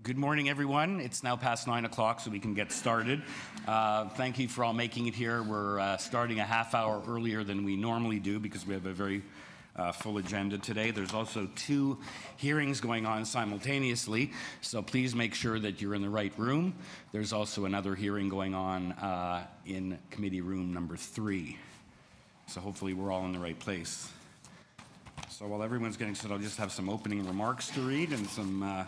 Good morning, everyone. It's now past 9 o'clock, so we can get started. Thank you for all making it here. We're starting a half hour earlier than we normally do because we have a very full agenda today. There's also two hearings going on simultaneously, so please make sure that you're in the right room. There's also another hearing going on in committee room number 3. So hopefully we're all in the right place. So while everyone's getting set, I'll just have some opening remarks to read and some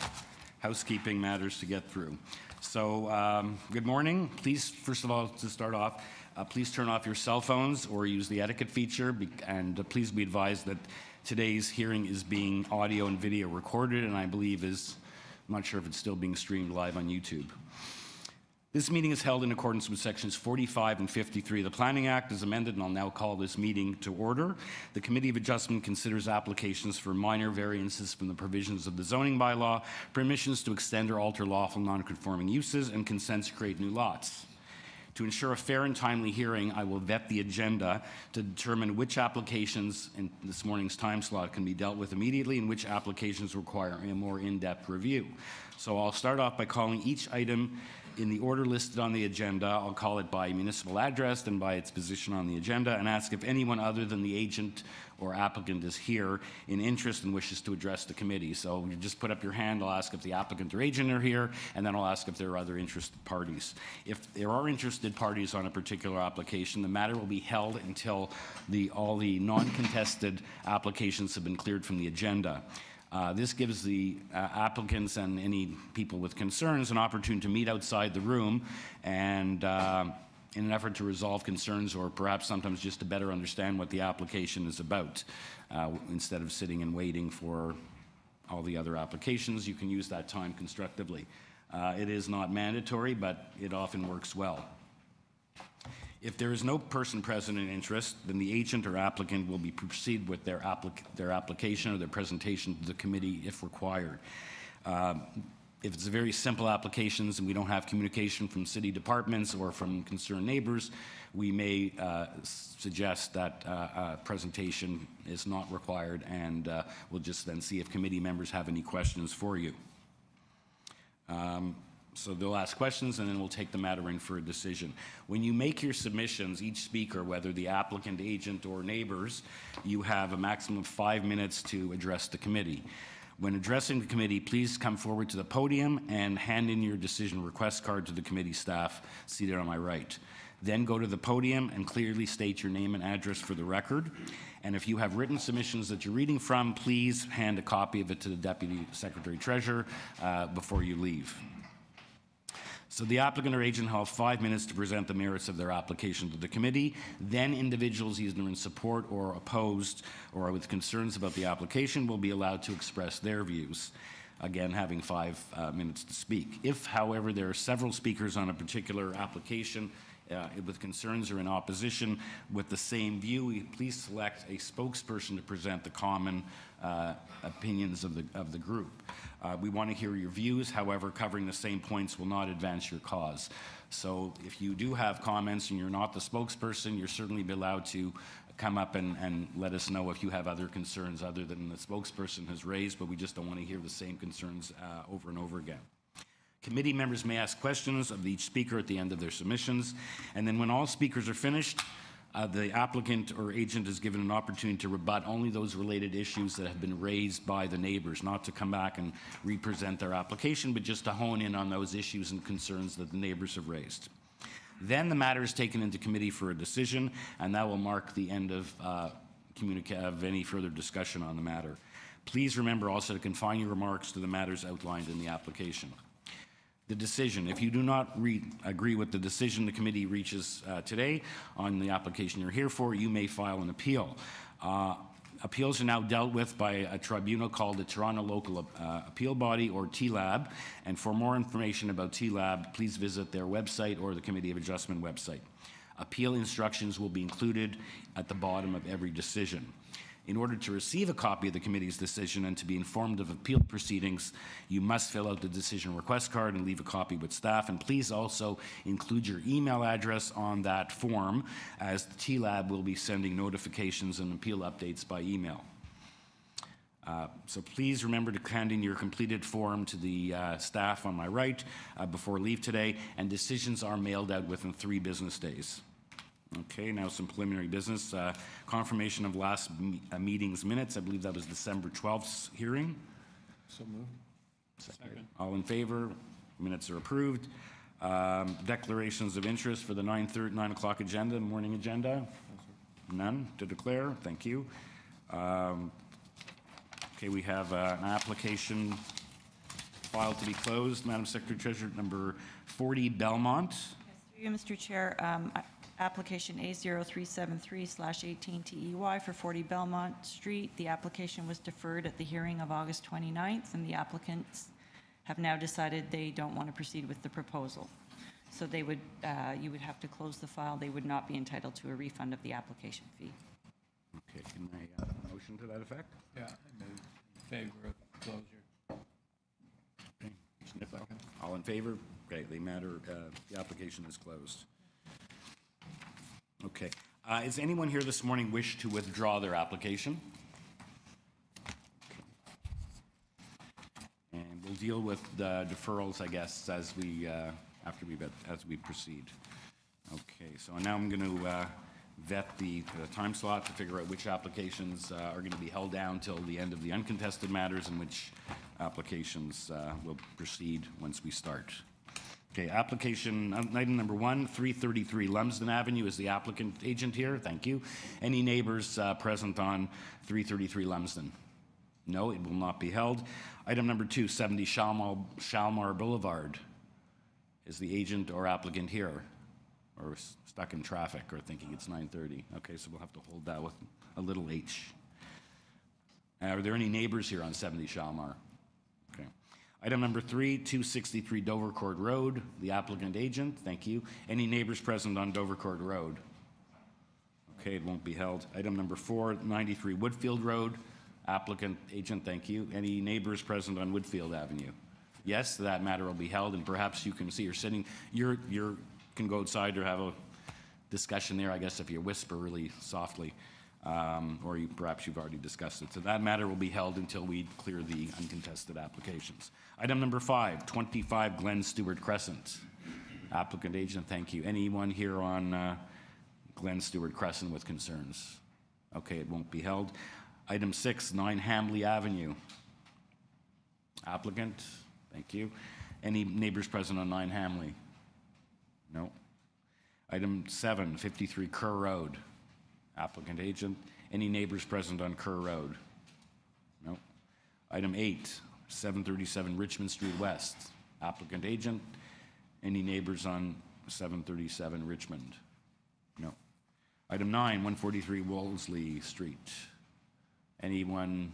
housekeeping matters to get through. So good morning. Please, first of all, to start off, please turn off your cell phones or use the etiquette feature, and please be advised that today's hearing is being audio and video recorded, and I believe I'm not sure if it's still being streamed live on YouTube. This meeting is held in accordance with sections 45 and 53 of the Planning Act as amended, and I'll now call this meeting to order. The Committee of Adjustment considers applications for minor variances from the provisions of the zoning bylaw, permissions to extend or alter lawful non-conforming uses, and consents to create new lots. To ensure a fair and timely hearing, I will vet the agenda to determine which applications in this morning's time slot can be dealt with immediately and which applications require a more in-depth review. So I'll start off by calling each item in the order listed on the agenda. I'll call it by municipal address and by its position on the agenda, and ask if anyone other than the agent or applicant is here in interest and wishes to address the committee. So you just put up your hand. I'll ask if the applicant or agent are here, and then I'll ask if there are other interested parties. If there are interested parties on a particular application, the matter will be held until all the non-contested applications have been cleared from the agenda. This gives the applicants and any people with concerns an opportunity to meet outside the room and in an effort to resolve concerns, or perhaps sometimes just to better understand what the application is about. Instead of sitting and waiting for all the other applications, you can use that time constructively. It is not mandatory, but it often works well. If there is no person present in interest, then the agent or applicant will proceed with their application or their presentation to the committee if required. If it's very simple applications and we don't have communication from city departments or from concerned neighbors, we may suggest that a presentation is not required, and we'll just then see if committee members have any questions for you. So they'll ask questions, and then we'll take the matter in for a decision. When you make your submissions, each speaker, whether the applicant, agent, or neighbors, you have a maximum of 5 minutes to address the committee. When addressing the committee, please come forward to the podium and hand in your decision request card to the committee staff seated on my right. Then go to the podium and clearly state your name and address for the record. And if you have written submissions that you're reading from, please hand a copy of it to the Deputy Secretary Treasurer before you leave. So the applicant or agent will have 5 minutes to present the merits of their application to the committee. Then individuals either in support or opposed or with concerns about the application will be allowed to express their views, again having 5 minutes to speak. If, however, there are several speakers on a particular application with concerns or in opposition with the same view, please select a spokesperson to present the common opinions of the group. We want to hear your views. However, covering the same points will not advance your cause. So if you do have comments and you're not the spokesperson, you're certainly be allowed to come up and let us know if you have other concerns other than the spokesperson has raised, but we just don't want to hear the same concerns over and over again. Committee members may ask questions of each speaker at the end of their submissions, and then when all speakers are finished, the applicant or agent is given an opportunity to rebut only those related issues that have been raised by the neighbors, not to come back and represent their application, but just to hone in on those issues and concerns that the neighbors have raised. Then the matter is taken into committee for a decision, and that will mark the end of any further discussion on the matter. Please remember also to confine your remarks to the matters outlined in the application. The decision. If you do not agree with the decision the committee reaches today on the application you're here for, you may file an appeal. Appeals are now dealt with by a tribunal called the Toronto Local Appeal Body, or TLAB, and for more information about TLAB, please visit their website or the Committee of Adjustment website. Appeal instructions will be included at the bottom of every decision. In order to receive a copy of the committee's decision and to be informed of appeal proceedings, you must fill out the decision request card and leave a copy with staff. And please also include your email address on that form, as the TLAB will be sending notifications and appeal updates by email. So please remember to hand in your completed form to the staff on my right before leave today, and decisions are mailed out within 3 business days. Okay, now some preliminary business. Confirmation of last meeting's minutes. I believe that was December 12th hearing. So moved. Second. All in favor? Minutes are approved. Declarations of interest for the 9 o'clock agenda, morning agenda? None to declare. Thank you. Okay, we have an application file to be closed. Madam Secretary Treasurer, number 40 Belmont. Yes, through you, Mr. Chair. Application A0373/18 TEY for 40 Belmont Street. The application was deferred at the hearing of August 29th, and the applicants have now decided they don't want to proceed with the proposal. So they would, you would have to close the file. They would not be entitled to a refund of the application fee. Okay, can I motion to that effect? Yeah, I move in favor of closure. Okay. All in favor? Okay, the application is closed. Okay. Is anyone here this morning wish to withdraw their application? Okay. And we'll deal with the deferrals, I guess, as we as we proceed. Okay. So now I'm going to vet the time slot to figure out which applications are going to be held down till the end of the uncontested matters and which applications will proceed once we start. Okay, application, item number 1, 333 Lumsden Avenue. Is the applicant agent here? Thank you. Any neighbors present on 333 Lumsden? No, it will not be held. Item number 2, 70 Shalmar Boulevard. Is the agent or applicant here? Or stuck in traffic or thinking it's 9:30? Okay, so we'll have to hold that with a little h. Are there any neighbors here on 70 Shalmar? Okay. Item number 3, 263 Dovercourt Road, the applicant agent, thank you. Any neighbors present on Dovercourt Road? Okay, it won't be held. Item number 4, 93 Woodfield Road, applicant agent, thank you. Any neighbors present on Woodfield Avenue? Yes, that matter will be held, and perhaps you can see you're sitting, you can go outside or have a discussion there, I guess, if you whisper really softly. Or perhaps you've already discussed it. So that matter will be held until we clear the uncontested applications. Item number 5, 25 Glen Stewart Crescent. Applicant agent, thank you. Anyone here on Glen Stewart Crescent with concerns? Okay, it won't be held. Item 6, 9 Hamley Avenue. Applicant, thank you. Any neighbors present on 9 Hamley? No. Item 7, 53 Kerr Road. Applicant agent. Any neighbors present on Kerr Road? No. Item 8, 737 Richmond Street West. Applicant agent. Any neighbors on 737 Richmond? No. Item 9, 143 Wolseley Street. Anyone?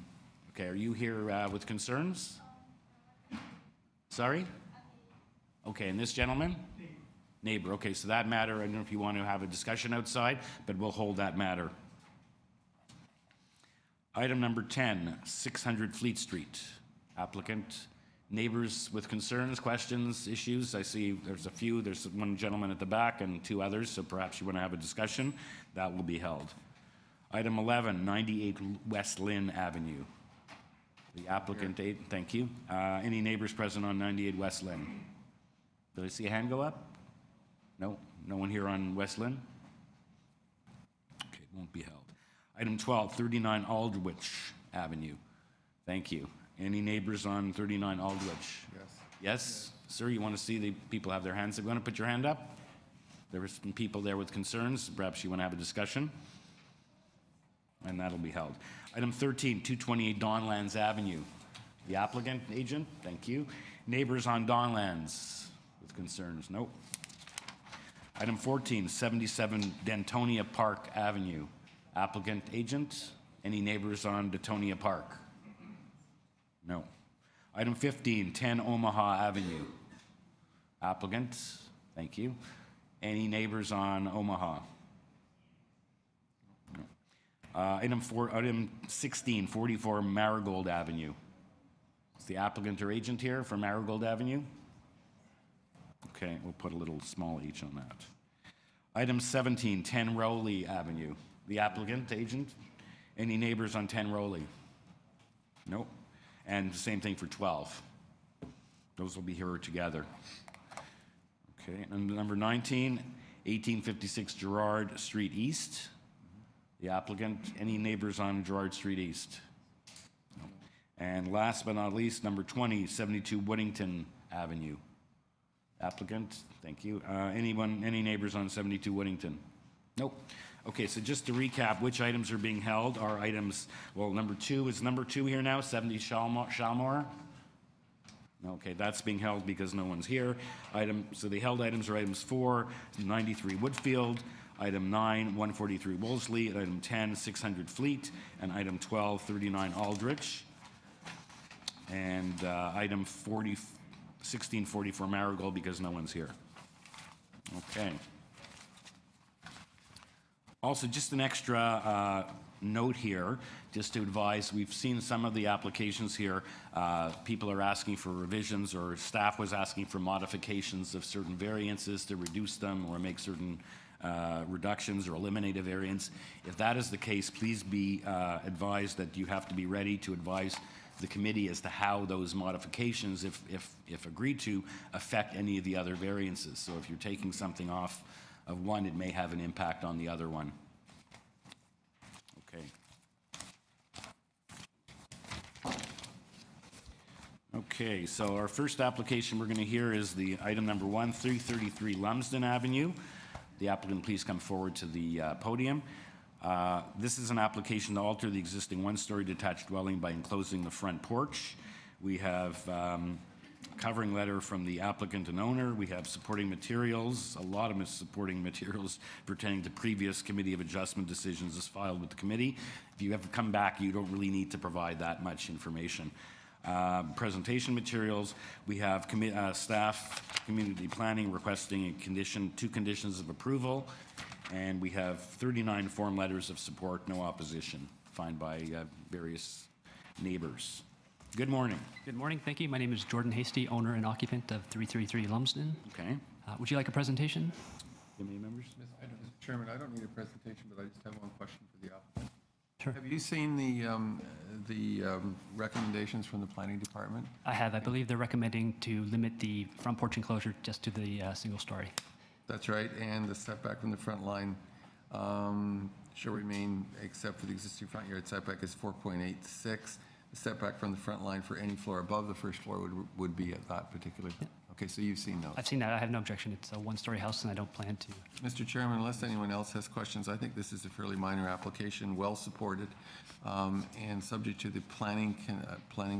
Okay, are you here with concerns? Sorry? Okay, and this gentleman? Neighbor. Okay, so that matter, I don't know if you want to have a discussion outside, but we'll hold that matter. Item number 10, 600 Fleet Street. Applicant, neighbors with concerns, questions, issues. I see there's a few. There's one gentleman at the back and 2 others, so perhaps you want to have a discussion. That will be held. Item 11, 98 West Lynn Avenue. The applicant, thank you. Any neighbors present on 98 West Lynn? Did I see a hand go up? No? No one here on West Lynn? Okay, it won't be held. Item 12, 39 Aldwych Avenue. Thank you. Any neighbors on 39 Aldwych? Yes. Yes? Sir, you want to see the people have their hands up? You want to put your hand up? There were some people there with concerns. Perhaps you want to have a discussion? And that'll be held. Item 13, 228 Donlands Avenue. The applicant, agent, thank you. Neighbors on Donlands with concerns? Nope. Item 14, 77 Dentonia Park Avenue. Applicant, agent. Any neighbors on Dentonia Park? No. Item 15, 10 Omaha Avenue. Applicant, thank you. Any neighbors on Omaha? No. Item 16, 44 Marigold Avenue. Is the applicant or agent here for Marigold Avenue? Okay, we'll put a little small h on that. Item 17, 10 Rowley Avenue. The applicant, agent. Any neighbors on 10 Rowley? Nope. And the same thing for 12. Those will be here together. Okay, and number 19, 1856 Gerard Street East. The applicant, any neighbors on Gerard Street East? No. And last but not least, number 20, 72 Woodington Avenue. Applicant, thank you. Any neighbors on 72 Woodington? Nope. Okay, so just to recap, which items are being held are items, well, number 2 is number 2 here now, 70 Shalmore. Okay, that's being held because no one's here. So the held items are items 4, 93 Woodfield, item 9, 143 Wolseley, and item 10, 600 Fleet, and item 12, 39 Aldrich, and item 1644 Marigold because no one's here. Okay. Also, just an extra note here, just to advise, we've seen some of the applications here. People are asking for revisions, or staff was asking for modifications of certain variances to reduce them or make certain reductions or eliminate a variance. If that is the case, please be advised that you have to be ready to advise the committee as to how those modifications, if agreed to, affect any of the other variances. So if you're taking something off of one, it may have an impact on the other one. Okay. Okay, so our first application we're going to hear is the item number 1, 333 Lumsden Avenue. The applicant, please come forward to the podium. This is an application to alter the existing one-story detached dwelling by enclosing the front porch. We have covering letter from the applicant and owner. We have supporting materials, a lot of supporting materials pertaining to previous Committee of Adjustment decisions as filed with the committee. If you ever come back, you don't really need to provide that much information. Presentation materials, we have staff community planning requesting two conditions of approval, and we have 39 form letters of support, no opposition, signed by various neighbors. Good morning. Good morning, thank you. My name is Jordan Hasty, owner and occupant of 333 Lumsden. Okay. Would you like a presentation? Committee members? Mr. Chairman, I don't need a presentation, but I just have one question for the applicant. Sure. Have you seen the recommendations from the planning department? I have. I believe they're recommending to limit the front porch enclosure just to the single story. That's right, and the setback from the front line shall remain, except for the existing front yard setback is 4.86. The setback from the front line for any floor above the first floor would be at that particular. Yeah. Okay, so you've seen those. I've seen that. I have no objection. It's a one-story house, and I don't plan to. Mr. Chairman, unless anyone else has questions, I think this is a fairly minor application, well supported, and subject to the planning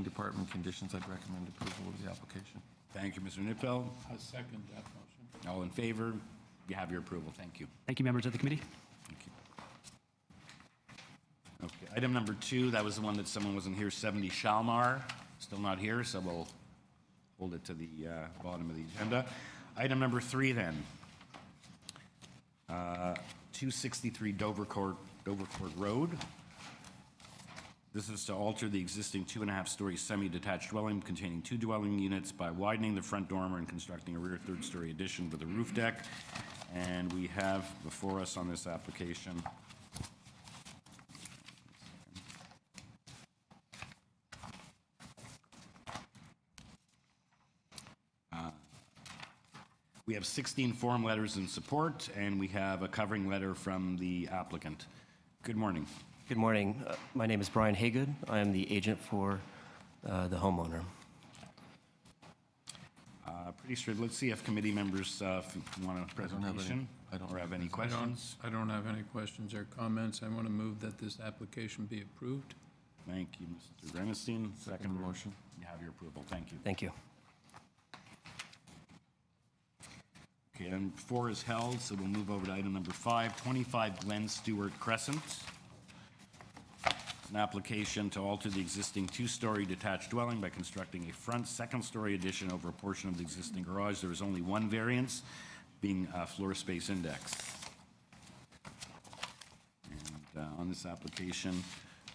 department conditions. I'd recommend approval of the application. Thank you, Mr. Nipfeld. I second that motion. All in favor? You have your approval. Thank you. Thank you, members of the committee. Thank you. Okay, item number 2, that was the one that someone wasn't here, 70 Shalmar, still not here, so we'll hold it to the bottom of the agenda. Item number 3 then, 263 Dovercourt Road. This is to alter the existing 2.5-story semi-detached dwelling containing 2 dwelling units by widening the front dormer and constructing a rear 3rd-story addition with a roof deck. And we have before us on this application we have 16 form letters in support, and we have a covering letter from the applicant. Good morning. Good morning. My name is Brian Haygood. I am the agent for the homeowner. Pretty straight. Let's see if committee members want a presentation or have any questions. I don't have any questions or comments. I want to move that this application be approved. Thank you, Mr. Renestein. Second motion. You have your approval. Thank you. Thank you. Okay, item 4 is held, so we'll move over to item number 5, 25 Glen Stewart Crescent. It's an application to alter the existing 2-story detached dwelling by constructing a front 2nd-story addition over a portion of the existing garage. There is only one variance, being floor space index. And on this application,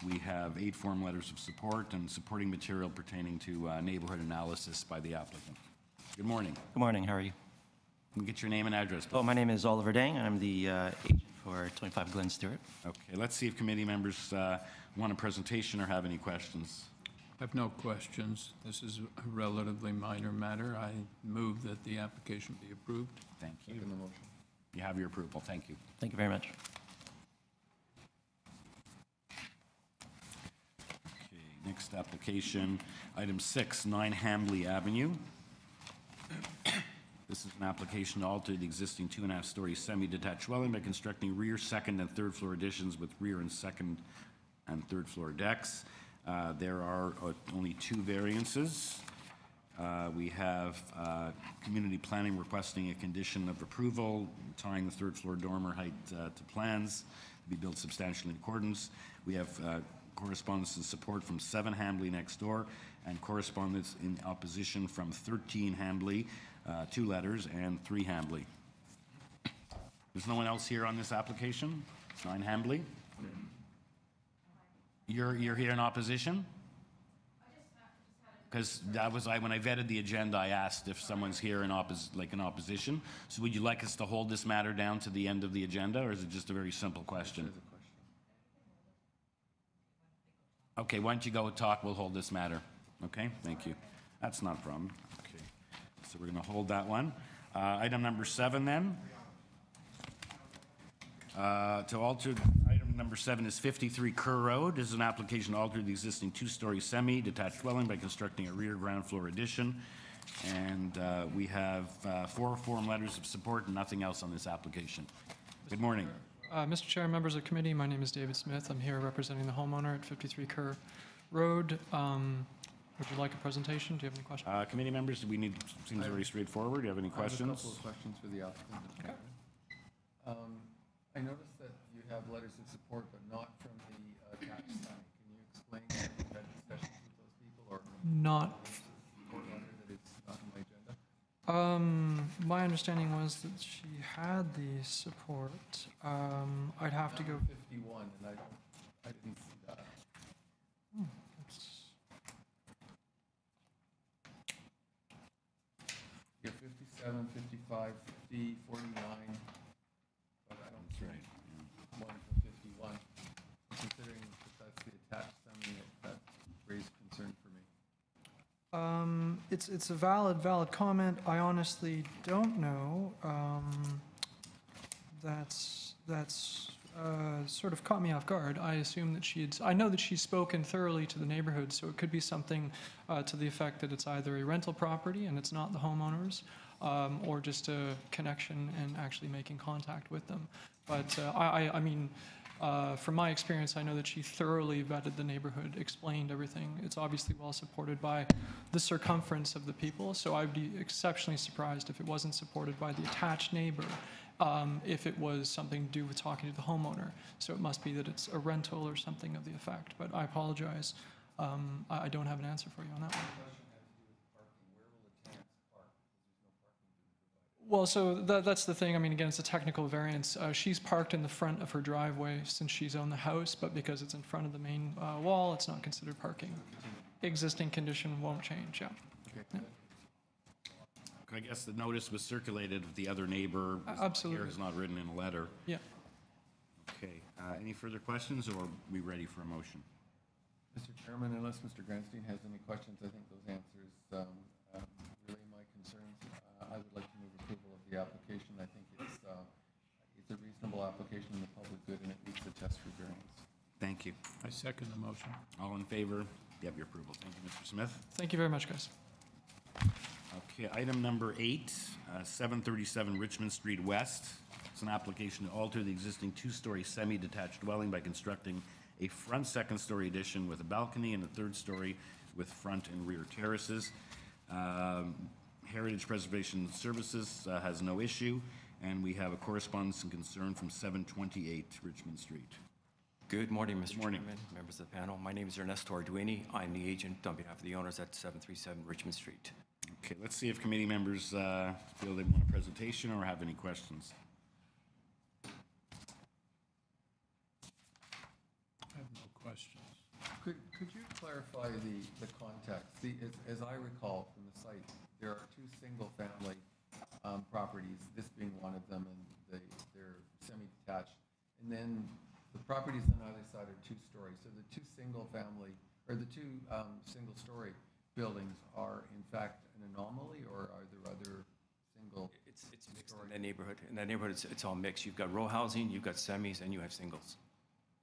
we have 8 form letters of support and supporting material pertaining to neighborhood analysis by the applicant. Good morning. Good morning. How are you? Can we get your name and address, please? Oh, my name is Oliver Dang. I'm the agent for 25 Glen Stewart. Okay, let's see if committee members want a presentation or have any questions. I have no questions. This is a relatively minor matter. I move that the application be approved. Thank you. Second the motion. You have your approval. Thank you. Thank you very much. Okay, next application, item 6, 9 Hambley Avenue. This is an application to alter the existing 2.5-story semi-detached dwelling by constructing rear, second, and third floor additions with rear and second and third floor decks. There are only 2 variances. We have community planning requesting a condition of approval, tying the third floor dormer height to plans, to be built substantially in accordance. We have correspondence and support from 7 Hambley next door, and correspondence in opposition from 13 Hambley, 2 letters, and 3 Hambley. There's no one else here on this application? 9 Hambley? You're here in opposition? Because that was, when I vetted the agenda, I asked if someone's here in opposition. So would you like us to hold this matter down to the end of the agenda, or is it just a very simple question? Okay, why don't you go talk, we'll hold this matter. Okay, thank you. That's not a problem. Okay, so we're going to hold that one. Item number 7 then. To alter, item number 7 is 53 Kerr Road. This is an application to alter the existing 2-story semi-detached dwelling by constructing a rear ground floor addition. And we have 4 form letters of support and nothing else on this application. Good morning. Mr. Chair, members of the committee, my name is David Smith. I'm here representing the homeowner at 53 Kerr Road. Would you like a presentation? Do you have any questions? Committee members, seems very straightforward. Do you have any questions? I have a couple of questions for the applicant. Okay. I noticed that you have letters of support, but not from the tax side. Can you explain if you've had discussions with those people, or Not. support letter that it's not on my agenda? My understanding was that she had the support. I'd have to go. 51, and I didn't see that. You have 57, 55, 50, 49, but I don't see one for 51. Considering that that's the attached semi, that raised concern for me. It's a valid comment. I honestly don't know. That's sort of caught me off guard. I assume that I know that she's spoken thoroughly to the neighborhood, so it could be something to the effect that it's either a rental property and it's not the homeowners, or just a connection and actually making contact with them. But I mean, from my experience, I know that she thoroughly vetted the neighborhood, explained everything. It's obviously well supported by the circumference of the people, so I'd be exceptionally surprised if it wasn't supported by the attached neighbor, if it was something to do with talking to the homeowner. So it must be that it's a rental or something of the effect. But I apologize. I don't have an answer for you on that one. Well, so that's the thing. I mean, again, it's a technical variance. She's parked in the front of her driveway since she's owned the house, but because it's in front of the main wall, it's not considered parking. Existing condition won't change, yeah. Yeah. I guess the notice was circulated with the other neighbor. Absolutely. Here is not written in a letter. Yeah. Okay, any further questions, or are we ready for a motion? Mr. Chairman, unless Mr. Granstein has any questions, I think those answers relay my concerns. I would like to move approval of the application. I think it's a reasonable application in the public good, and it meets the test for variance. Thank you. I second the motion. All in favor? You have your approval. Thank you, Mr. Smith. Thank you very much, guys. Okay, item number 8, 737 Richmond Street West. It's an application to alter the existing 2-story semi-detached dwelling by constructing a front second-story addition with a balcony and a third story with front and rear terraces. Heritage Preservation Services has no issue, and we have a correspondence and concern from 728 Richmond Street. Good morning, Mr. morning. Chairman, members of the panel. My name is Ernesto Arduini. I'm the agent on behalf of the owners at 737 Richmond Street. Okay, let's see if committee members feel they want a presentation or have any questions. I have no questions. Could you clarify the context? As I recall from the site, there are 2 single-family properties, this being one of them, and they're semi-detached. And then the properties on either side are 2-story. So the 2 single-family Are the two single-story buildings are in fact an anomaly, or are there other single? It's mixed in that neighborhood. In that neighborhood, it's all mixed. You've got row housing, you've got semis, and you have singles.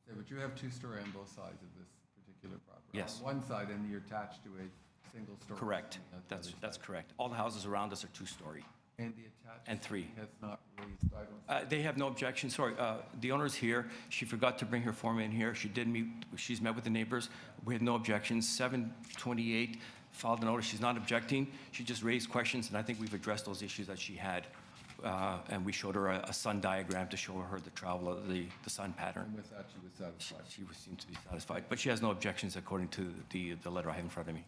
Yeah, but you have two-story on both sides of this particular property. Yes. On one side, and you're attached to a single-story. Correct. on the other That's side. correct. All the houses around us are two-story. And the attached. And three. Has not raised, I don't. They have no objection, sorry, the owner's here, she forgot to bring her form in here, she's met with the neighbors, we had no objections, 728 filed a notice, she's not objecting, she just raised questions, and I think we've addressed those issues that she had, and we showed her a sun diagram to show her the travel of the sun pattern. And with that, she was satisfied. She seems to be satisfied, but she has no objections according to the letter I have in front of me.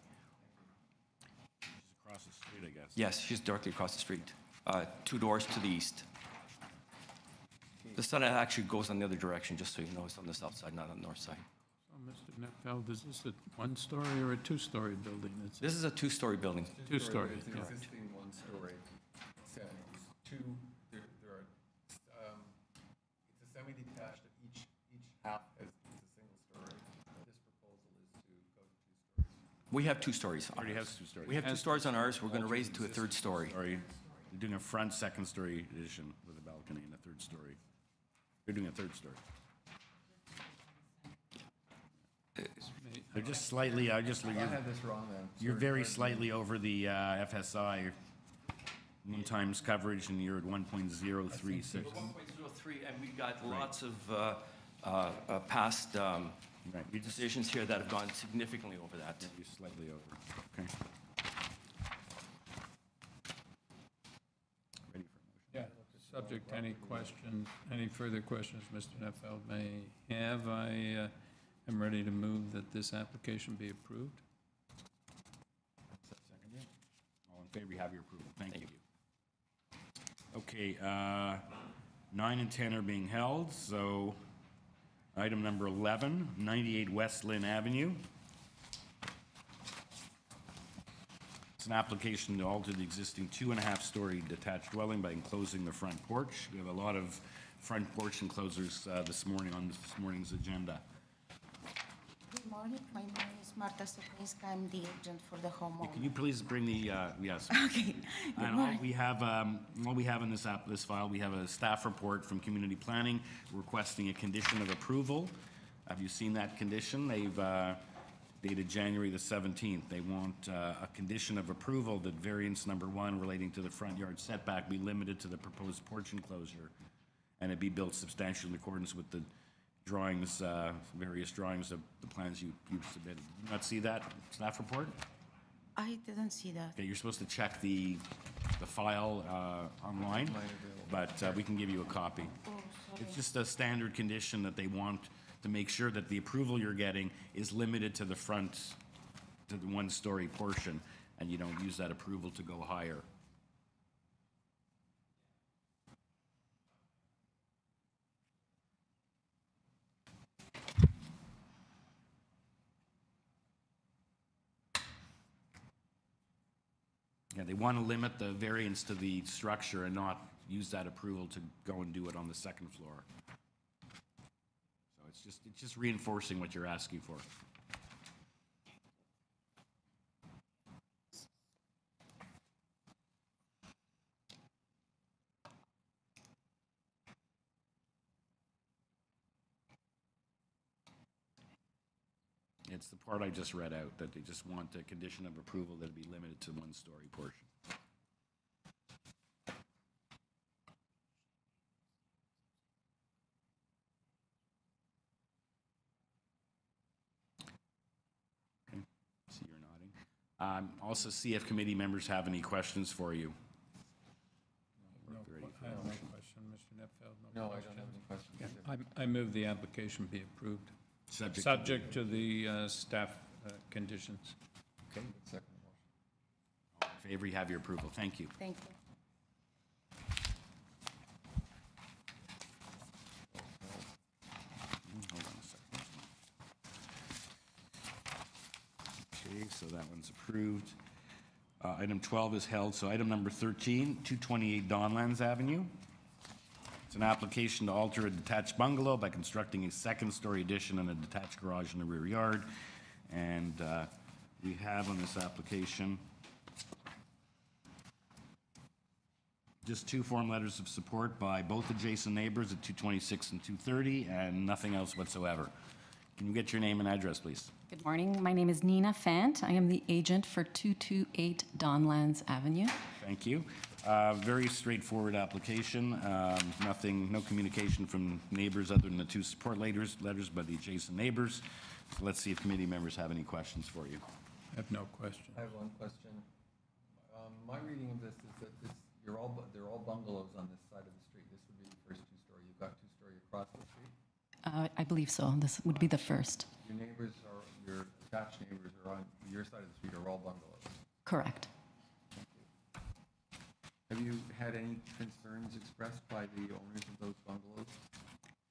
She's across the street, I guess. Yes, she's directly across the street, 2 doors to the east. The sun actually goes on the other direction, just so you know, it's on the south side, not on the north side. So, Mr. Netfeld, is this a one-story or a two-story building? It's This is a 2-story building. two-story, It's an yeah. existing one-story set. There are, it's a semi-detached, each half is a single story. This proposal is to go to 2 stories. We have 2 stories. on Already ours. has 2 stories. We have 2 stories on ours, we're going to raise it to a 3rd story. Sorry, you're doing a front second story addition with a balcony and a 3rd story. You're doing a 3rd story. They're just slightly, I had this wrong then. you're Sorry, very pardon me. slightly over the FSI one times coverage, and you're at 1.036. 1.03, and we got lots of past Right, you just, decisions here that have gone significantly over that. you're slightly over, okay. Ready for a motion? Yeah, subject to any questions, any further questions Mr. Netfeld may have, I am ready to move that this application be approved. Second, yeah. All in favor, you have your approval. Thank you. Okay, 9 and 10 are being held, so item number 11, 98 West Lynn Avenue. It's an application to alter the existing 2.5-story detached dwelling by enclosing the front porch. We have a lot of front porch enclosures this morning on this morning's agenda. Good morning, my name is Marta Soprinska, I'm the agent for the homeowner. Can you please bring the, yes. Okay, good And morning. all we have in this file, we have a staff report from Community Planning requesting a condition of approval. Have you seen that condition? They've dated January the 17th. They want a condition of approval that variance number 1 relating to the front yard setback be limited to the proposed porch enclosure, and it be built substantially in accordance with the drawings, various drawings of the plans you submitted. Did you not see that staff report? I didn't see that. Okay, you're supposed to check the file online, but we can give you a copy. Oh, sorry. It's just a standard condition that they want to make sure that the approval you're getting is limited to the front, to the 1-story portion, and you don't use that approval to go higher. Yeah, they want to limit the variance to the structure and not use that approval to go and do it on the 2nd floor. So it's just reinforcing what you're asking for. It's the part I just read out, that they just want a condition of approval that it be limited to 1-story portion. Okay, see you're nodding. Also, see if committee members have any questions for you. No, I have no question, Mr. Netfeld, No, no I question. don't have any questions. Yeah, either. I move the application be approved, Subject. subject to the staff conditions. Okay, Second motion. all in favor, you have your approval. Thank you. Thank you. Hold on a second. Okay, so that one's approved. Item 12 is held, so item number 13, 228 Donlands Avenue. It's an application to alter a detached bungalow by constructing a 2nd-story addition and a detached garage in the rear yard. And we have on this application just 2 form letters of support by both adjacent neighbors at 226 and 230, and nothing else whatsoever. Can you get your name and address, please? Good morning. My name is Nina Fant. I am the agent for 228 Donlands Avenue. Thank you. Very straightforward application. No communication from neighbors other than the 2 support letters by the adjacent neighbors. So let's see if committee members have any questions for you. I have no question. I have one question. My reading of this is that they're all bungalows on this side of the street. This would be the first 2-story. You've got 2-story across the street. I believe so. This would be the first. Your attached neighbors are on your side of the street are all bungalows. Correct. Have you had any concerns expressed by the owners of those bungalows?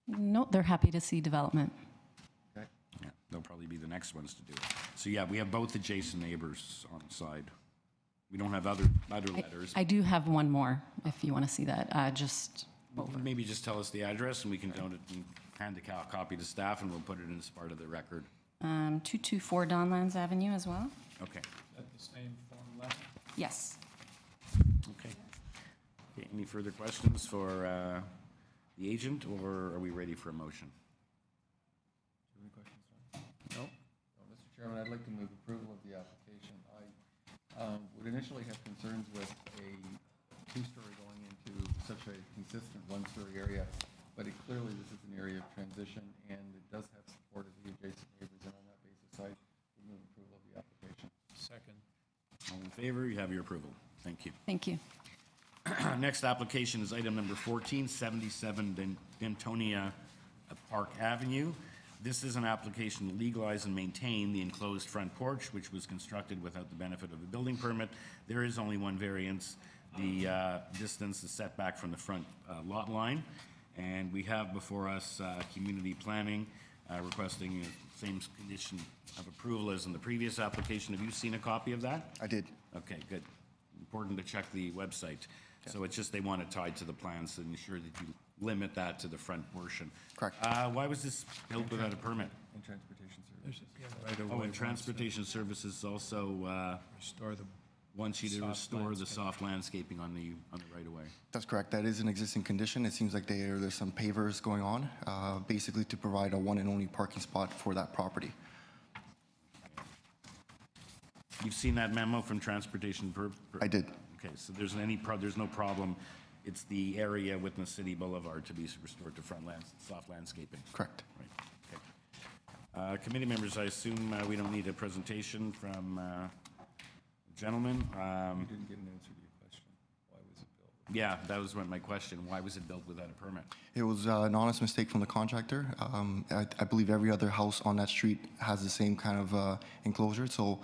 No, they're happy to see development. Okay. Yeah, they'll probably be the next ones to do it. So yeah, we have both adjacent neighbors on the side. We don't have other letters. I do have one more, if you want to see that. Just over. Maybe just tell us the address, and we can note it and hand a copy to staff, and we'll put it in as part of the record. 224 Donlands Avenue as well. Okay. Is that the same form letter? Yes. Okay. Okay, any further questions for the agent, or are we ready for a motion? Do you have any questions, Tom? No. Mr. Chairman, I'd like to move approval of the application. I would initially have concerns with a 2-story going into such a consistent 1-story area, but clearly this is an area of transition, and it does have support of the adjacent neighbors, and on that basis, I would move approval of the application. Second. All in favor? You have your approval. Thank you. Thank you. Next application is item number 14, 77 Dentonia Park Avenue. This is an application to legalize and maintain the enclosed front porch, which was constructed without the benefit of a building permit. There is only one variance. The distance is set back from the front lot line. And we have before us community planning requesting the same condition of approval as in the previous application. Have you seen a copy of that? I did. Okay, good. Important to check the website. So it's just they want it tied to the plans to ensure that you limit that to the front portion. Correct. Why was this built without a permit? And transportation There's services. right away Oh, and wants to transportation services also Restore the wants you to Soft restore the landscape. soft landscaping on the right-of-way. That's correct. That is an existing condition. It seems like there's some pavers going on, basically to provide a one and only parking spot for that property. You've seen that memo from transportation? I did. Okay, so there's no problem. It's the area within the city boulevard to be restored to soft landscaping. Correct. Right. Okay. Committee members, I assume we don't need a presentation from the gentleman. You didn't get an answer to your question. Why was it built? Yeah, that was my question. Why was it built without a permit? It was an honest mistake from the contractor. I believe every other house on that street has the same kind of enclosure, so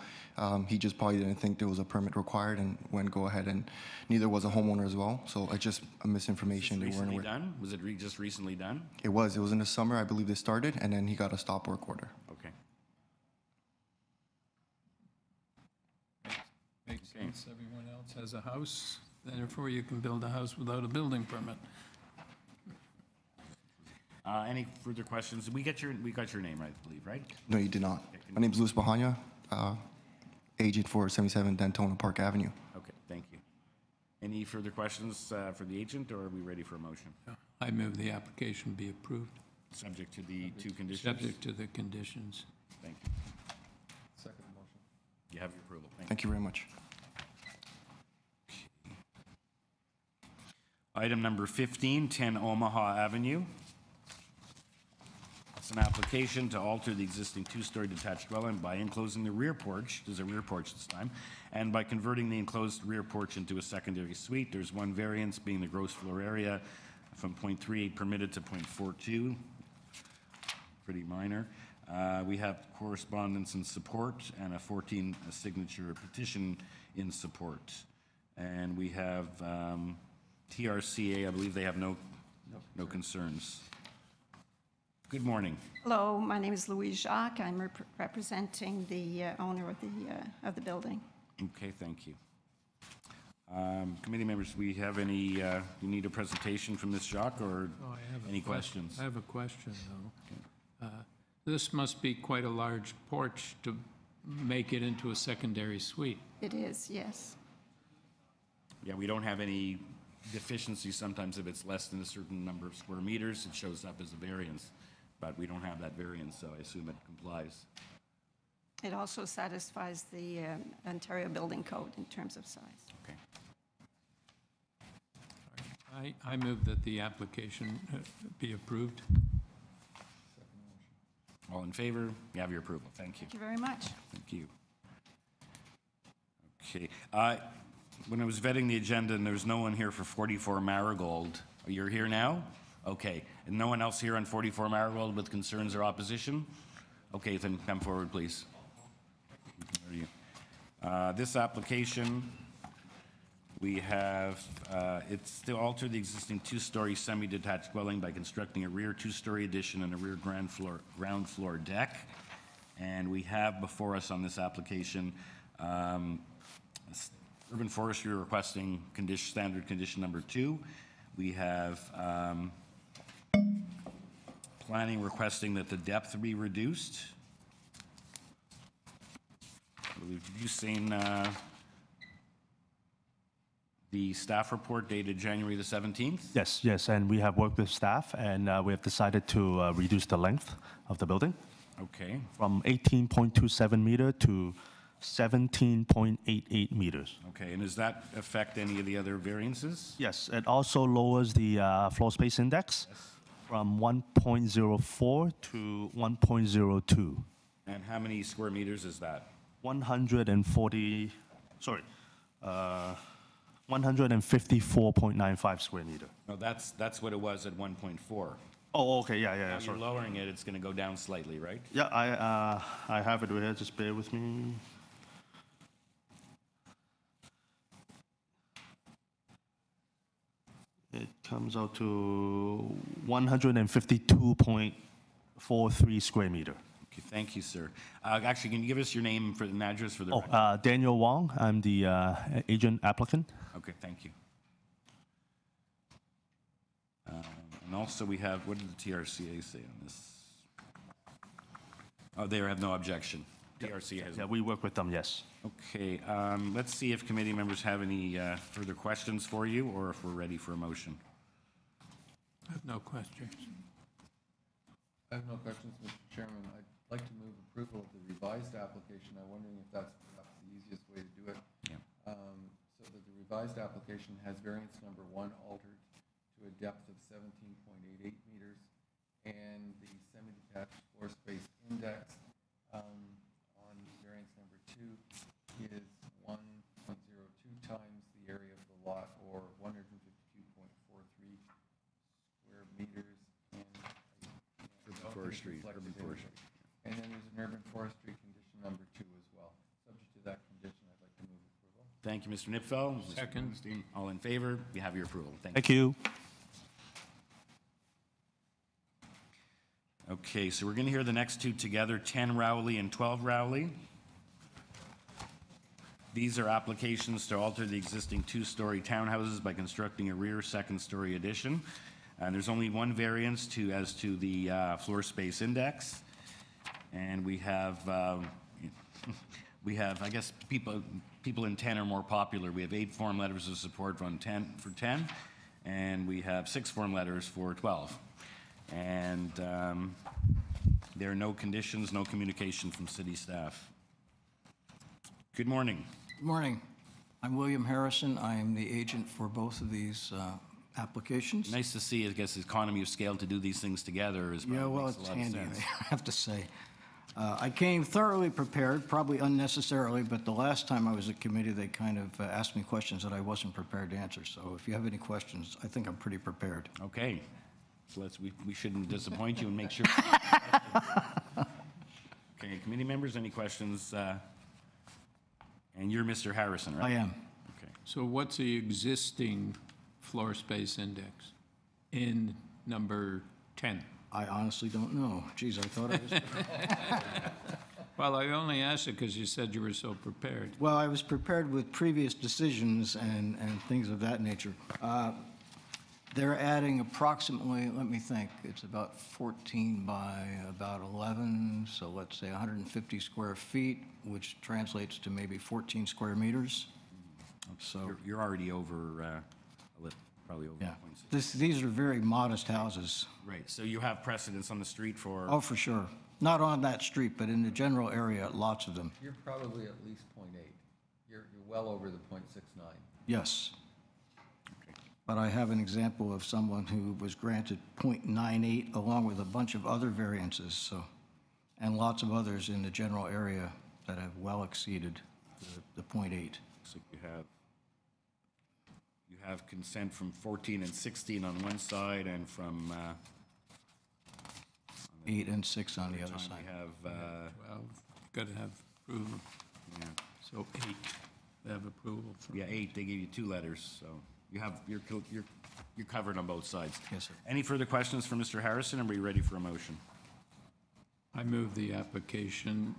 he just probably didn't think there was a permit required and went go ahead, and neither was a homeowner as well, so it's just a misinformation. Was it They weren't recently aware. done? Was it just recently done? It was in the summer, I believe they started, and then he got a stop work order. Okay. Makes sense. Everyone else has a house, therefore you can build a house without a building permit. Any further questions? We got your name right, I believe, right? No, you did not. My name is Luis Bahania, agent for 77 Daytona Park Avenue. Okay, thank you. Any further questions for the agent, or are we ready for a motion? I move the application be approved, Subject to the 2 conditions? subject to the conditions. Thank you. Second motion. You have your approval. Thank you very much. Item number 15, 10 Omaha Avenue. It's an application to alter the existing 2-story detached dwelling by enclosing the rear porch, there's a rear porch this time, and by converting the enclosed rear porch into a secondary suite. There's one variance, being the gross floor area from .38 permitted to .42, pretty minor. We have correspondence in support and a 14 signature petition in support. And we have TRCA, I believe they have no concerns. Good morning. Hello, my name is Louise Jacques. I'm representing the owner of the building. Okay, thank you. Committee members, we have any, you need a presentation from Ms. Jacques, or Oh, I have a any question. questions? I have a question, though. This must be quite a large porch to make it into a secondary suite. It is, yes. Yeah, we don't have any deficiency. Sometimes if it's less than a certain number of square meters, it shows up as a variance, but we don't have that variance, so I assume it complies. It also satisfies the Ontario Building Code in terms of size. Okay. I move that the application be approved. All in favor? You have your approval. Thank you. Thank you very much. Thank you. Okay. When I was vetting the agenda and there's no one here for 44 Marigold, you're here now? Okay. And no one else here on 44 Marigold with concerns or opposition? Okay, then come forward, please. Where are you? This application, we have, it's to alter the existing two-story semi-detached dwelling by constructing a rear two-story addition and a rear ground floor deck. And we have before us on this application, Urban Forestry requesting standard condition number 2. We have planning requesting that the depth be reduced. Have you seen the staff report dated January the 17th? Yes, and we have worked with staff, and we have decided to reduce the length of the building. Okay. From 18.27 meter to 17.88 meters. Okay, and does that affect any of the other variances? Yes, it also lowers the floor space index from 1.04 to 1.02. And how many square meters is that? 154.95 square meter. No, that's what it was at 1.4. Oh, okay, yeah. Now Sorry. you're lowering it, it's going to go down slightly, right? Yeah, I have it right here. Just bear with me. It comes out to 152.43 square meter. Okay, thank you, sir. Actually, can you give us your name and address for the record? Daniel Wong. I'm the agent applicant. Okay, thank you. And also we have, what did the TRCA say on this? Oh, they have no objection. TRCA has. Yeah, we work with them, yes. Okay, let's see if committee members have any further questions for you or if we're ready for a motion. I have no questions. I have no questions, Mr. Chairman. I'd like to move approval of the revised application. I'm wondering if that's perhaps the easiest way to do it. Yeah. So that the revised application has variance number 1 altered to a depth of 17.88 meters, and the semi-detached floor space index on variance number 2 is 1.02 times the area of the lot, or 152.43 square meters. Forestry, urban forestry. And then there's an urban forestry condition number 2 as well. Subject to that condition, I'd like to move approval. Thank you, Mr. Nipfel. Second. All in favor? You have your approval. Thank you. Okay, so we're going to hear the next two together, 10 Rowley and 12 Rowley. These are applications to alter the existing two-story townhouses by constructing a rear second-story addition. And there's only one variance as to the floor space index. And we have, I guess, people in 10 are more popular. We have 8 form letters of support for 10, and we have 6 form letters for 12. And there are no conditions, no communication from city staff. Good morning. Good morning. I'm William Harrison. I am the agent for both of these applications. Nice to see, I guess, the economy of scale to do these things together is Yeah, well, makes a it's lot of handy, sense. I have to say. I came thoroughly prepared, probably unnecessarily, but the last time I was at committee, they kind of asked me questions that I wasn't prepared to answer. So if you have any questions, I think I'm pretty prepared. Okay. So we shouldn't disappoint you and make sure. Okay, committee members, any questions? And you're Mr. Harrison, right? I am. Okay. So what's the existing floor space index in number 10? I honestly don't know. Geez, I thought I was prepared. Well, I only asked it because you said you were so prepared. Well, I was prepared with previous decisions and things of that nature. They're adding approximately, let me think, it's about 14 by about 11, so let's say 150 square feet, which translates to maybe 14 square meters. So, You're already over, probably over yeah. 0.6. These are very modest houses. Right, so you have precedence on the street for? Oh, for sure. Not on that street, but in the general area, lots of them. You're probably at least 0.8. You're well over the 0.69. Yes. But I have an example of someone who was granted .98 along with a bunch of other variances, so, and lots of others in the general area that have well exceeded the .8. So you have consent from 14 and 16 on one side and from, 8 and 6 on the other time side. we have, 12, got to have approval. yeah. So 8, they have approval from. Yeah, 8, they gave you 2 letters, so you're covered on both sides. Yes, sir. Any further questions for Mr. Harrison? Are we ready for a motion? I move the application,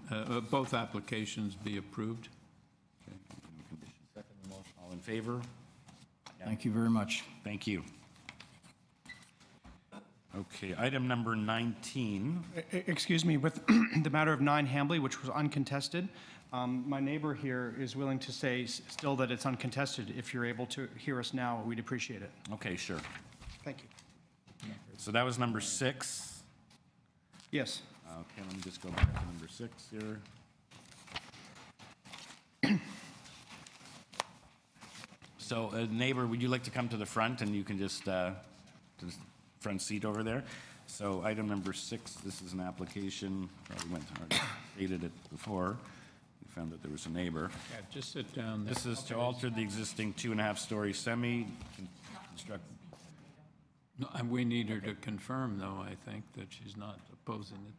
both applications be approved. Second motion. All in favor? Thank you very much. Thank you. Okay, item number 19. Excuse me, with the matter of 9 Hambley, which was uncontested, my neighbor here is willing to say still that it's uncontested. If you're able to hear us now, we'd appreciate it. Okay, sure. Thank you. So that was number 6. Yes. Okay, let me just go back to number 6 here. So, neighbor, would you like to come to the front, and you can just, to the front seat over there? So item number 6, this is an application, probably went to, stated it before. We found that there was a neighbor. Yeah, just sit down there. This is to alter the existing 2.5-story semi, construct. No, and we need her to confirm, though, I think, that she's not opposing it.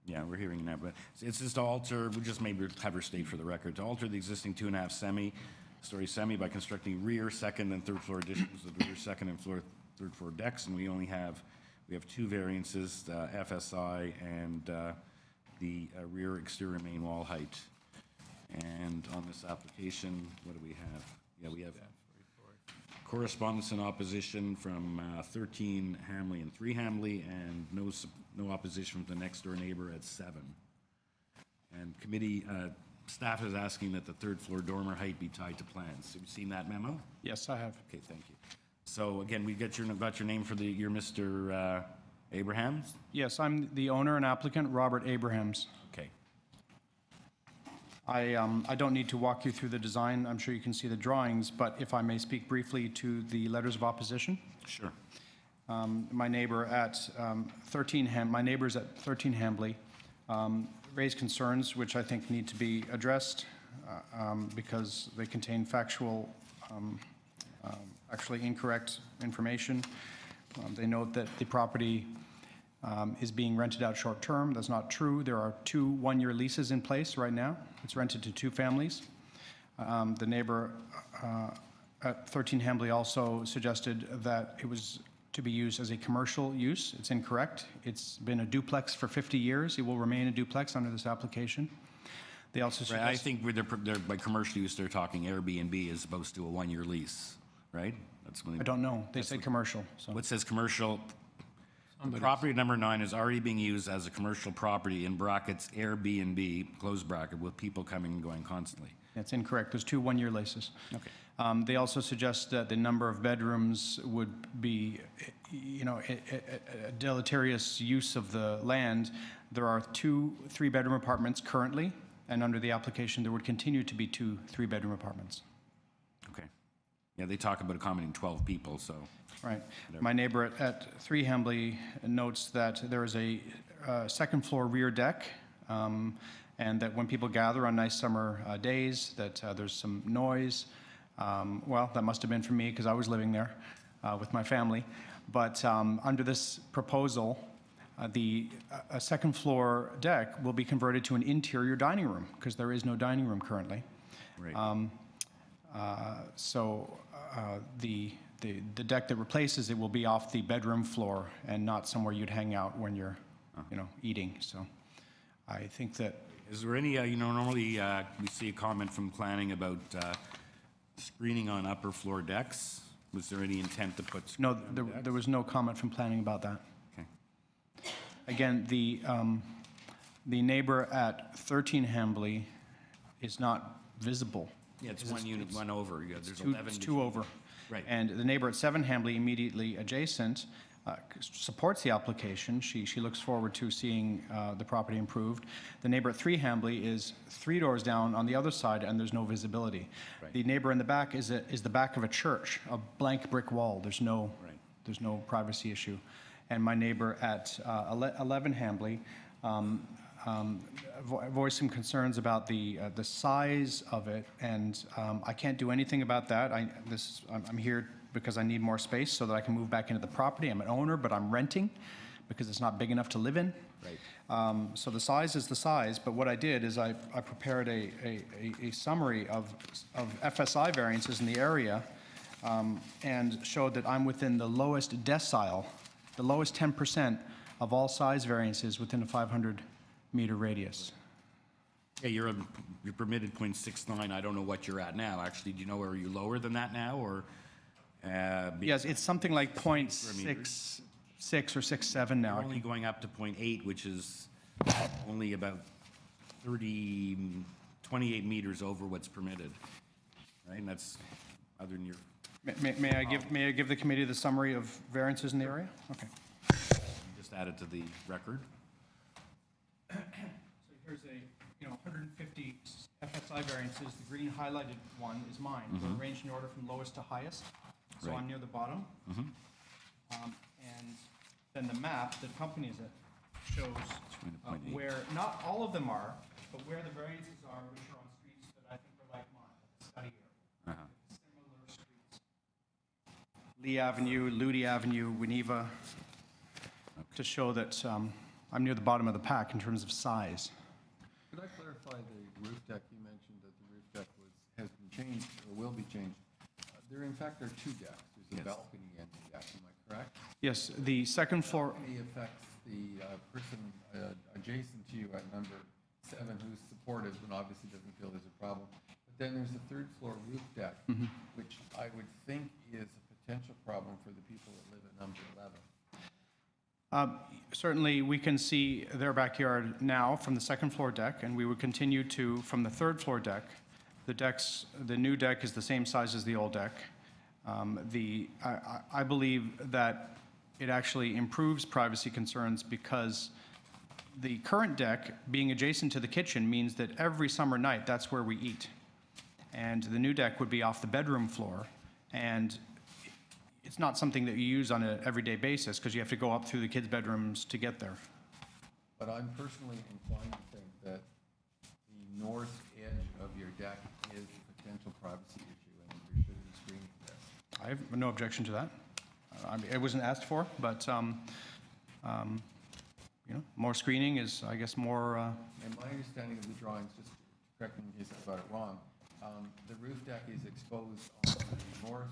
Yeah, we're hearing that, but it's just to alter, we just maybe have her state for the record, to alter the existing 2.5-story semi by constructing rear, second, and third floor additions with rear, second, and third floor decks, and we have 2 variances, FSI and the rear exterior main wall height. And on this application, what do we have? Yeah, we have correspondence and opposition from 13 Hamley and 3 Hamley, and no opposition from the next door neighbor at 7. And committee staff is asking that the third floor dormer height be tied to plans. Have you seen that memo? Yes, I have. Okay, thank you. So again, we got your name for your Mr. Abrahams? Yes, I'm the owner and applicant, Robert Abrahams. Okay. I don't need to walk you through the design. I'm sure you can see the drawings, but if I may speak briefly to the letters of opposition. Sure. My neighbors at 13 Hambley raised concerns which I think need to be addressed because they contain actually incorrect information. They note that the property is being rented out short-term. That's not true. There are 2 one-year leases in place right now. It's rented to 2 families. The neighbor at 13 Hambley also suggested that it was to be used as a commercial use. It's incorrect. It's been a duplex for 50 years. It will remain a duplex under this application. They also suggest... Right, I think by commercial use, they're talking Airbnb as opposed to a one-year lease, right? That's when I don't know. They say commercial. So. What says commercial? Property number 9 is already being used as a commercial property, in brackets, Airbnb, close bracket, with people coming and going constantly. That's incorrect. There's 2 one-year leases. Okay. They also suggest that the number of bedrooms would be, a deleterious use of the land. There are 2 3-bedroom apartments currently, and under the application, there would continue to be 2 3-bedroom apartments. Okay. Yeah, they talk about accommodating 12 people, so. Right. My neighbor at 3 Hambley notes that there is a second floor rear deck, and that when people gather on nice summer days, that there's some noise. Well, that must have been for me because I was living there with my family. But under this proposal, the second floor deck will be converted to an interior dining room because there is no dining room currently. Right. So the deck that replaces it will be off the bedroom floor and not somewhere you'd hang out when you're, eating. So I think that. Is there any, normally we see a comment from planning about screening on upper floor decks. Was there any intent to put No, screening on the decks? there was no comment from planning about that. Okay. Again, the neighbor at 13 Hambley is not visible. Yeah, it's one unit, one over. Yeah, there's Two- 11. It's two over. Right. And the neighbor at 7 Hambley, immediately adjacent, supports the application. She looks forward to seeing the property improved. The neighbor at 3 Hambley is 3 doors down on the other side, and there's no visibility. Right. The neighbor in the back is the back of a church, a blank brick wall. There's no privacy issue. And my neighbor at 11 Hambley voiced some concerns about the size of it, and I can't do anything about that. I'm here because I need more space so that I can move back into the property. I'm an owner, but I'm renting because it's not big enough to live in. Right. So the size is the size, but what I did is I prepared a summary of FSI variances in the area and showed that I'm within the lowest decile, the lowest 10% of all size variances within a 500-meter radius. Yeah, you're permitted 0.69. I don't know what you're at now. Actually, do you know, are you lower than that now, or? Yes, it's something like 0.66 or 0.67 now. You're only going up to 0.8, which is only about 28 meters over what's permitted, right? And that's other than your. May I give the committee the summary of variances in the area? Okay. Just add it to the record. So here's 150 FSI variances. The green highlighted one is mine. They're arranged in order from lowest to highest. So Right. I'm near the bottom. And then the map that accompanies it shows where, not all of them are, but where the variances are, which are on streets that I think are like mine, like the study here. Similar streets. Lee Avenue, Ludi Avenue, Winneva, to show that I'm near the bottom of the pack in terms of size. Could I clarify the roof deck? You mentioned that the roof deck has been changed or will be changed. There, in fact, are 2 decks. There's a balcony and a deck. Am I correct? Yes, the second floor. Balcony affects the person adjacent to you at number 7 who's supportive and obviously doesn't feel there's a problem. But then there's a 3rd floor roof deck, which I would think is a potential problem for the people that live at number 11. Certainly, we can see their backyard now from the 2nd floor deck, and we would continue to from the 3rd floor deck. The new deck is the same size as the old deck. I believe that it actually improves privacy concerns because the current deck, being adjacent to the kitchen, means that every summer night, that's where we eat. And the new deck would be off the bedroom floor, and it's not something that you use on an everyday basis because you have to go up through the kids' bedrooms to get there. But I'm personally inclined to think that the north edge of your deck is a potential privacy issue and there should be screening there. I have no objection to that. It wasn't asked for, but more screening is, I guess, more. And my understanding of the drawings, just correct me in case I got it wrong, the roof deck is exposed on the north,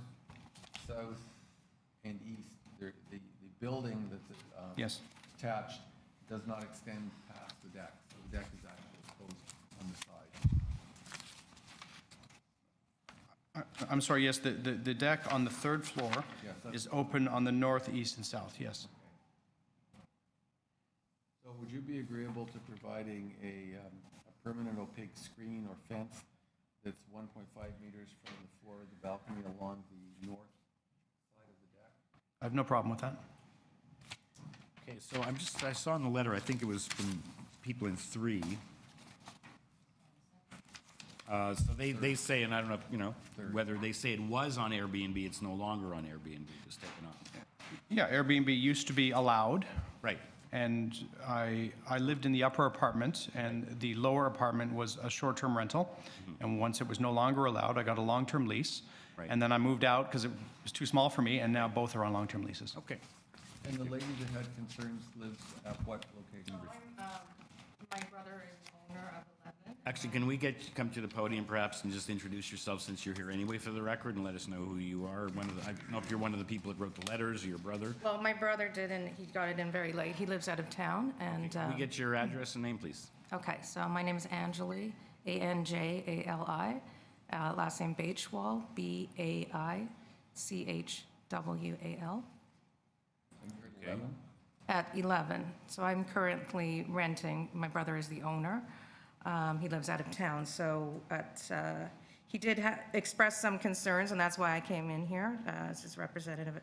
south, and east. The building that's Yes. attached does not extend past the deck, so the deck is actually exposed on the side. I'm sorry, yes, the deck on the 3rd floor is open on the north, east, and south, yes. So would you be agreeable to providing a permanent opaque screen or fence that's 1.5 meters from the floor of the balcony along the north side of the deck? I have no problem with that. Okay, so I saw in the letter, I think it was from people in 3. So they say, and I don't know, whether they say it was on Airbnb, it's no longer on Airbnb, it's taken off. Yeah, Airbnb used to be allowed. Right. And I lived in the upper apartment, and the lower apartment was a short-term rental. And once it was no longer allowed, I got a long-term lease. Right. And then I moved out because it was too small for me, and now both are on long-term leases. Okay. And the lady that had concerns lives at what location? My brother is owner of 11. Actually, can we come to the podium perhaps and just introduce yourself since you're here anyway for the record and let us know who you are? I don't know if you're one of the people that wrote the letters or your brother. Well, my brother did, and he got it in very late. He lives out of town, and... Can we get your address and name, please? Okay, so my name is Anjali, A-N-J-A-L-I. Last name Baitchwall, B-A-I-T-C-H-W-A-L-L. CHWAL. Okay. At 11. So I'm currently renting. My brother is the owner. He lives out of town, so he did express some concerns, and that's why I came in here as his representative.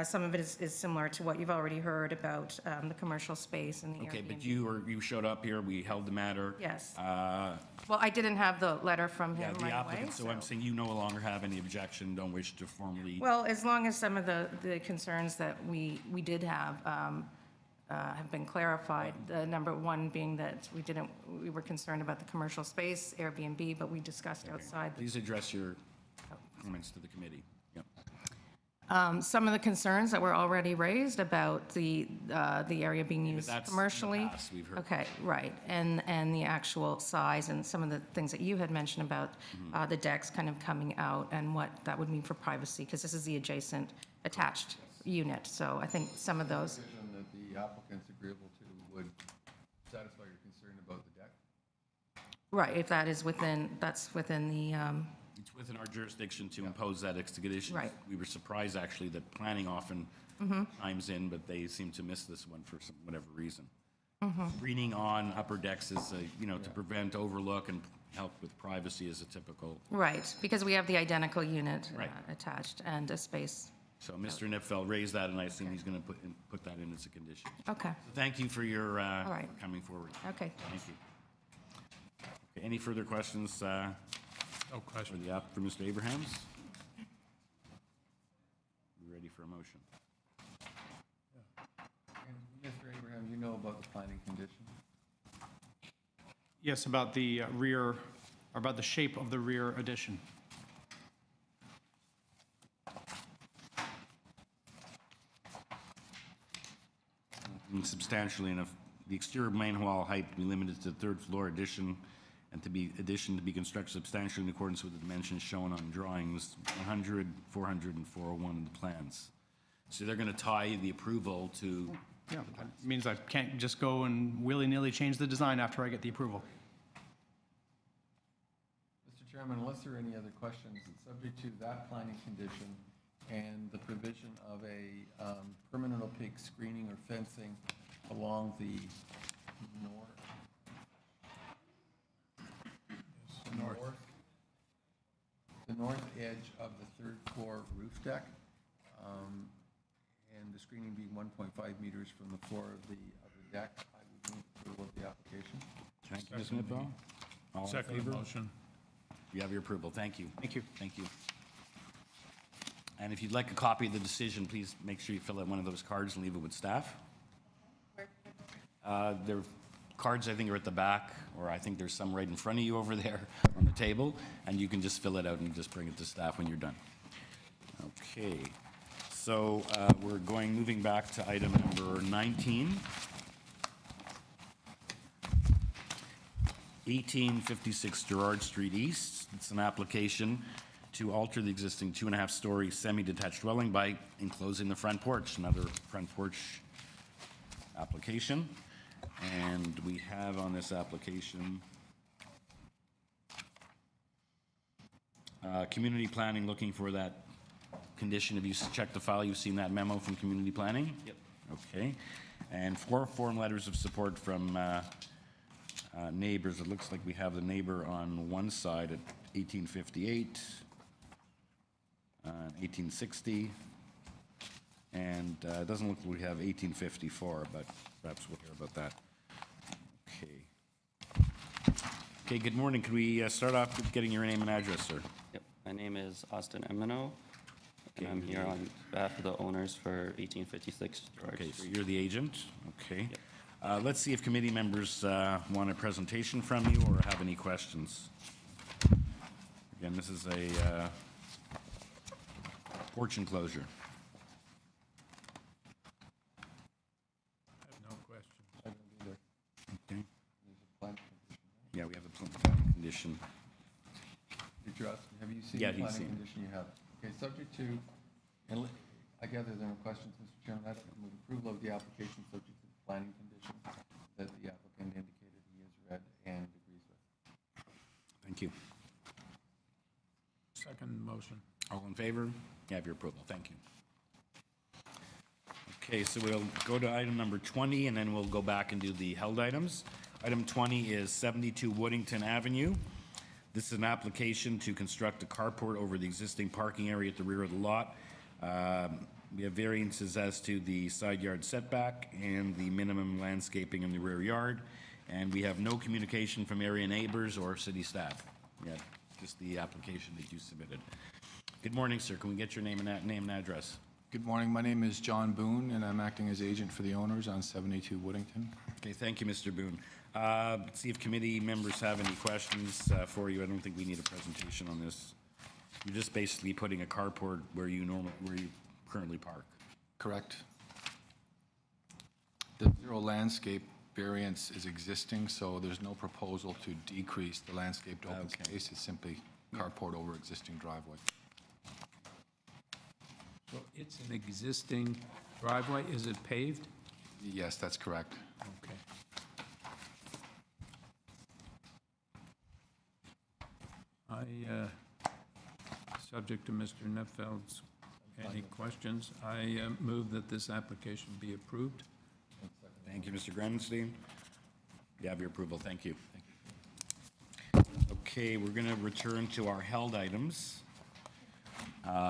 Some of it is similar to what you've already heard about the commercial space and the Okay, but Airbnb. you showed up here, we held the matter. Yes. Well, I didn't have the letter from Yeah, him the right away. applicant, so I'm saying you no longer have any objection, don't wish to formally. Well, as long as some of the concerns that we did have been clarified, the number one being that we were concerned about the commercial space, Airbnb, but we discussed outside. Please address your comments to the committee. Yep. Some of the concerns that were already raised about the area being used that's in the commercially. past, we've heard. Okay, right, and the actual size and some of the things that you had mentioned about the decks kind of coming out and what that would mean for privacy, because this is the adjacent attached unit, so I think some of those. That the applicant's agreeable to would satisfy your concern about the deck? Right, if that is that's within the, It's within our jurisdiction to impose that condition. Right. We were surprised, actually, that planning often chimes in, but they seem to miss this one for whatever reason. Screening on upper decks is, to prevent overlook and help with privacy is a typical. right, because we have the identical unit Right. attached and a space. So Mr. Nipfeld raised that, and I assume he's going to put that in as a condition. Okay, So thank you for your right. coming forward. okay. Thank you. Okay, any further questions? No question. For Mr. Abrahams? You ready for a motion? And Mr. Abraham, you know about the planning condition? Yes, about the rear, about the shape of the rear addition. Substantially enough. The exterior main wall height to be limited to the third floor addition and to be constructed substantially in accordance with the dimensions shown on drawings 100, 400, and 401 in the plans. So they're going to tie the approval to. Yeah, that means I can't just go and willy-nilly change the design after I get the approval. Mr. Chairman, unless there are any other questions, it's subject to that planning condition and the provision of a permanent opaque screening or fencing along the north edge of the third floor roof deck, and the screening being 1.5 meters from the floor of the deck. I would move approval of the application. Thank you, Ms. Nipfeld. All in Second favor? motion. You have your approval. Thank you. Thank you. Thank you. And if you'd like a copy of the decision, please make sure you fill out one of those cards and leave it with staff. There are cards, I think, are at the back, or I think there's some right in front of you over there on the table, and you can just fill it out and just bring it to staff when you're done. Okay, so we're moving back to item number 19. 1856 Gerard Street East. It's an application to alter the existing 2.5-story semi-detached dwelling by enclosing the front porch, another front porch application. And we have on this application community planning looking for that condition. If you check the file, you've seen that memo from community planning? Yep. Okay. And 4 form letters of support from neighbors. It looks like we have the neighbor on one side at 1858, 1860, and it doesn't look like we have 1854, but perhaps we'll hear about that. Okay. Okay, good morning. Could we start off with getting your name and address, sir? Yep, my name is Austin Emino, and I'm here on behalf of the owners for 1856 George Okay, so Street. you're the agent? Okay. Let's see if committee members want a presentation from you or have any questions. Again, this is a porch enclosure. I have no questions. I don't either. Okay. There's a planning condition. Yeah, we have a planning condition. Did you ask, have you seen Yeah, the he's planning seen it. condition you have? Okay, subject to, and I gather there are no questions, Mr. Chairman. I'd like to move approval of the application subject to the planning condition that the applicant indicated he has read and agrees with. Thank you. Second motion. All in favor? You have your approval. Thank you. Okay, so we'll go to item number 20, and then we'll go back and do the held items. Item 20 is 72 Woodington Avenue. This is an application to construct a carport over the existing parking area at the rear of the lot. We have variances as to the side yard setback and the minimum landscaping in the rear yard. And we have no communication from area neighbors or city staff. Yeah, just the application that you submitted. Good morning, sir. Can we get your name and address? Good morning. My name is John Boone, and I'm acting as agent for the owners on 72 Woodington. Okay, thank you, Mr. Boone. Let's see if committee members have any questions for you. I don't think we need a presentation on this. You're just basically putting a carport where you currently park. Correct. The zero landscape variance is existing, so there's no proposal to decrease the landscaped open space. It's simply carport over existing driveway. So it's an existing driveway. Is it paved? Yes, that's correct. Okay. Subject to Mr. Neffeld's any questions, I move that this application be approved. Thank you, Mr. Grenstein. You have your approval. Thank you. Okay, we're going to return to our held items.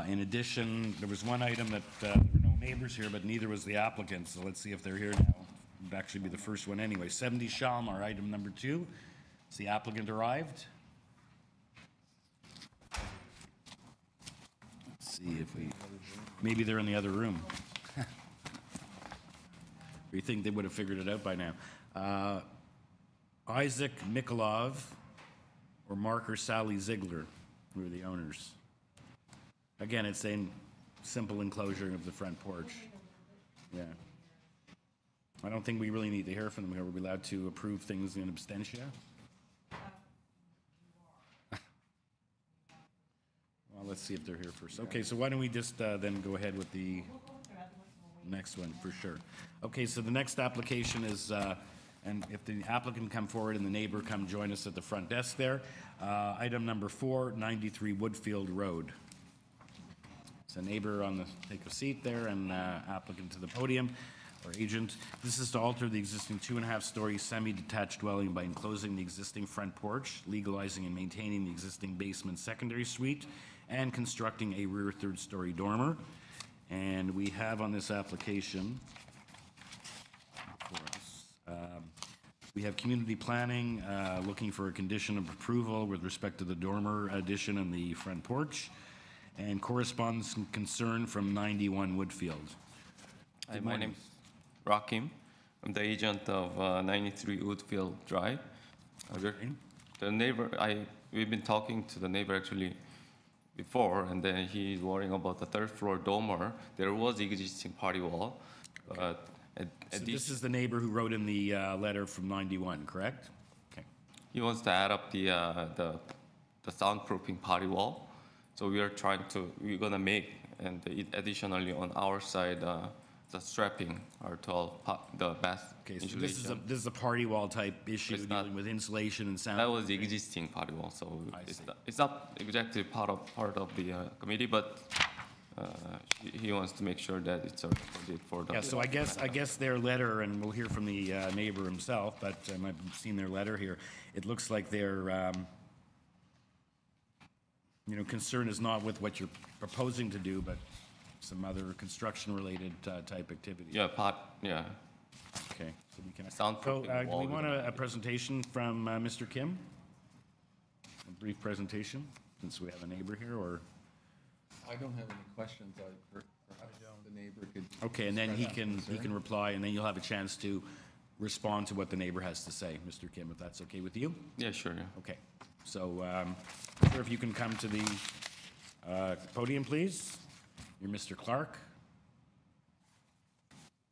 In addition, there was one item that there were no neighbors here, but neither was the applicant, so let's see if they're here now. It would actually be the first one anyway. 70 Shalmar, item number 2. Has the applicant arrived? Let's see if maybe they're in the other room. We think they would have figured it out by now. Isaac Mikolov or Mark or Sally Ziegler, who are the owners. Again, it's a simple enclosure of the front porch. Yeah. I don't think we really need to hear from them here. Are we allowed to approve things in absentia? Well, let's see if they're here first. Okay, so why don't we just then go ahead with the next one for sure. Okay, so the next application is, and if the applicant come forward and the neighbor come join us at the front desk there, item number 4, 93 Woodfield Road. It's a neighbor take a seat there, and applicant to the podium, or agent. This is to alter the existing 2.5-story semi-detached dwelling by enclosing the existing front porch, legalizing and maintaining the existing basement secondary suite, and constructing a rear 3rd-story dormer. And we have on this application, we have community planning looking for a condition of approval with respect to the dormer addition and the front porch, and correspondence and concern from 91 Woodfield. Hi, my name is Rakim. I'm the agent of 93 Woodfield Drive. The neighbor, we've been talking to the neighbor actually before, and then he's worrying about the 3rd floor dormer. There was existing party wall. Okay. So this is the neighbor who wrote in the letter from 91, correct? Okay. He wants to add up the soundproofing party wall. So we're gonna make, and additionally on our side, the strapping are the best insulation. So this is a party wall type issue dealing with insulation and sound. That was the existing party wall, so it's not exactly part of the committee, but he wants to make sure that it's for the. Yeah, so I guess their letter, and we'll hear from the neighbor himself, but I've seen their letter here. It looks like their concern is not with what you're proposing to do, but some other construction-related type activity. Yeah, yeah. Okay, so we can. Soundproofing do we want a presentation from Mr. Kim? A brief presentation, since we have a neighbor here, or? I don't have any questions. Perhaps the neighbor could. Okay, and then he can reply, and then you'll have a chance to respond to what the neighbor has to say, Mr. Kim, if that's okay with you? Yeah, sure. Yeah. Okay, so sir, if you can come to the podium, please. You're Mr. Clark.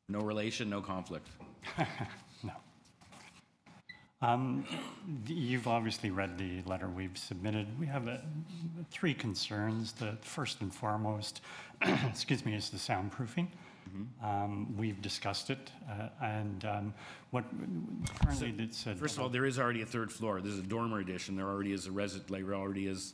No relation, no conflict. No. You've obviously read the letter we've submitted. We have 3 concerns. The first and foremost, excuse me, is the soundproofing. We've discussed it, and what currently it said. First of all, there is already a 3rd floor. This is a dormer addition. There already is a resident. There already is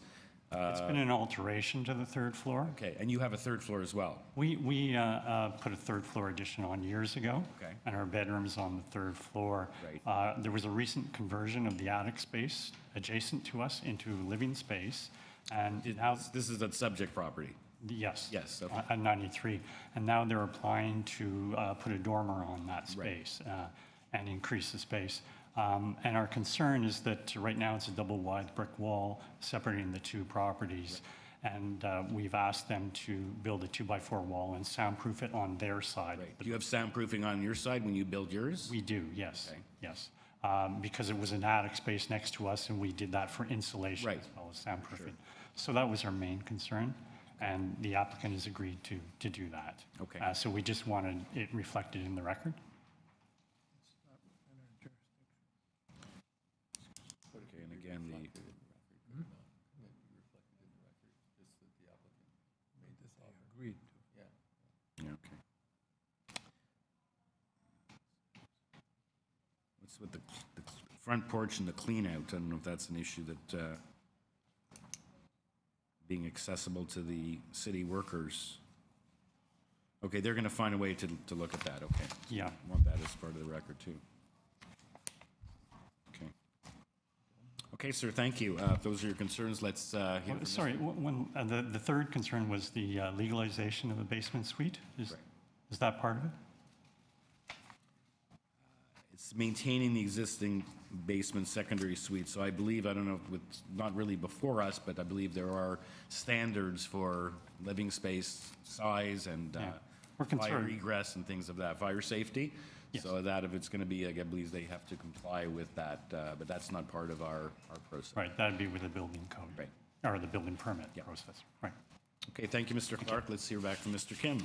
It's been an alteration to the third floor. Okay, and you have a third floor as well? We put a third floor addition on years ago. Okay. And our bedroom's on the third floor. Right. There was a recent conversion of the attic space adjacent to us into living space. And now this is a subject property? Yes. Yes. Okay. At 93. And now they're applying to put a dormer on that space and increase the space. And our concern is that right now it's a double wide brick wall separating the two properties. And we've asked them to build a 2x4 wall and soundproof it on their side. Do you have soundproofing on your side when you build yours? We do, yes. Okay. Yes. Because it was an attic space next to us and we did that for insulation as well as soundproofing. Sure. So that was our main concern. And the applicant has agreed to do that. Okay. So we just wanted it reflected in the record. Okay, and again, Agreed. Yeah, okay. What's with the front porch and the clean out? I don't know if that's an issue that being accessible to the city workers. Okay, they're going to find a way to look at that, okay. Yeah. I want that as part of the record, too. Okay. Okay, sir, thank you. If those are your concerns, let's hear from Sorry, the third concern was the legalization of a basement suite. Is that part of it? It's maintaining the existing basement secondary suite. So I believe, I don't know, it's not really before us, but I believe there are standards for living space size and fire egress and things of that, fire safety. Yes. So that if it's going to be, I believe they have to comply with that, but that's not part of our process. Right, that'd be with the building code. Right. Or the building permit process, right. Okay, thank you, Mr. Clark. Let's hear back from Mr. Kim.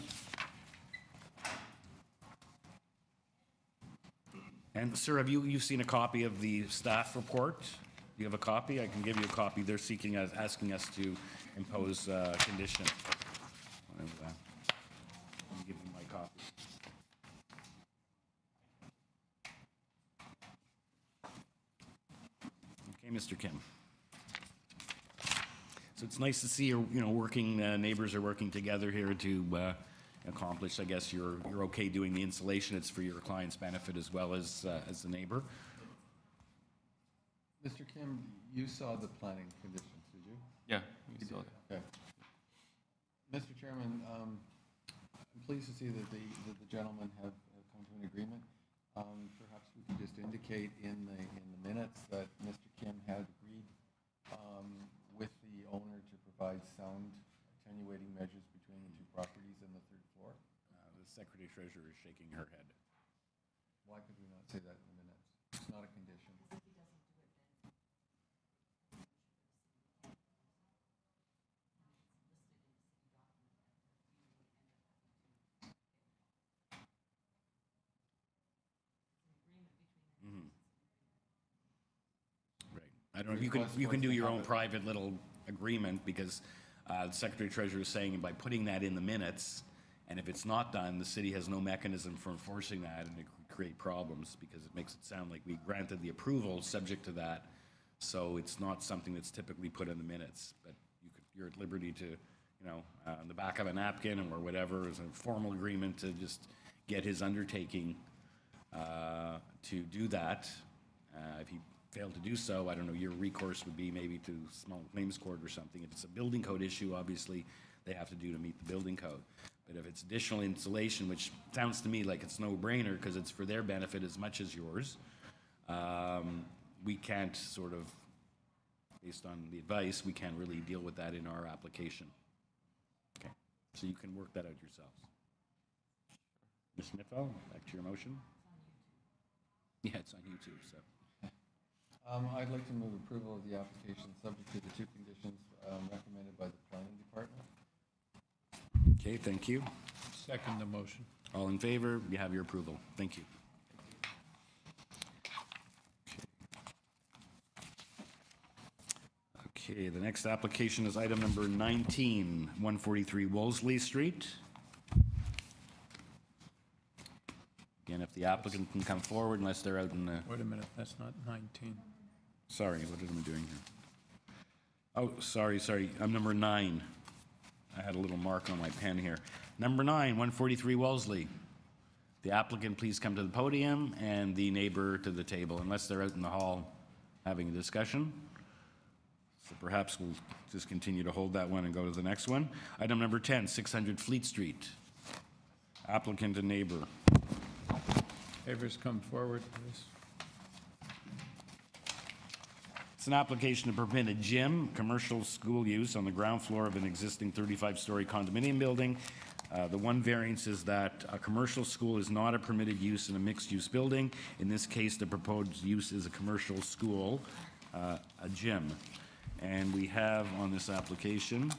And sir, have you've seen a copy of the staff report? Do you have a copy? I can give you a copy. They're asking us to impose a condition. Let me give you my copy. Okay, Mr. Kim. So it's nice to see working neighbors are working together here to accomplish. I guess you're okay doing the insulation. It's for your client's benefit as well as the neighbor. Mr. Kim, you saw the planning conditions, did you? Yeah, we saw it. Okay. Mr. Chairman, I'm pleased to see that the gentlemen have come to an agreement. Perhaps we could just indicate in the minutes that Mr. Kim had agreed with the owner to provide sound attenuating measures between the two properties and the third floor. The Secretary Treasurer is shaking her head. Why could we not say that in the minutes? It's not a condition. I don't know if you can do your own private little agreement because the Secretary Treasurer is saying by putting that in the minutes, and if it's not done, the city has no mechanism for enforcing that, and it could create problems because it makes it sound like we granted the approval subject to that. So it's not something that's typically put in the minutes, but you're at liberty to, on the back of a napkin or whatever, as a formal agreement to just get his undertaking to do that. If he failed to do so, I don't know, your recourse would be maybe to small claims court or something. If it's a building code issue, obviously they have to do to meet the building code. But if it's additional insulation, which sounds to me like it's no-brainer because it's for their benefit as much as yours, we can't sort of, based on the advice, we can't really deal with that in our application. Okay, so you can work that out yourselves. Ms. Niffel, back to your motion. Yeah, it's on YouTube, so. I'd like to move approval of the application subject to the two conditions recommended by the planning department. Okay, thank you. Second the motion. All in favor? You have your approval. Thank you. Okay, the next application is item number 19, 143 Wolseley Street. Again, if the applicant can come forward unless they're out in the... Wait a minute, that's not 19. Sorry, what am I doing here? Oh, sorry. I'm number 9. I had a little mark on my pen here. Number 9, 143 Wellesley. The applicant, please come to the podium, and the neighbor to the table, unless they're out in the hall having a discussion. So perhaps we'll just continue to hold that one and go to the next one. Item number 10, 600 Fleet Street. Applicant and neighbor. Neighbors, come forward, please. It's an application to permit a gym, commercial school use on the ground floor of an existing 35-story condominium building. The one variance is that a commercial school is not a permitted use in a mixed-use building. In this case, the proposed use is a commercial school, a gym. And we have on this application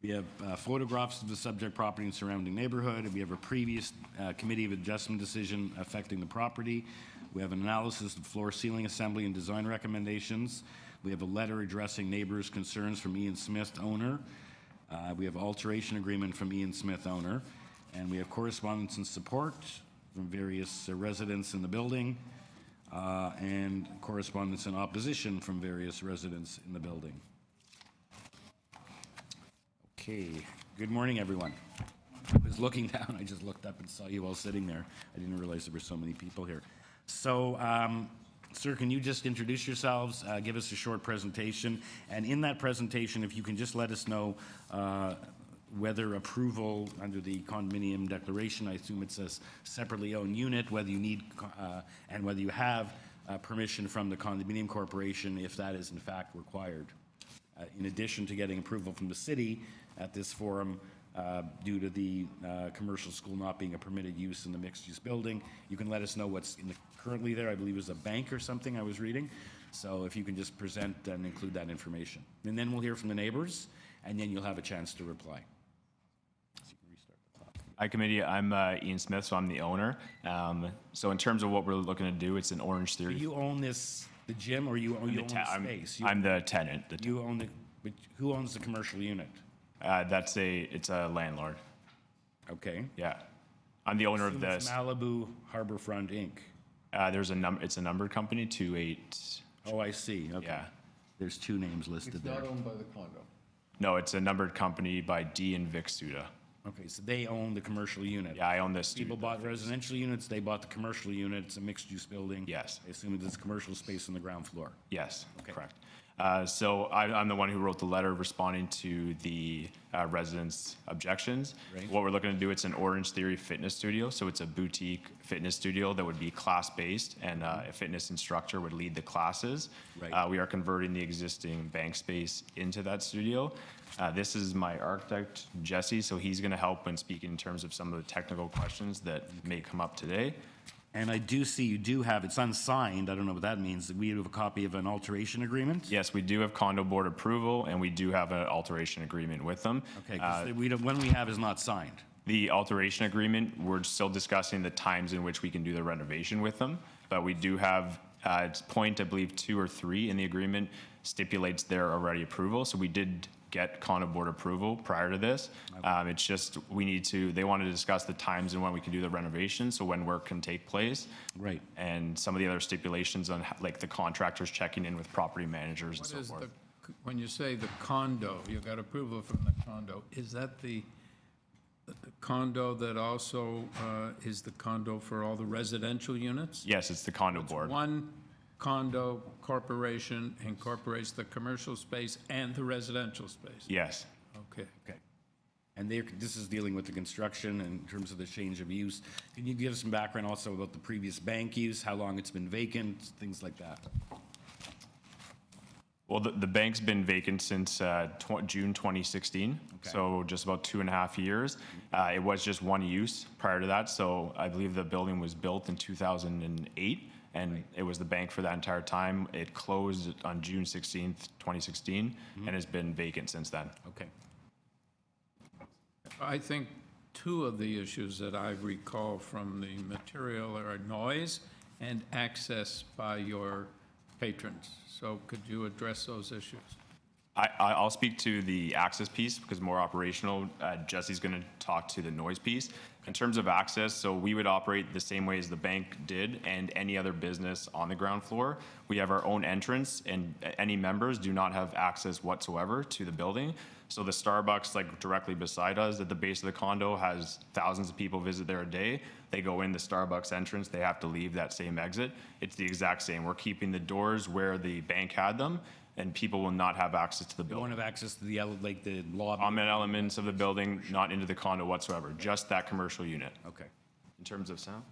we have photographs of the subject property and surrounding neighborhood. We have a previous committee of adjustment decision affecting the property. We have an analysis of floor ceiling assembly and design recommendations. We have a letter addressing neighbors' concerns from Ian Smith, owner. We have alteration agreement from Ian Smith, owner. And we have correspondence and support from various residents in the building, and correspondence and opposition from various residents in the building. Okay, good morning, everyone. I was looking down, I just looked up and saw you all sitting there. I didn't realize there were so many people here. So, sir, can you just introduce yourselves, give us a short presentation, and in that presentation, if you can just let us know whether approval under the condominium declaration, I assume it's a separately owned unit, whether you need and whether you have permission from the condominium corporation if that is in fact required. In addition to getting approval from the city at this forum due to the commercial school not being a permitted use in the mixed-use building, you can let us know what's currently there. I believe it was a bank or something I was reading. So if you can just present and include that information. And then we'll hear from the neighbors, and then you'll have a chance to reply. Hi, committee. I'm Ian Smith, so I'm the owner. So in terms of what we're looking to do, it's an Orange Theory. Do you own the gym, or you own the space? I'm the tenant. You own but who owns the commercial unit? It's a landlord. Okay. Yeah. I'm the owner of this. It's Malibu Harborfront Inc. It's a numbered company, 28. Oh, I see. Okay. Yeah. There's 2 names listed there. It's not owned by the condo. No, it's a numbered company by D and Vic Suda. Okay, so they own the commercial unit. Yeah, I own this. People bought residential units, they bought the commercial unit. It's a mixed-use building. Yes. I assume it's commercial space on the ground floor. Yes, okay. Correct. So I'm the one who wrote the letter responding to the residents' objections. Right. What we're looking to do, it's an Orange Theory fitness studio. So it's a boutique fitness studio that would be class-based, and a fitness instructor would lead the classes. Right. We are converting the existing bank space into that studio. This is my architect, Jesse, so he's going to help when speaking in terms of some of the technical questions that may come up today. And I do see you do have, it's unsigned, I don't know what that means. We have a copy of an alteration agreement? Yes, we do have condo board approval, and we do have an alteration agreement with them. Okay, because one we have is not signed. The alteration agreement, we're still discussing the times in which we can do the renovation with them, but we do have, it's point, I believe, 2 or 3 in the agreement stipulates their already approval, so we did get condo board approval prior to this. Okay. It's just they want to discuss the times and when we can do the renovation, so when work can take place. Right. And some of the other stipulations on like the contractors checking in with property managers and so forth. When you say the condo, you got approval from the condo, is that the condo that also is the condo for all the residential units? Yes, it's the condo board. One condo corporation incorporates the commercial space and the residential space? Yes. Okay. Okay. And this is dealing with the construction in terms of the change of use. Can you give us some background also about the previous bank use, how long it's been vacant, things like that? Well, the bank's been vacant since June 2016, so just about 2.5 years. It was just one use prior to that, so I believe the building was built in 2008. And it was the bank for that entire time. It closed on June 16th, 2016, and has been vacant since then. Okay. I think 2 of the issues that I recall from the material are noise and access by your patrons. So could you address those issues? I'll speak to the access piece because more operational. Jesse's going to talk to the noise piece. In terms of access, so we would operate the same way as the bank did and any other business on the ground floor. We have our own entrance, and any members do not have access whatsoever to the building. So the Starbucks, like directly beside us at the base of the condo, has thousands of people visit there a day. They go in the Starbucks entrance, they have to leave that same exit. It's the exact same. We're keeping the doors where the bank had them, and people will not have access to the building. You won't have access to the lobby? Common elements of the building, not into the condo whatsoever, just that commercial unit. Okay. In terms of sound?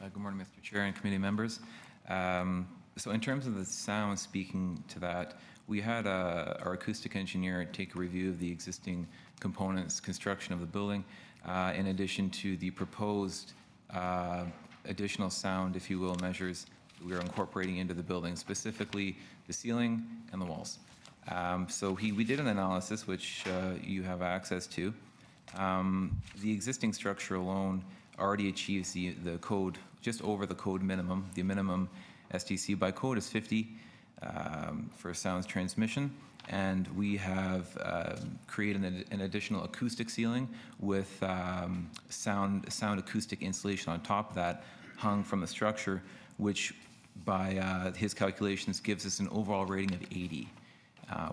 Good morning, Mr. Chair and committee members. So in terms of the sound, speaking to that, we had our acoustic engineer take a review of the existing components, construction of the building, in addition to the proposed additional sound, if you will, measures we are incorporating into the building, specifically the ceiling and the walls. So we did an analysis, which you have access to. The existing structure alone already achieves the code, just over the code minimum. The minimum STC by code is 50 for sound transmission. And we have created an additional acoustic ceiling with sound acoustic insulation on top of that, hung from the structure, which by his calculations gives us an overall rating of 80,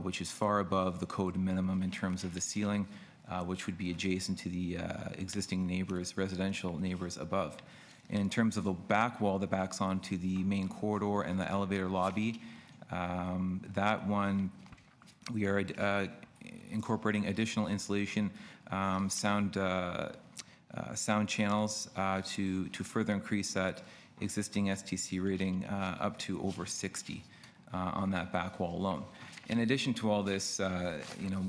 which is far above the code minimum in terms of the ceiling, which would be adjacent to the existing neighbors, residential neighbors above. In terms of the back wall that backs onto the main corridor and the elevator lobby, that one, we are incorporating additional insulation, sound channels to further increase that existing STC rating up to over 60 on that back wall alone. In addition to all this,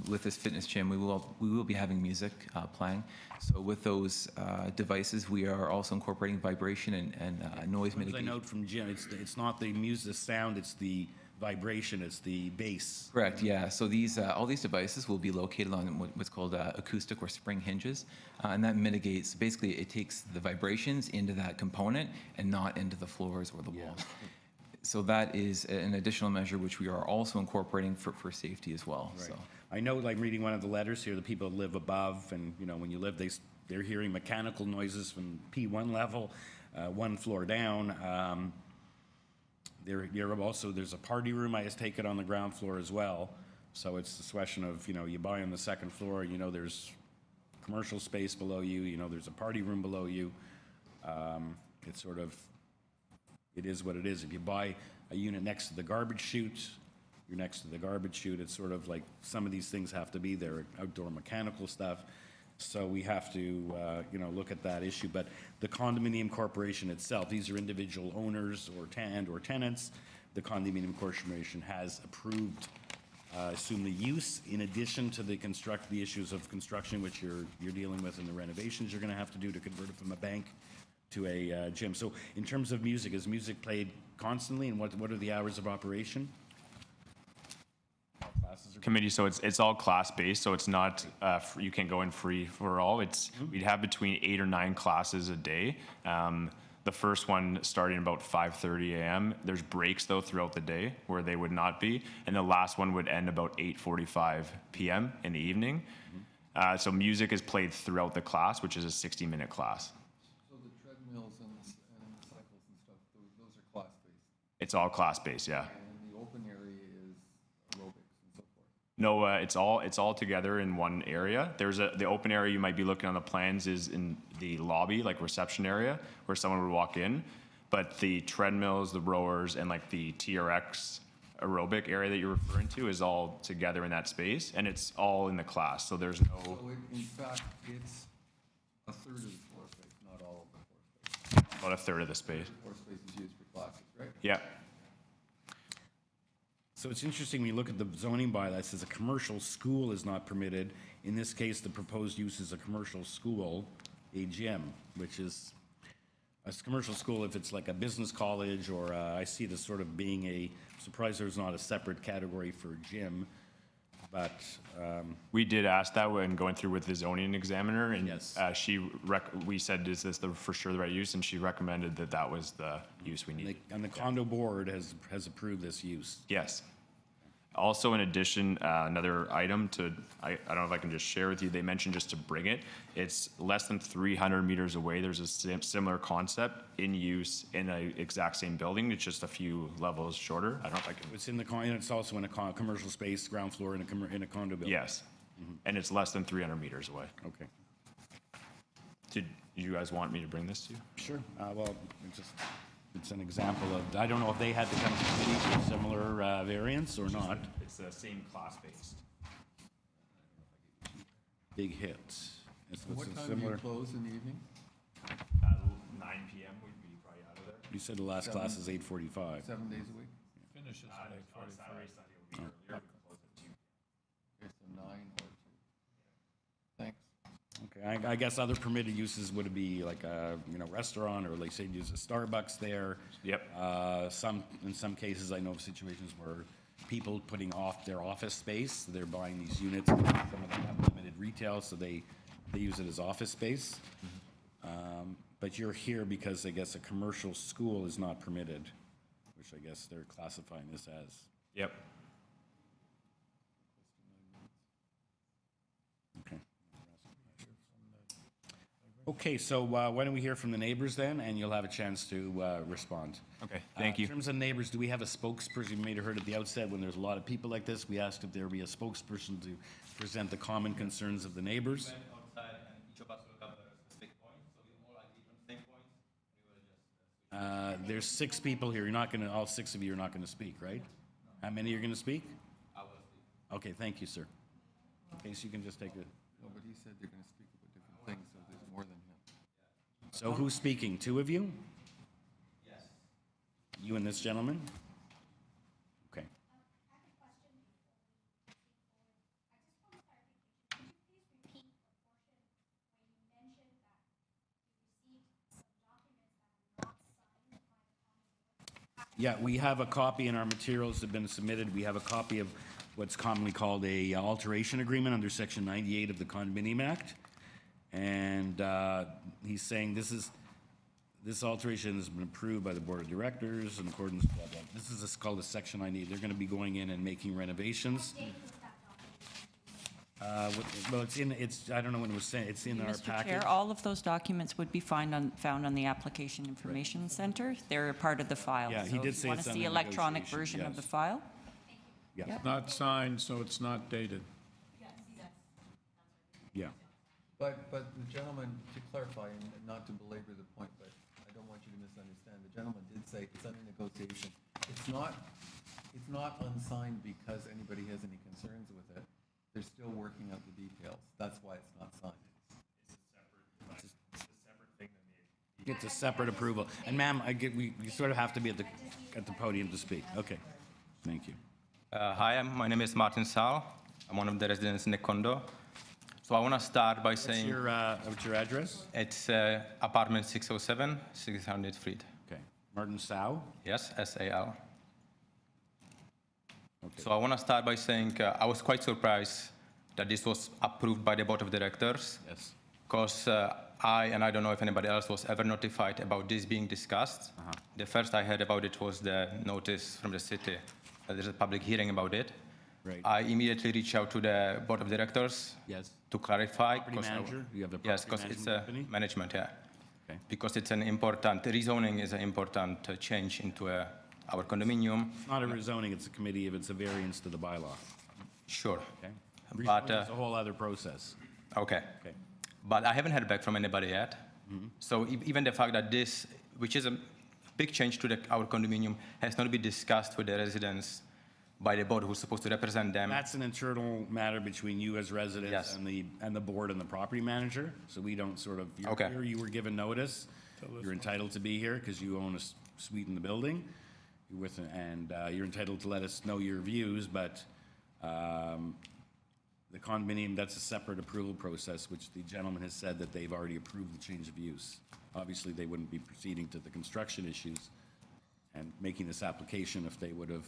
with this fitness gym, we will be having music playing. So with those devices, we are also incorporating vibration and noise mitigation. As I note from Jim, it's not the music, the sound, it's the vibration, it's the bass. Correct, yeah. So these all these devices will be located on what's called acoustic or spring hinges, and that mitigates, basically it takes the vibrations into that component and not into the floors or the walls. So that is an additional measure which we are also incorporating for safety as well. Right. So. I know, like reading one of the letters here, the people that live above, and when you live, they're hearing mechanical noises from P1 level, one floor down. There's a party room, I take it, on the ground floor as well. So it's this question of, you buy on the second floor, there's commercial space below you, there's a party room below you. It's sort of, it is what it is. If you buy a unit next to the garbage chute, you're next to the garbage chute. It's sort of like some of these things have to be there, outdoor mechanical stuff. So we have to, look at that issue. But the condominium corporation itself, these are individual owners or tenants. The condominium corporation has approved, assume the use, in addition to the issues of construction, which you're dealing with, and the renovations you're going to have to do to convert it from a bank to a gym. So in terms of music, is music played constantly, and what are the hours of operation? Committee, so it's all class-based, so it's not, you can't go in free for all. We'd have between 8 or 9 classes a day. The first one starting about 5:30 a.m. There's breaks, though, throughout the day where they would not be. And the last one would end about 8:45 p.m. in the evening. So music is played throughout the class, which is a 60-minute class. So the treadmills and the cycles and stuff, those are class-based? It's all class-based, yeah. And the open area is aerobics and so forth? No, it's all together in one area. There's the open area you might be looking on the plans is in the lobby, like reception area, where someone would walk in. But the treadmills, the rowers, and like the TRX aerobic area that you're referring to is all together in that space, and it's all in the class. So there's no. So in fact, it's a third of the floor space, not all of the floor space. About a third of the space. Floor space is used for classes, right? Yeah. So it's interesting when you look at the zoning bylaw, it says a commercial school is not permitted. In this case, the proposed use is a commercial school, a gym, which is a commercial school if it's like a business college, or I see it as sort of being a, surprised there's not a separate category for gym. But we did ask that when going through with the zoning examiner, and yes. We said, is this for sure the right use? And she recommended that was the use we needed. And the condo board has approved this use. Yes. Also, in addition, another item I don't know if I can just share with you, they mentioned just to bring it. It's less than 300 meters away. There's a similar concept in use in the exact same building. It's just a few levels shorter. I don't know if I can. It's in the, it's also in a commercial space, ground floor in a condo building. Yes. And it's less than 300 meters away. Okay. Did you guys want me to bring this to you? Sure. Well, it's an example of, I don't know if they had to come to committee for similar variants or not. It's the same class-based. Big hits. What time do you close in the evening? 9 p.m. we'd be probably out of there. You said the last class is 8:45. 7 days a week? Finishes at 8:45. Okay, so 9 or 2. Thanks. Okay, I guess other permitted uses would be like a restaurant, or like say use a Starbucks there. Yep. In some cases, I know of situations where people putting off their office space, they're buying these units. Some of them have limited retail, so they use it as office space. But you're here because I guess a commercial school is not permitted, which I guess they're classifying this as. Yep. Okay. Okay, so why don't we hear from the neighbors then, and you'll have a chance to respond. Okay, thank you. In terms of neighbors, do we have a spokesperson? You may have heard at the outset, when there's a lot of people like this, we asked if there be a spokesperson to present the common concerns of the neighbors. There's 6 people here. You're not going to, all 6 of you are not going to speak, right? How many are going to speak? I will speak. Okay, thank you, sir. Okay, so you can just take a. No, but he said they're going to speak about different things, so there's more than him. So who's speaking? 2 of you? Yes. You and this gentleman? Okay. Yeah, we have a copy in our materials that have been submitted. We have a copy of what's commonly called a alteration agreement under Section 98 of the Condominium Act. And he's saying this alteration has been approved by the Board of Directors in accordance with blah, blah. This is called a Section 98. They're going to be going in and making renovations. Well, I don't know when it was sent. It's in our Mr. package. Chair, all of those documents would be found on the Application Information Center. They're a part of the file. Yeah, he did say Want it's to under see electronic negotiation, version of yes. the file? Yeah. It's not signed, so it's not dated. Yeah. But the gentleman, to clarify, and not to belabor the point, but I don't want you to misunderstand, the gentleman did say it's under negotiation. It's not unsigned because anybody has any concerns with it. They're still working out the details. That's why it's not signed. It's a separate approval. And ma'am, you sort of have to be at the podium to speak. Okay. Thank you. Hi, my name is Martin Sal. I'm one of the residents in the condo. So I want to start by saying... What's your address? It's apartment 607, 600 Street. Okay. Martin Sal? Yes, S-A-L. Okay. So I want to start by saying I was quite surprised that this was approved by the Board of Directors. Yes. Because I don't know if anybody else was ever notified about this being discussed. The first I heard about it was the notice from the city that there's a public hearing about it. Right. I immediately reached out to the Board of Directors to clarify. Property manager? You have the Yes, property because it's management a company? management, yeah. Okay. Because it's an important, rezoning is an important change into our condominium. It's not a rezoning, it's a committee if it's a variance to the bylaw. Sure. Okay. But, It's a whole other process. Okay. Okay. But I haven't heard back from anybody yet. So even the fact that this, which is a big change to our condominium, has not been discussed with the residents by the board who's supposed to represent them. That's an internal matter between you as residents and the board and the property manager. So we don't sort of, here you were given notice. You're entitled to be here because you own a suite in the building. You're entitled to let us know your views, but the condominium, that's a separate approval process, which the gentleman has said that they've already approved the change of use. Obviously, they wouldn't be proceeding to the construction issues and making this application if they wouldn't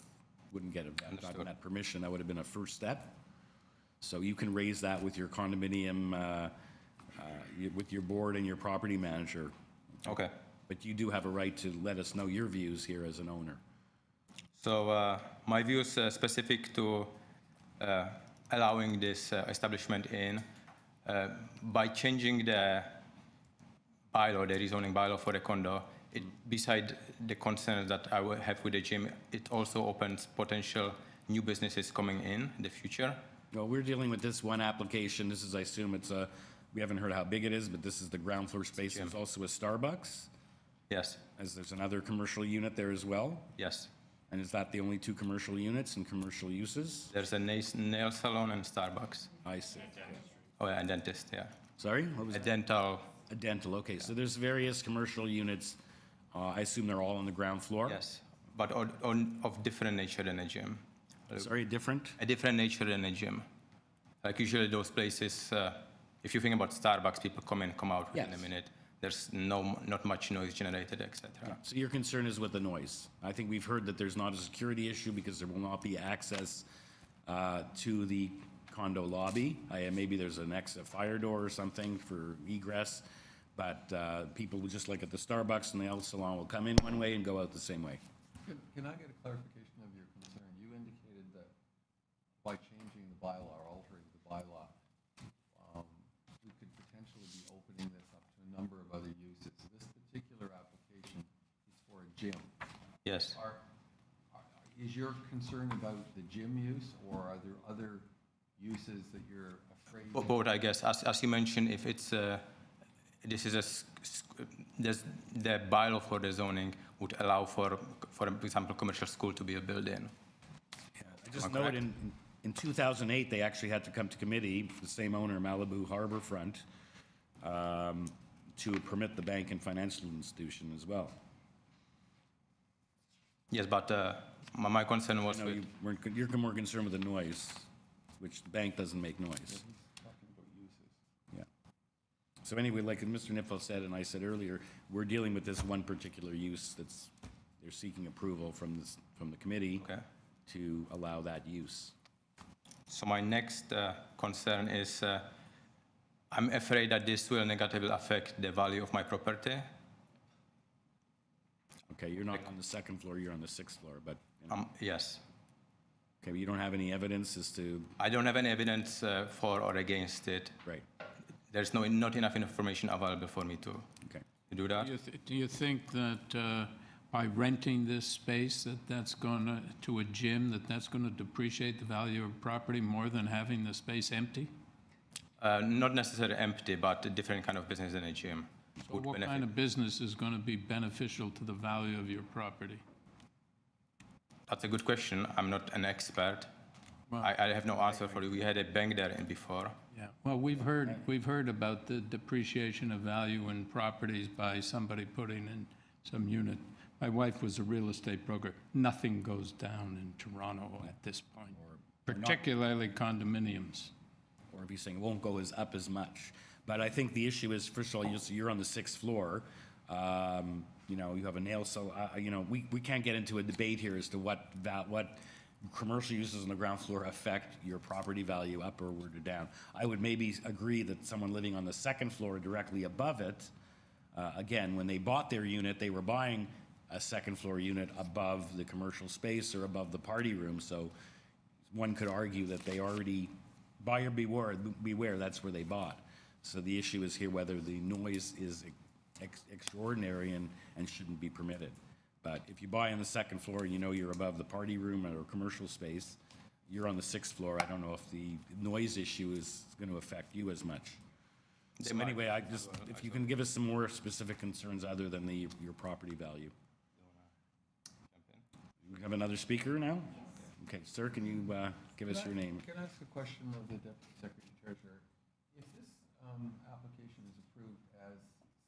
get gotten that permission. That would have been a first step. So you can raise that with your condominium, with your board and your property manager. Okay. But you do have a right to let us know your views here as an owner. So my view is specific to allowing this establishment in by changing the bylaw, the rezoning bylaw for a condo. Beside the concerns that I will have with the gym, it also opens potential new businesses coming in the future. Well, we're dealing with this one application. This is, I assume it's a, we haven't heard how big it is, but this is the ground floor space. There's also a Starbucks. Yes. As there's another commercial unit there as well. Yes. And is that the only two commercial units and commercial uses? There's a nail salon and Starbucks. I see. Oh, yeah, and dentist, yeah. Sorry? What was a that? dental. A dental, okay. So there's various commercial units. I assume they're all on the ground floor? Yes, but of different nature than a gym. Sorry, different? A different nature than a gym. Like usually those places, if you think about Starbucks, people come in, come out within a minute. There's not much noise generated, etc. Yeah. So your concern is with the noise. I think we've heard that there's not a security issue because there will not be access to the condo lobby. Maybe there's a fire door or something for egress, but people will just like at the Starbucks and the nail salon will come in one way and go out the same way. Can I get a clarification of your concern? You indicated that by changing the bylaw or altering the bylaw, we could potentially be opening this up to a number of other uses. This particular application is for a gym. Yes. Is your concern about the gym use, or are there other uses that you're afraid of? Both, I guess. As you mentioned, if it's this is the bylaw for the zoning would allow for example, commercial school to be a building. Yeah, I just know in 2008 they actually had to come to committee, the same owner, Malibu Harborfront, to permit the bank and financial institution as well. Yes, but my concern was you're more concerned with the noise, which the bank doesn't make noise. Yeah. So anyway, like Mr. Niffel said, and I said earlier, we're dealing with this one particular use that's they're seeking approval from the committee to allow that use. So my next concern is I'm afraid that this will negatively affect the value of my property. Okay, you're not on the second floor, you're on the sixth floor, but... Yes. Okay, but you don't have any evidence as to... I don't have any evidence for or against it. Right. There's not enough information available for me to do that. Do you think that by renting this space, that's going to a gym, that's going to depreciate the value of property more than having the space empty? Not necessarily empty, but a different kind of business than a gym. So what kind of business is going to be beneficial to the value of your property? That's a good question. I'm not an expert. Well, I have no answer for you. We had a bank there before. Yeah. Well, we've heard about the depreciation of value in properties by somebody putting in some unit. My wife was a real estate broker. Nothing goes down in Toronto at this point, particularly condominiums. Or if you're saying it won't go up as much. But I think the issue is, first of all, you're on the sixth floor. You know, you have a nail salon. You know, we can't get into a debate here as to what commercial uses on the ground floor affect your property value up or down. I would maybe agree that someone living on the second floor directly above it, again, when they bought their unit, they were buying a second floor unit above the commercial space or above the party room. So one could argue that they already, buyer beware, that's where they bought. So the issue is here whether the noise is extraordinary and shouldn't be permitted. But if you buy on the second floor and you know you're above the party room or commercial space, you're on the sixth floor. I don't know if the noise issue is going to affect you as much. So anyway, if you can give us some more specific concerns other than your property value. We have another speaker now? Okay, sir, can you give us your name? Can I ask a question of the Deputy Secretary Treasurer? If this application is approved as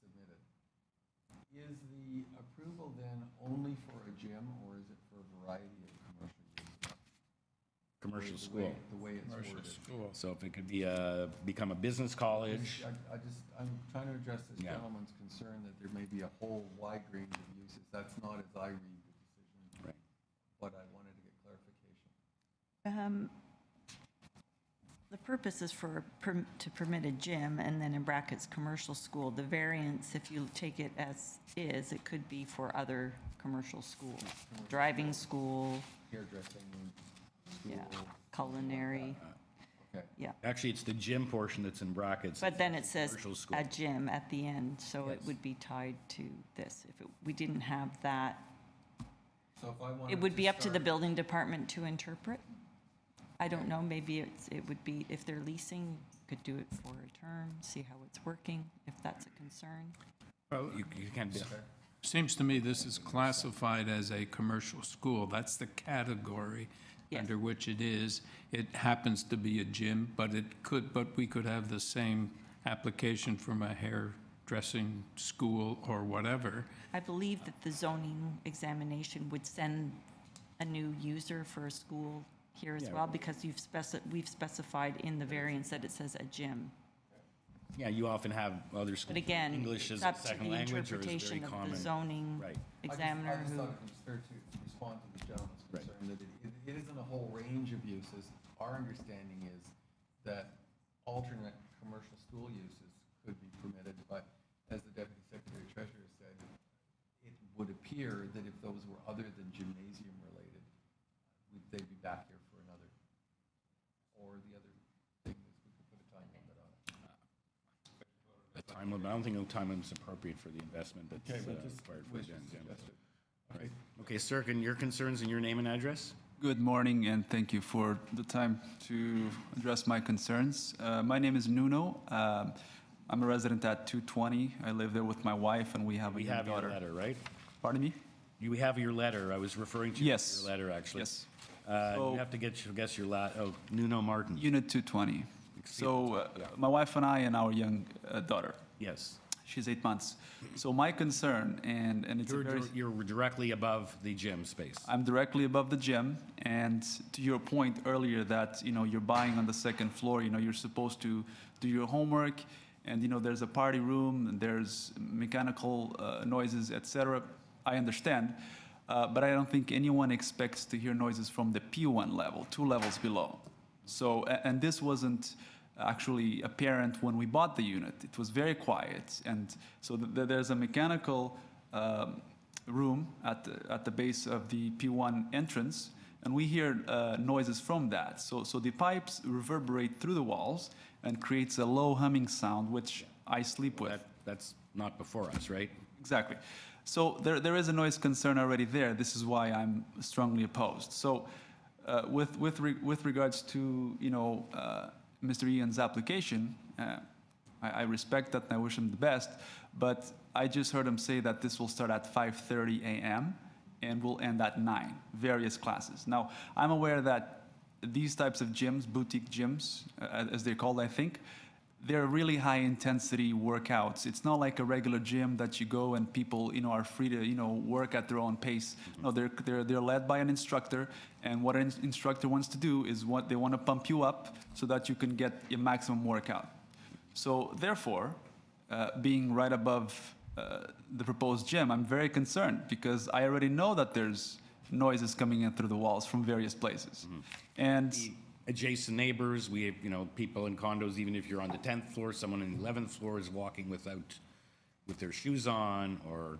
submitted, is the approval then only for a gym, or is it for a variety of commercial uses? Commercial school. The way it's worded. School. So if it could be become a business college. I'm trying to address this gentleman's concern that there may be a whole wide range of uses. That's not as I read the decision. Right. But I wanted to get clarification. The purpose is to permit a gym, and then in brackets, commercial school. The variance, if you take it as is, it could be for other commercial school. Driving school, Hairdressing, yeah, school. culinary, Okay. yeah. Actually, it's the gym portion that's in brackets. But then it says Commercial school. a gym at the end, so it Yes. would be tied to this. If we didn't have that, So if I wanted it would be up to the start- building department to interpret. I don't know, maybe it would be, if they're leasing, could do it for a term, see how it's working, if that's a concern. Well, you can't do. Seems to me this is classified as a commercial school. That's the category under which it is. It happens to be a gym, but we could have the same application from a hairdressing school or whatever. I believe that the zoning examination would send a new user for a school here as Yeah. well, because we've specified in the variance that it says a gym. Yeah, you often have other schools. But again, English it's is a up to second the language or is very interpretation of common. the zoning Right. examiner I just who. thought it was fair to respond to the gentleman's concern that it isn't a whole range of uses. Our understanding is that alternate commercial school uses could be permitted, but as the Deputy Secretary Treasurer said, it would appear that if those were other than gymnasium related, they'd be back here for another. Or the other thing is we could put a time limit on it. A time limit, I don't think no time limit is appropriate for the investment that's Okay, but just required for was the just gym. suggested. All right. Okay, sir, can your concerns and your name and address? Good morning, and thank you for the time to address my concerns. My name is Nuno. I'm a resident at 220. I live there with my wife, and we have a We young have your daughter. letter, right? Pardon me? You have your letter. I was referring to Yes. your letter, actually. Yes. You have to guess your Nuno Martin. Unit 220. So my wife and I and our young daughter. Yes. She's 8 months. So my concern, and it's a very... You're directly above the gym space. I'm directly above the gym, and to your point earlier that, you're buying on the second floor, you're supposed to do your homework, and, there's a party room, and there's mechanical noises, etc. I understand, but I don't think anyone expects to hear noises from the P1 level, 2 levels below. So, and this wasn't actually apparent when we bought the unit. It was very quiet, and so there's a mechanical room at the base of the P1 entrance, and we hear noises from that. So the pipes reverberate through the walls and creates a low humming sound, which I sleep with. That's not before us, right? Exactly. So there is a noise concern already there. This is why I'm strongly opposed. So with regards to Mr. Ian's application, I respect that and I wish him the best, but I just heard him say that this will start at 5:30 a.m. and will end at 9, various classes. Now, I'm aware that these types of gyms, boutique gyms, as they're called, I think, they're really high intensity workouts. It's not like a regular gym that you go and people, are free to, work at their own pace. No, they're led by an instructor, and what an instructor wants to do is they want to pump you up so that you can get a maximum workout. So therefore, being right above the proposed gym, I'm very concerned because I already know that there's noises coming in through the walls from various places. And adjacent neighbors, we have, people in condos, even if you're on the 10th floor, someone on the 11th floor is walking with their shoes on, or,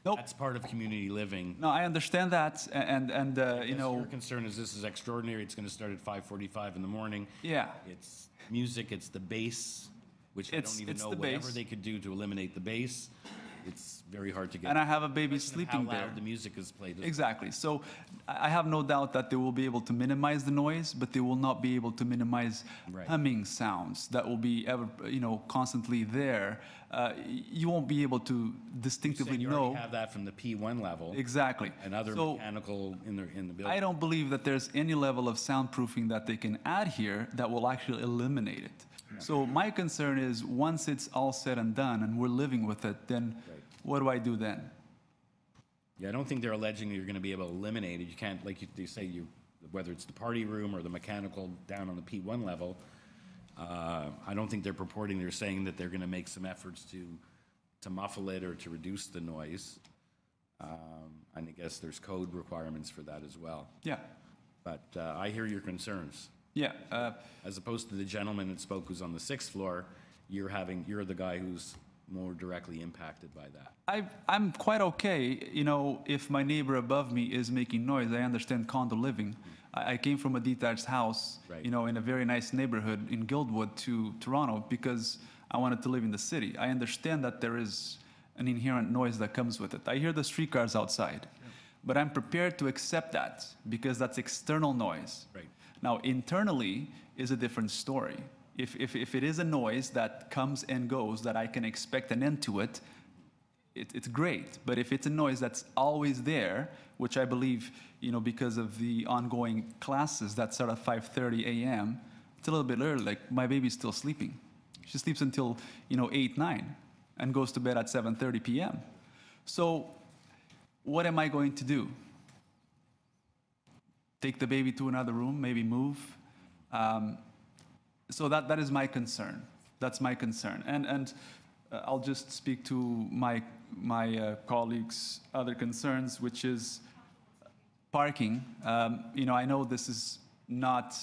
that's part of community living. No, I understand that, and Your concern is this is extraordinary, it's going to start at 5:45 in the morning. Yeah. It's music, it's the bass, which I don't even it's know the whatever bass. they could do to eliminate the bass. It's very hard to get. And I have a baby Question of sleeping how there. loud the music is played. Exactly. So I have no doubt that they will be able to minimize the noise, but they will not be able to minimize humming sounds that will be ever, constantly there. You won't be able to distinctively you know. already have that from the P1 level. Exactly. And other So mechanical in the building. I don't believe that there's any level of soundproofing that they can add here that will actually eliminate it. So my concern is once it's all said and done and we're living with it, then what do I do then? Yeah, I don't think they're alleging that you're going to be able to eliminate it. You can't, like they say, whether it's the party room or the mechanical down on the P1 level, I don't think they're saying that they're going to make some efforts to muffle it or to reduce the noise. And I guess there's code requirements for that as well. Yeah. But I hear your concerns. Yeah. As opposed to the gentleman that spoke who's on the 6th floor, you're the guy who's more directly impacted by that? I'm quite okay, you know, if my neighbor above me is making noise. I understand condo living. I came from a detached house, you know, in a very nice neighborhood in Guildwood to Toronto because I wanted to live in the city. I understand that there is an inherent noise that comes with it. I hear the streetcars outside, but I'm prepared to accept that because that's external noise. Right. Now, internally is a different story. If it is a noise that comes and goes, that I can expect an end to it, it's great. But if it's a noise that's always there, which I believe, you know, because of the ongoing classes that start at 5:30 a.m., it's a little bit early. Like, my baby's still sleeping. She sleeps until, you know, 8, 9, and goes to bed at 7:30 p.m. So what am I going to do? Take the baby to another room, maybe move? So that is my concern. That's my concern. And I'll just speak to my colleagues' other concerns, which is parking. You know, I know this is not,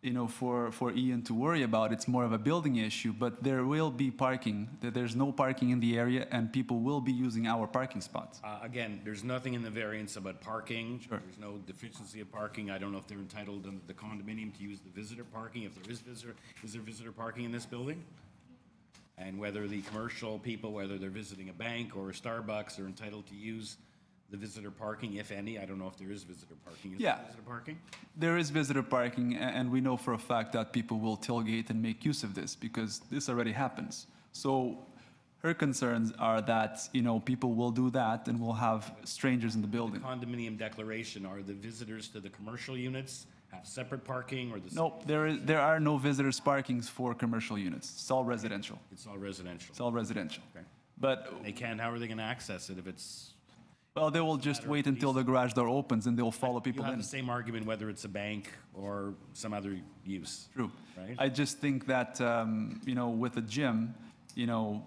you know, for Ian to worry about. It's more of a building issue, but there will be parking. There's no parking in the area, and people will be using our parking spots. Again, there's nothing in the variance about parking. Sure. There's no deficiency of parking. I don't know if they're entitled under the condominium to use the visitor parking. If there is there visitor parking in this building? And whether the commercial people, whether they're visiting a bank or a Starbucks, are entitled to use the visitor parking, if any. I don't know if there is visitor parking. Is there visitor parking? There is visitor parking, and we know for a fact that people will tailgate and make use of this because this already happens. So her concerns are that, you know, people will do that and we'll have strangers in the building. The condominium declaration, are the visitors to the commercial units have separate parking or the? Nope, there are no visitors parkings for commercial units. It's all residential. It's all residential. It's all residential. Okay. But they can't, how are they going to access it if it's? Well, they will just wait until the garage door opens and they'll follow people You have in. the same argument whether it's a bank or some other use. True. Right? I just think that, you know, with a gym, you know,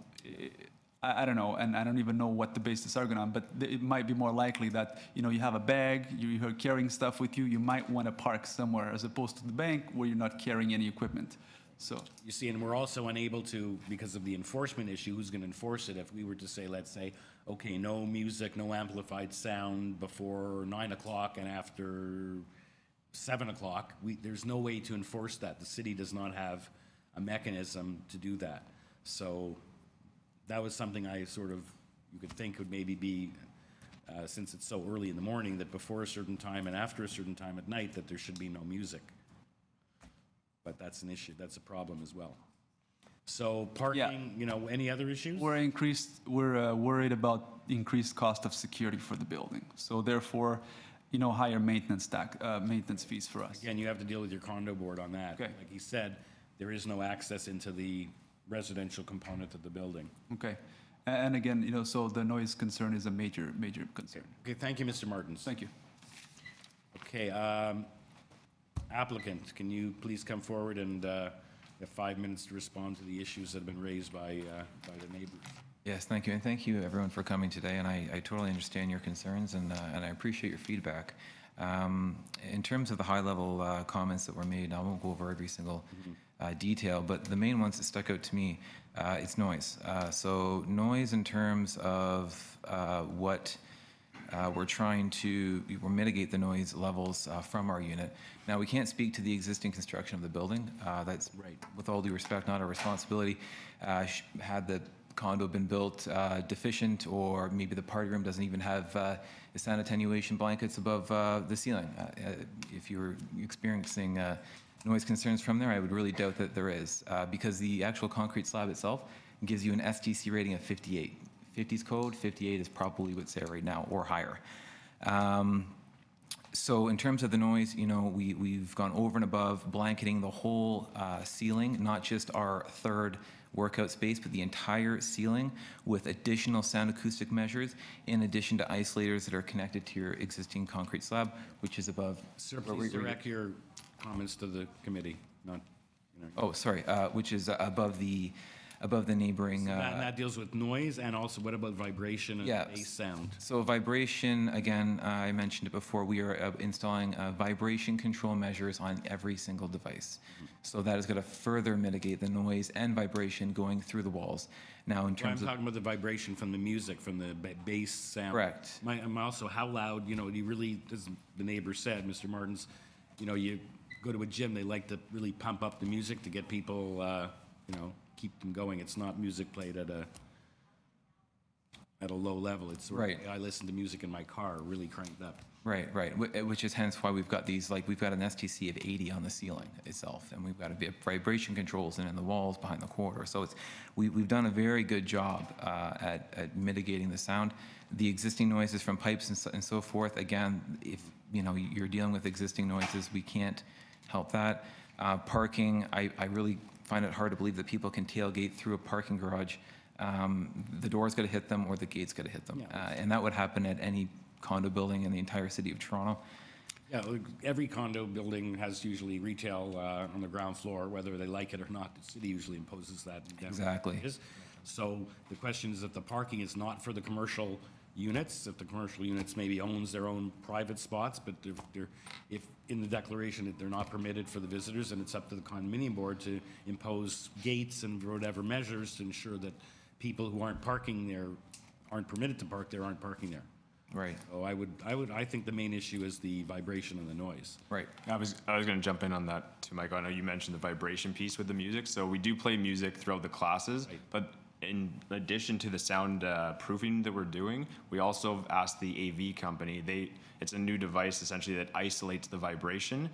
I don't know, and I don't even know what the basis argument on, but it might be more likely that, you know, you have a bag, you're carrying stuff with you, you might want to park somewhere as opposed to the bank where you're not carrying any equipment. So you see, and we're also unable to, because of the enforcement issue, who's going to enforce it? If we were to say, let's say, okay, no music, no amplified sound before 9 o'clock and after 7 o'clock, there's no way to enforce that. The city does not have a mechanism to do that. So that was something I sort of, you could think would maybe be, since it's so early in the morning, that before a certain time and after a certain time at night, that there should be no music. But that's an issue, that's a problem as well. So parking, you know, any other issues? We're worried about increased cost of security for the building. So therefore, you know, higher maintenance fees for us. Again, you have to deal with your condo board on that. Okay. Like he said, there is no access into the residential component of the building. Okay. And again, you know, so the noise concern is a major concern. Okay, thank you, Mr. Martins. Thank you. Okay, applicant, can you please come forward and you have 5 minutes to respond to the issues that have been raised by the neighbors. Yes, thank you, and thank you everyone for coming today, and I totally understand your concerns, and I appreciate your feedback. In terms of the high-level comments that were made, I won't go over every single detail, but the main ones that stuck out to me, it's noise. So noise in terms of what we're trying to mitigate the noise levels from our unit. Now, we can't speak to the existing construction of the building. That's, right, with all due respect, not our responsibility. Had the condo been built deficient, or maybe the party room doesn't even have the sound attenuation blankets above the ceiling. If you're experiencing noise concerns from there, I would really doubt that there is, because the actual concrete slab itself gives you an STC rating of 58. 50's code, 58 is probably what's there right now, or higher. So in terms of the noise, you know, we've gone over and above blanketing the whole ceiling, not just our third workout space, but the entire ceiling with additional sound acoustic measures, in addition to isolators that are connected to your existing concrete slab, which is above. Sir, please direct your comments to the committee, not. Oh, sorry, which is above the above the neighboring. And that deals with noise, and also what about vibration and bass sound? So vibration, again, I mentioned it before, we are installing vibration control measures on every single device. So that is going to further mitigate the noise and vibration going through the walls. Now, in terms I'm talking about the vibration from the music, from the bass sound. Correct. I'm also, how loud, you know, you really, as the neighbor said, Mr. Martins, you know, you go to a gym, they like to really pump up the music to get people, you know, keep them going. It's not music played at a low level. It's sort of, I listen to music in my car, really cranked up. Right, which is hence why we've got these, like, we've got an STC of 80 on the ceiling itself, and we've got a vibration controls and in the walls behind the corridor. So it's, we've done a very good job at mitigating the sound. The existing noises from pipes and so forth, again, if, you know, you're dealing with existing noises, we can't help that. Parking, I really find it hard to believe that people can tailgate through a parking garage. The door's got to hit them or the gate's got to hit them. And that would happen at any condo building in the entire city of Toronto. Yeah, every condo building has usually retail on the ground floor, whether they like it or not. The city usually imposes that. Exactly. So the question is that the parking is not for the commercial units, if the commercial units maybe owns their own private spots, but if in the declaration that they're not permitted for the visitors, and it's up to the condominium board to impose gates and whatever measures to ensure that people who aren't parking there, aren't permitted to park there, aren't parking there. Right. So I think the main issue is the vibration and the noise. Right. I was going to jump in on that too, Michael. I know you mentioned the vibration piece with the music. So we do play music throughout the classes, but in addition to the sound proofing that we're doing, we also asked the AV company. It's a new device essentially that isolates the vibration,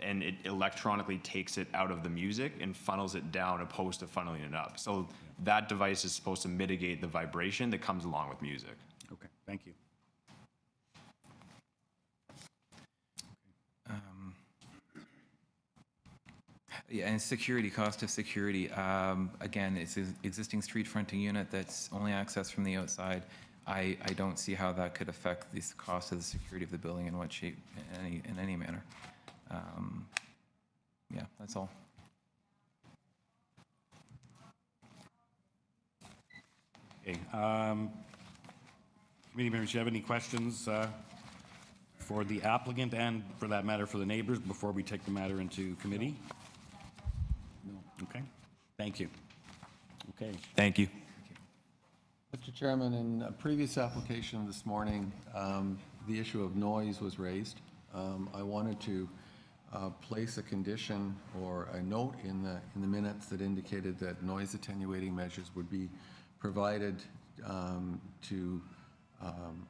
and it electronically takes it out of the music and funnels it down opposed to funneling it up. So that device is supposed to mitigate the vibration that comes along with music. Okay, thank you. Yeah, and security, cost of security. Again, it's an existing street fronting unit that's only accessed from the outside. I don't see how that could affect the cost of the security of the building in what shape, in any manner. Yeah, that's all. Okay. Committee members, do you have any questions for the applicant and, for that matter, for the neighbors before we take the matter into committee? No. Okay. Thank you. Okay. Thank you. Mr. Chairman, in a previous application this morning, the issue of noise was raised. I wanted to place a condition or a note in the minutes that indicated that noise attenuating measures would be provided to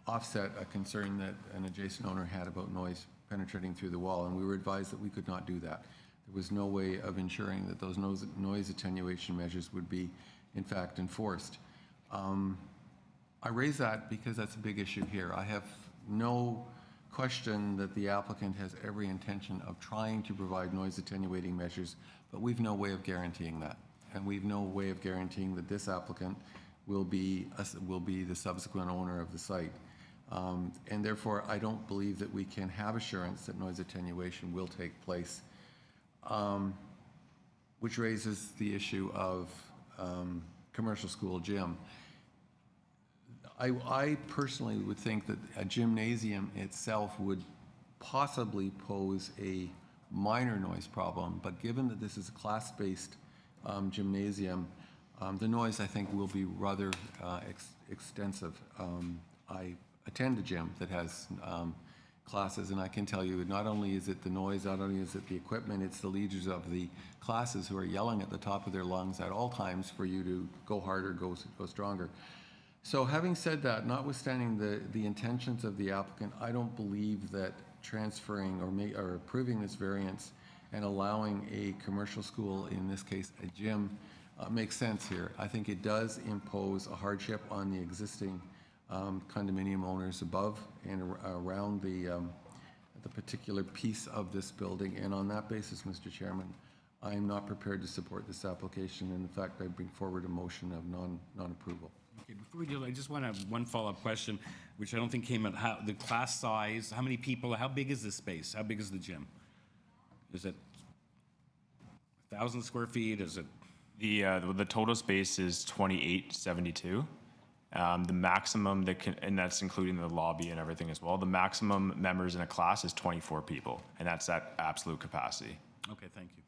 offset a concern that an adjacent owner had about noise penetrating through the wall, and we were advised that we could not do that. There was no way of ensuring that those noise attenuation measures would be, in fact, enforced. I raise that because that's a big issue here. I have no question that the applicant has every intention of trying to provide noise attenuating measures, but we've no way of guaranteeing that. And we've no way of guaranteeing that this applicant will be the subsequent owner of the site. And therefore, I don't believe that we can have assurance that noise attenuation will take place, which raises the issue of commercial school gym. I personally would think that a gymnasium itself would possibly pose a minor noise problem, but given that this is a class-based gymnasium, the noise, I think, will be rather extensive. I attend a gym that has classes, and I can tell you not only is it the noise, not only is it the equipment, it's the leaders of the classes who are yelling at the top of their lungs at all times for you to go harder, go stronger. So having said that, notwithstanding the intentions of the applicant, I don't believe that transferring or approving this variance and allowing a commercial school, in this case a gym, makes sense here. I think it does impose a hardship on the existing condominium owners above and around the particular piece of this building. And on that basis, Mr. Chairman, I am not prepared to support this application. And in fact, I bring forward a motion of non-approval. Okay, before we do, I just want to have one follow-up question, which I don't think came at how the class size, how many people, how big is this space? How big is the gym? Is it 1,000 square feet? Is it The total space is 2872. The maximum that can, and that's including the lobby and everything as well. The maximum members in a class is 24 people, and that's at absolute capacity. Okay, thank you.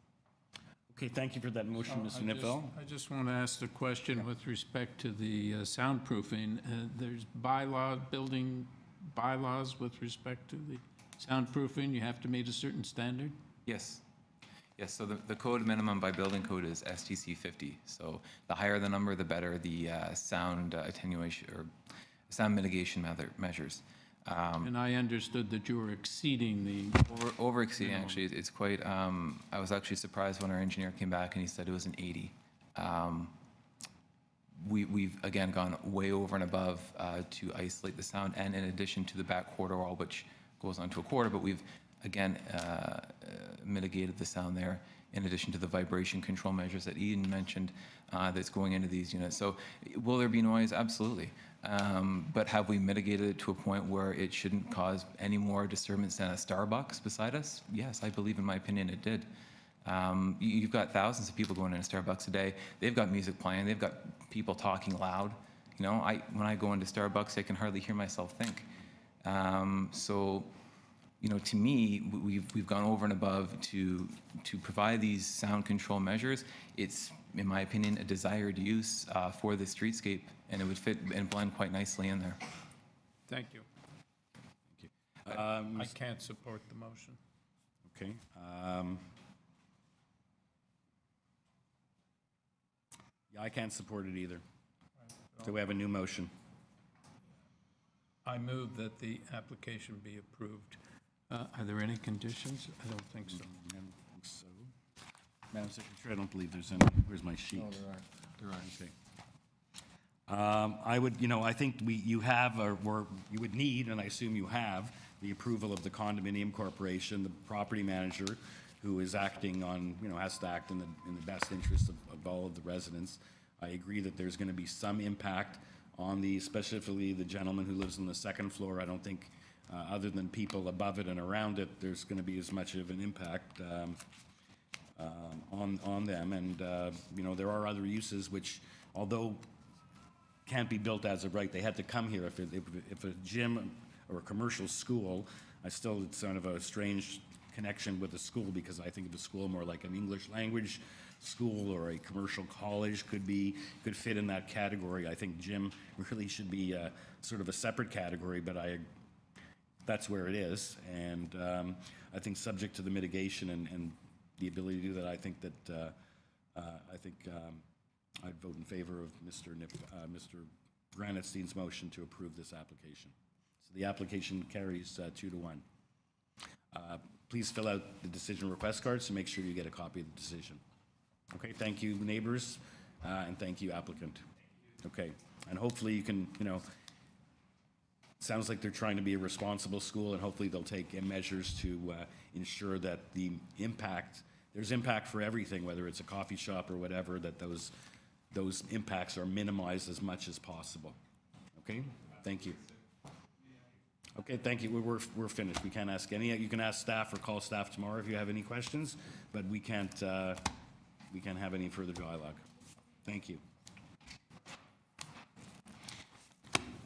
Okay, thank you for that motion, Mr. Nipfel. I just want to ask the question with respect to the soundproofing. There's building bylaws with respect to the soundproofing. You have to meet a certain standard? Yes. Yes, so the code minimum by building code is STC 50. So the higher the number, the better the sound attenuation or sound mitigation measures. And I understood that you were exceeding the... Over exceeding, actually. It's quite... I was actually surprised when our engineer came back and he said it was an 80. We've, again, gone way over and above to isolate the sound, and in addition to the back quarter wall, which goes onto a quarter, but we've, again, mitigated the sound there, in addition to the vibration control measures that Ian mentioned that's going into these units. So will there be noise? Absolutely. But have we mitigated it to a point where it shouldn't cause any more disturbance than a Starbucks beside us? Yes, I believe, in my opinion, it did. You've got thousands of people going into Starbucks a day. They've got music playing. They've got people talking loud. You know, when I go into Starbucks, I can hardly hear myself think. So, you know, to me, we've gone over and above to provide these sound control measures. It's, in my opinion, a desired use for the streetscape, and it would fit and blend quite nicely in there. Thank you. Thank you. I can't support the motion. Okay. Yeah, I can't support it either. So we have a new motion. I move that the application be approved. Are there any conditions? I don't think so. I don't think so. Madam Secretary, I don't believe there's any. Where's my sheet? No, there aren't. Okay. I would, you know, I think you have, or you would need, and I assume you have, the approval of the condominium corporation, the property manager, who is acting on, you know, has to act in the best interest of all of the residents. I agree that there's going to be some impact on specifically the gentleman who lives on the second floor. I don't think, other than people above it and around it, there's going to be as much of an impact on them. And, you know, there are other uses which, although can't be built as of right, they had to come here. If a gym or a commercial school, it's sort of a strange connection with a school, because I think of a school more like an English language school, or a commercial college could fit in that category. I think gym really should be sort of a separate category, but that's where it is. And I think subject to the mitigation and the ability to do that, I think I'd vote in favor of Mr. Granitstein's motion to approve this application. So the application carries 2-1. Please fill out the decision request cards to make sure you get a copy of the decision. Okay, thank you, neighbors, and thank you, applicant. Okay, and hopefully you can, you know, sounds like they're trying to be a responsible school, and hopefully they'll take measures to ensure that there's impact for everything, whether it's a coffee shop or whatever, that those impacts are minimized as much as possible. Okay, thank you. Okay, thank you. We're finished. We can't ask any. You can ask staff or call staff tomorrow if you have any questions, but we can't have any further dialogue. Thank you.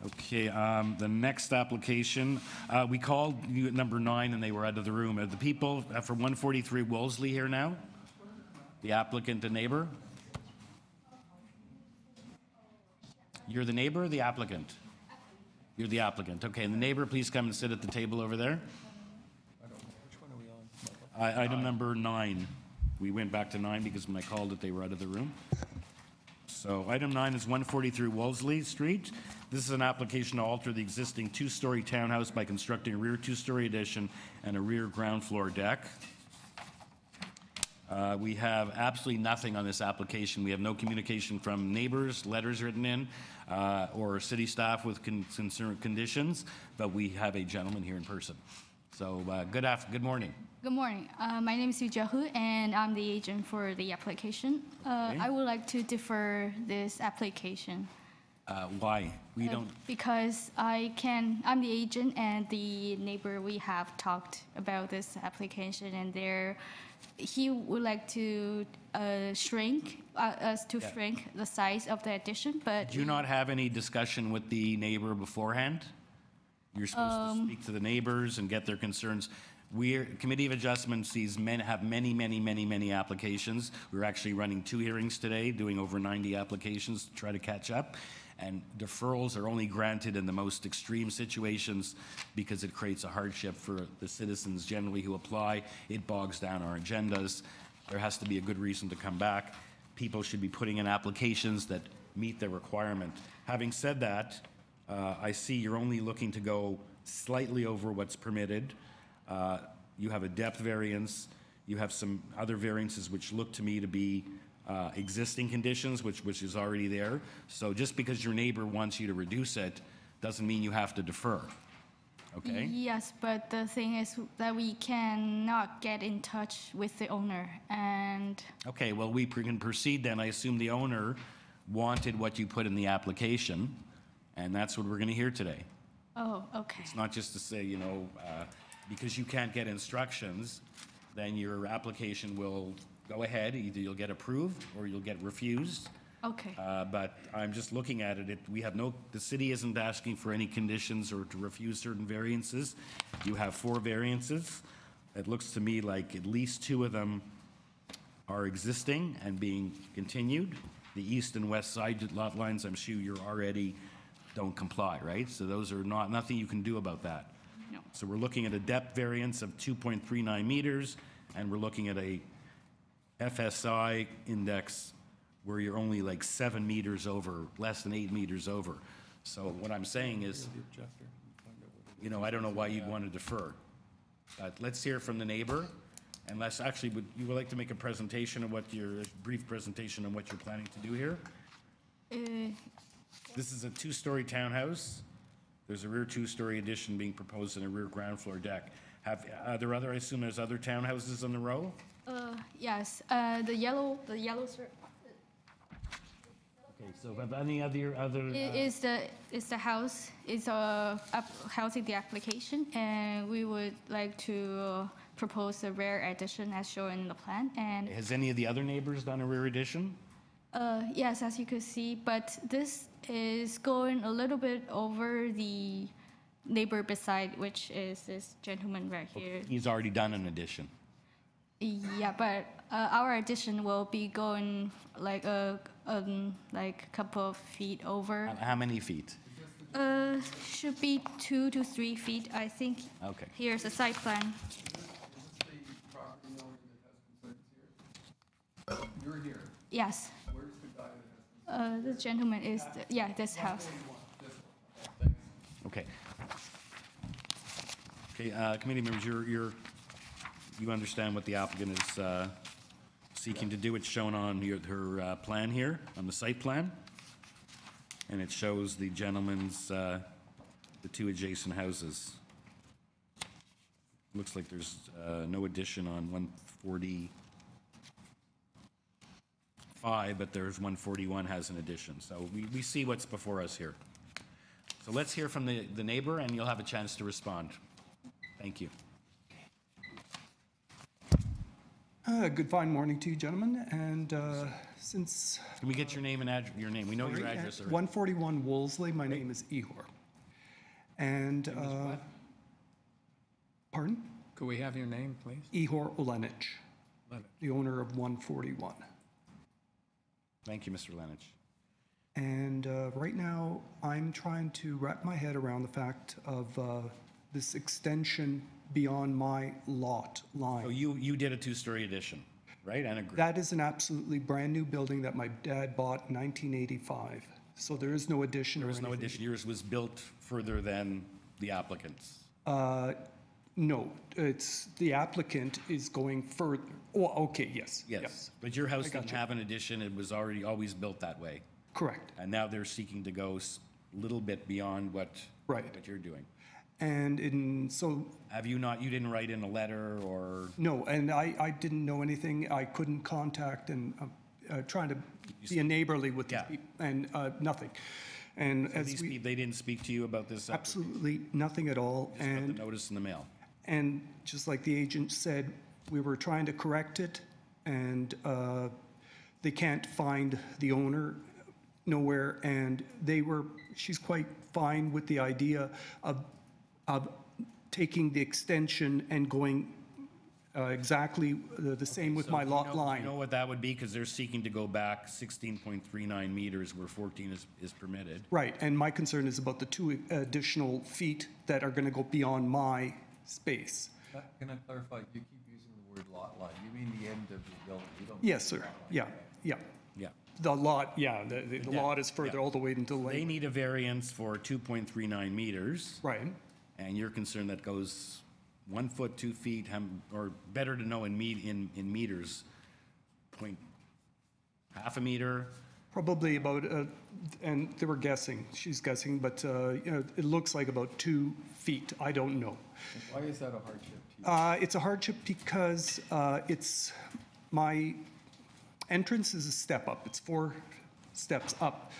Okay, the next application, we called unit number 9 and they were out of the room. Are the people for 143 Wolseley here now? The applicant and neighbor? You're the neighbor or the applicant? You're the applicant. Okay, and the neighbor, please come and sit at the table over there. Which one are we on? Item number 9. We went back to 9 because when I called it, they were out of the room. So item 9 is 143 Wolseley Street. This is an application to alter the existing 2-story townhouse by constructing a rear 2-story addition and a rear ground floor deck. We have absolutely nothing on this application. We have no communication from neighbors, letters written in, or city staff with conditions, but we have a gentleman here in person. So good morning. Good morning. My name is Yu Jiahu, and I'm the agent for the application. I would like to defer this application. Why? We don't, Because I'm the agent and the neighbor, we have talked about this application and he would like to shrink the size of the addition, but. did you not have any discussion with the neighbor beforehand? You're supposed to speak to the neighbors and get their concerns. Committee of Adjustments have many applications. We're actually running 2 hearings today, doing over 90 applications to try to catch up. And deferrals are only granted in the most extreme situations because it creates a hardship for the citizens generally who apply. It bogs down our agendas. There has to be a good reason to come back. People should be putting in applications that meet their requirement. Having said that, I see you're only looking to go slightly over what's permitted. You have a depth variance. You have some other variances which look to me to be existing conditions, which is already there. So just because your neighbor wants you to reduce it doesn't mean you have to defer. Okay? Yes, but the thing is that we cannot get in touch with the owner and. Okay, well, we can proceed then. I assume the owner wanted what you put in the application, and that's what we're going to hear today. Oh, okay. It's not just to say, because you can't get instructions, then your application will go ahead. Either you'll get approved or you'll get refused. Okay. But I'm just looking at it. The city isn't asking for any conditions or to refuse certain variances. You have 4 variances. It looks to me like at least 2 of them are existing and being continued. The east and west side lot lines, I'm sure you're already don't comply, right? So those are nothing you can do about that. No. So we're looking at a depth variance of 2.39 meters, and we're looking at a FSI index where you're only like 7 meters over, less than 8 meters over. So what I'm saying is, I don't know why you'd want to defer. But let's hear from the neighbor. And would you like to make a presentation of brief presentation on what you're planning to do here? This is a 2-story townhouse. There's a rear 2-story addition being proposed and a rear ground floor deck. I assume there's other townhouses in the row? Yes, the yellow strip. Okay, so have any other? Is the house housing the application, and we would like to propose a rear addition as shown in the plan. And has any of the other neighbors done a rear addition? Yes, as you can see, but this is going a little bit over the neighbor beside, which is this gentleman right here. Okay. He's already done an addition. Yeah, but our addition will be going like a couple of feet over. How many feet? Should be 2 to 3 feet, I think. Okay. Here's a site plan. You're here. Yes. Where's the guy that has The gentleman is, this house. Okay. Okay, committee members, you understand what the applicant is seeking to do. It's shown on her plan here, on the site plan. And it shows the gentleman's, the 2 adjacent houses. Looks like there's no addition on 145, but there's 141 has an addition. So we see what's before us here. So let's hear from the neighbor, and you'll have a chance to respond. Thank you. Good fine morning to you, gentlemen. And since... Can we get your name and address? Your name. We know your address already. 141 Wolseley. My name is Ihor. And... pardon? Could we have your name, please? Ihor Olenich, the owner of 141. Thank you, Mr. Lenich. And right now, I'm trying to wrap my head around the fact of this extension beyond my lot line. So you did a 2-story addition, right? And that is an absolutely brand new building that my dad bought in 1985. So there is no addition. There was no addition. Yours was built further than the applicant's. No, it's the applicant is going further. Oh, okay, yes. Yes. But your house didn't have an addition. It was always built that way. Correct. And now they're seeking to go a little bit beyond what you're doing. And have you didn't write in a letter or? No, and I didn't know anything. I couldn't contact and trying to be neighborly with these people and nothing. And So as we, they didn't speak to you about this? absolutely nothing at all. Just got the notice in the mail? And just like the agent said, we were trying to correct it, and they can't find the owner nowhere, and she's quite fine with the idea of taking the extension and going exactly the same with my lot line. You know what that would be? Because they're seeking to go back 16.39 meters where 14 is permitted. Right, and my concern is about the 2 additional feet that are going to go beyond my space. Can I clarify? You keep using the word lot line. You mean the end of the building? You don't Yes, sir. Yeah. Yeah. The lot, yeah, the lot is further all the way into the They lake. need a variance for 2.39 meters. Right. And you're concerned that goes 1 foot, 2 feet, or better to know in meters, half a meter. Probably about, and they were guessing, she's guessing, but it looks like about 2 feet. I don't know. Why is that a hardship to you? It's a hardship because my entrance is a step up. It's 4 steps up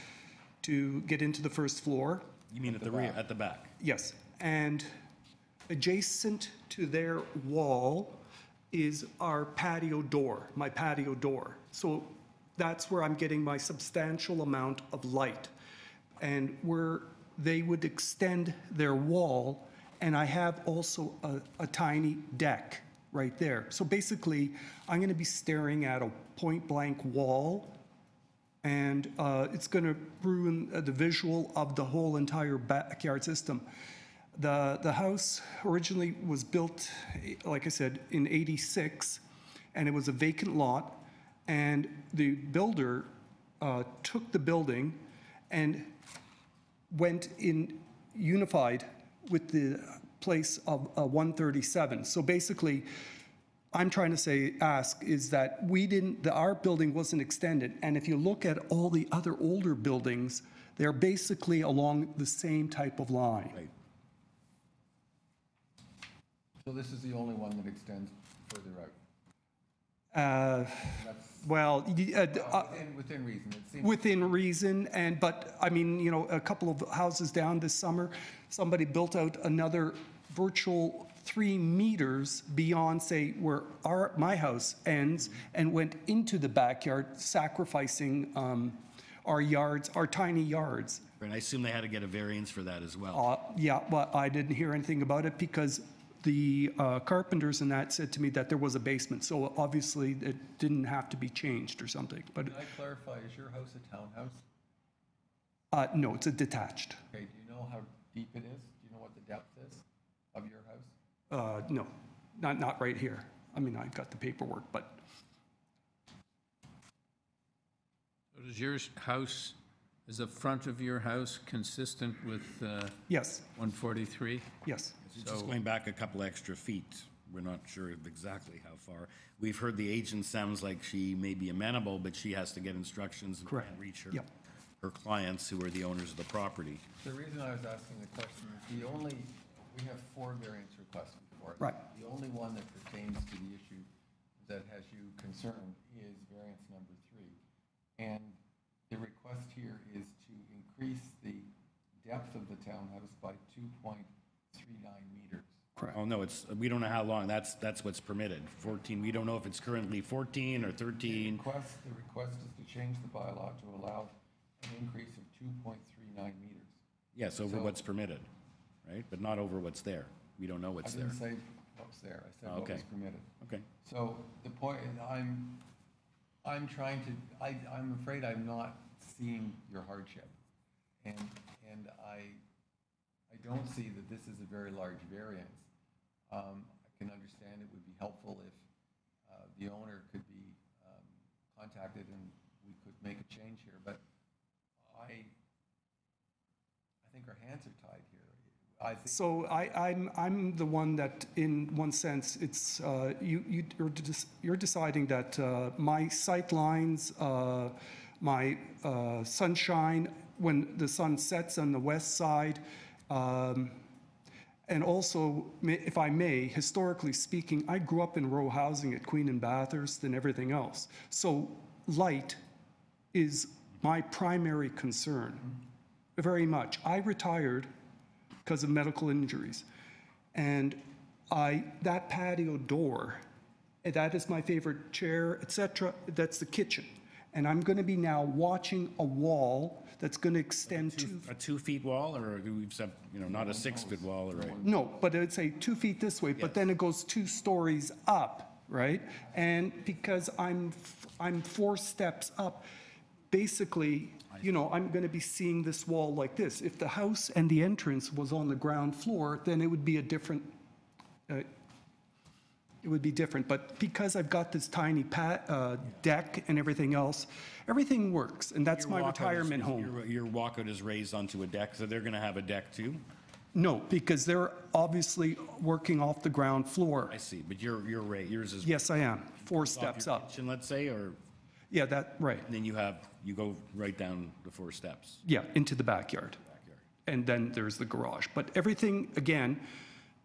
to get into the first floor. You mean at the rear, at the back? Yes, and adjacent to their wall is our patio door, my patio door. So that's where I'm getting my substantial amount of light. And where they would extend their wall, and I have also a tiny deck right there. So basically, I'm going to be staring at a point-blank wall, and it's going to ruin the visual of the whole entire backyard system. The house originally was built, like I said, in '86, and it was a vacant lot, and the builder took the building and went in unified with the place of 137. So basically, I'm trying to ask is that our building wasn't extended, and if you look at all the other older buildings, they're basically along the same type of line. Right. So this is the only one that extends further out? Well, within reason. It seems within reason, but I mean, a couple of houses down this summer, somebody built out another virtual 3 meters beyond, say, where my house ends, and went into the backyard, sacrificing our yards, our tiny yards. And I assume they had to get a variance for that as well. Yeah, but I didn't hear anything about it because the carpenters and that said to me that there was a basement, so obviously it didn't have to be changed or something. But can I clarify, is your house a townhouse? no, it's a detached. Okay, do you know how deep it is? Do you know what the depth is of your house? No, not right here. I mean, I got the paperwork, but So does your house, is the front of your house consistent with yes, 143? yes. It's just going back a couple extra feet. We're not sure of exactly how far. We've heard the agent sounds like she may be amenable, but she has to get instructions and Correct. can't reach her, Yep. her clients who are the owners of the property. The reason I was asking the question is we have 4 variance requests before us. Right. The only one that pertains to the issue that has you concerned is variance number 3. And the request here is to increase the depth of the townhouse by 2.39 meters. Correct. Oh, no, we don't know how long. That's what's permitted. 14, we don't know if it's currently 14 or 13. The request is to change the bylaw to allow an increase of 2.39 meters. Yes, over what's permitted, right? But not over what's there. We don't know what's there. I didn't say what's there. I said what was permitted. Okay. So the point, I'm trying to, I'm afraid I'm not seeing your hardship. And I don't see that this is a very large variance. I can understand it would be helpful if the owner could be contacted and we could make a change here, but I think our hands are tied here. So I'm the one that, in one sense, it's you're deciding that my sight lines, my sunshine when the sun sets on the west side, and also, if I may, historically speaking, I grew up in row housing at Queen and Bathurst and everything else. So light is my primary concern. very much. I retired because of medical injuries. And that patio door, that is my favorite chair, etc. That's the kitchen. And I'm going to be now watching a wall that's going to extend A 2 feet wall, or we've said, not a 6 foot wall, or No, but I'd say 2 feet this way, but then it goes 2 stories up, right? And because I'm 4 steps up, basically, I'm going to be seeing this wall like this. If the house and the entrance was on the ground floor, then it would be a different, But because I've got this tiny deck and everything else, everything works, and that's my retirement home. Your walkout is raised onto a deck, so they're going to have a deck too? No, because they're obviously working off the ground floor. I see, but yours is... Yes, I am. 4 steps up. Kitchen, let's say, or... Yeah, right. And then you go right down the 4 steps. Yeah, into the backyard. And then there's the garage. But everything, again,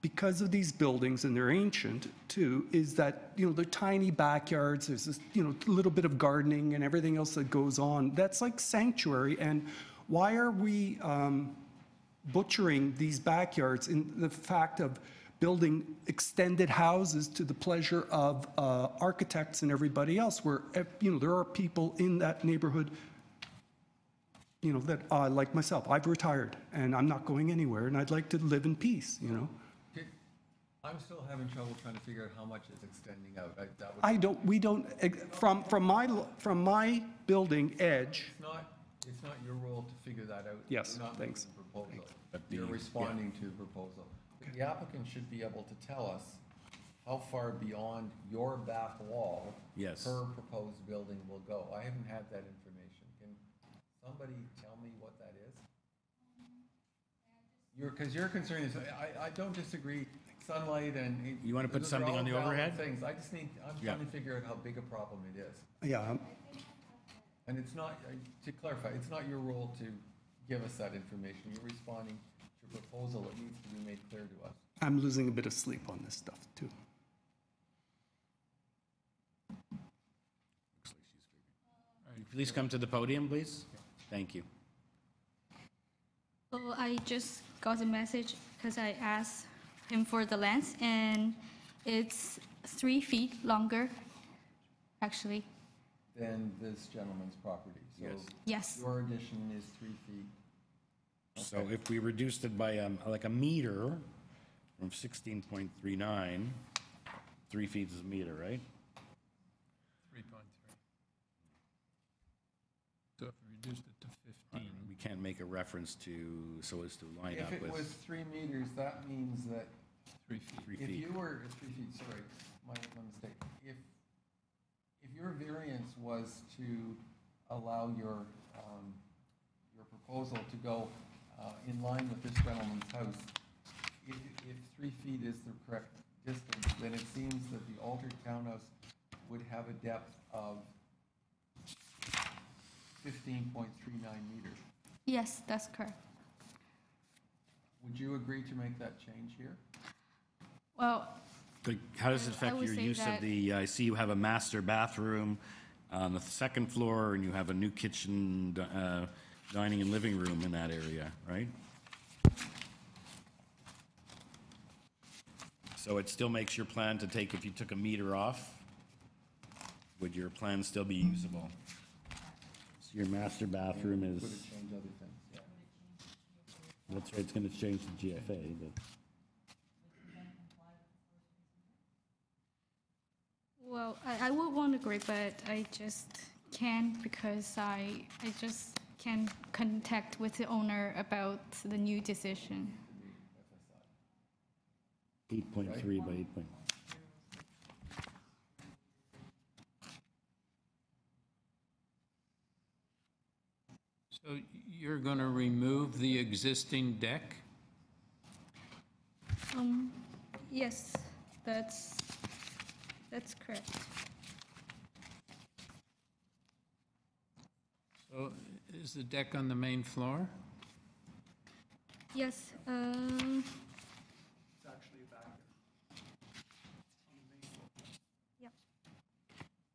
because of these buildings, and they're ancient too, is that, they're tiny backyards, there's this, little bit of gardening and everything else that goes on. That's like sanctuary. And why are we butchering these backyards in the fact of building extended houses to the pleasure of architects and everybody else, where, there are people in that neighborhood, that like myself, I've retired and I'm not going anywhere and I'd like to live in peace, I'm still having trouble trying to figure out how much is extending out. From my building edge. It's not your role to figure that out. Yes, You're not thanks. making the proposal. You're responding to the proposal. The applicant should be able to tell us how far beyond your back wall her proposed building will go. I haven't had that information. Can somebody tell me what that is? Because your concern is, I don't disagree, sunlight and... You want to put those are something all on the valid overhead? things. I'm trying to figure out how big a problem it is. Yeah. And it's not, to clarify, it's not your role to give us that information. You're responding to a proposal that needs to be made clear to us. I'm losing a bit of sleep on this stuff too. Please come to the podium, please. Thank you. So I just got a message because I asked him for the length, and it's 3 feet longer, actually. Than this gentleman's property. So Yes. your addition is 3 feet. So if we reduced it by like a meter from 16.39, 3 feet is a meter, right? 3.3. So if we reduced it to 15. We can't make a reference to, so as to line up If with... it was 3 meters, that means that 3 feet. 3 if feet. you were, 3 feet, sorry, my mistake. If your variance was to allow your proposal to go in line with this gentleman's house, if 3 feet is the correct distance, then it seems that the altered townhouse would have a depth of 15.39 meters. Yes, that's correct. Would you agree to make that change here? Well, How does it affect would your say use of that- the, I see you have a master bathroom on the 2nd floor, and you have a new kitchen, dining and living room in that area, right? So it still makes your plan to take, if you took a meter off, would your plan still be usable? So your master bathroom is, Would it change other things? Yeah. that's right, it's going to change the GFA, but... well, I would want to agree, but I just can't because I just can't contact with the owner about the new decision. 8.3 by 8. So you're going to remove the existing deck? Yes, that's correct. So is the deck on the main floor? Yes. It's actually a back there.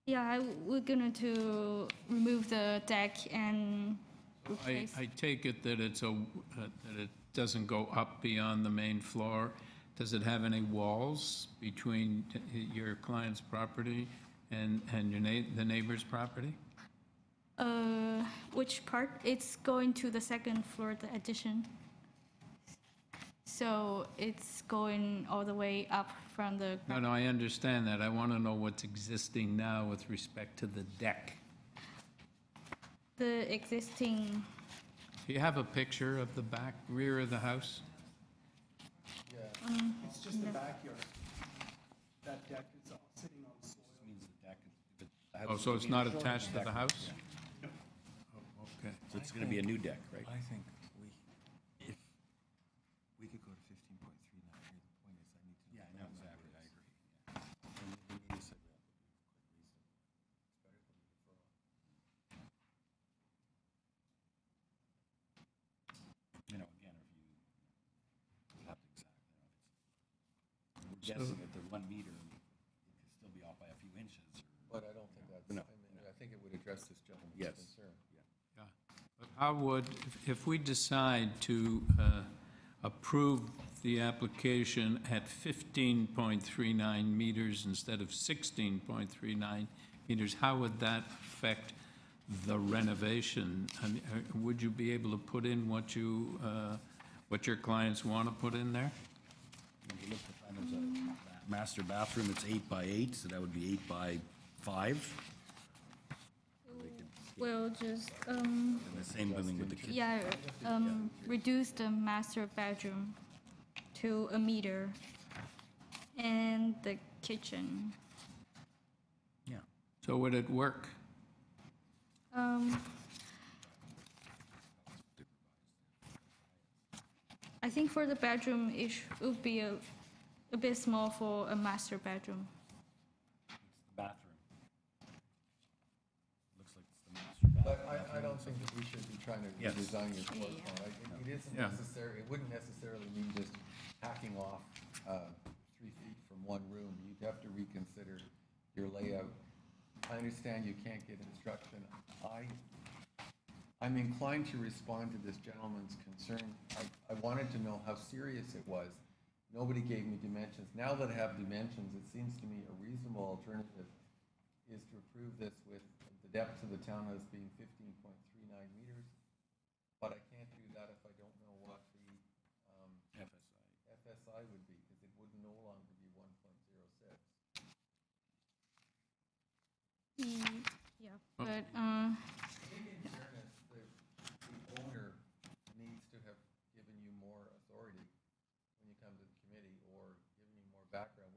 Yeah, we're going to remove the deck and replace. I take it that that it doesn't go up beyond the main floor. Does it have any walls between your client's property and the neighbor's property? Which part? It's going to the second floor, the addition. So it's going all the way up from the. No, I understand that. I want to know what's existing now with respect to the deck. The existing. Do you have a picture of the back rear of the house? It's just the backyard. That deck is all sitting on soil. Oh, so it's not attached to the house? No. Oh, okay. So it's going to be a new deck, right? I think if we could go to 15.39 here, the point is I need to. Yeah, I know, exactly, I agree. You know, again, if you have to exactly, we're guessing at the 1 meter, it could still be off by a few inches. But I don't think that's, No. I think it would address this gentleman's Yes. concern. Yeah. But how would, if we decide to approve the application at 15.39 meters instead of 16.39 meters, how would that affect the renovation? I mean, would you be able to put in what your clients want to put in there? If you look to find there's a master bathroom, it's 8 by 8, so that would be 8 by 5. We'll just And the same building with the kitchen. yeah, reduce the master bedroom to a meter, and the kitchen. Yeah. So would it work? I think for the bedroom, it would be a bit small for a master bedroom. Bathroom. Looks like it's the master bathroom. But I don't think that we should be trying to Yes. redesign your floor plan. It isn't Yeah. necessary, it wouldn't necessarily mean just hacking off 3 feet from one room. You'd have to reconsider your layout. I understand you can't get instruction. I'm inclined to respond to this gentleman's concern. I wanted to know how serious it was. Nobody gave me dimensions. Now that I have dimensions, it seems to me a reasonable alternative is to approve this with the depth of the townhouse being 15.39 meters. But I can't do that if I don't know what the FSI would be, because it would no longer be 1.06. Yeah, but I think in fairness, the owner needs to have given you more authority when you come to the committee, or given you more background.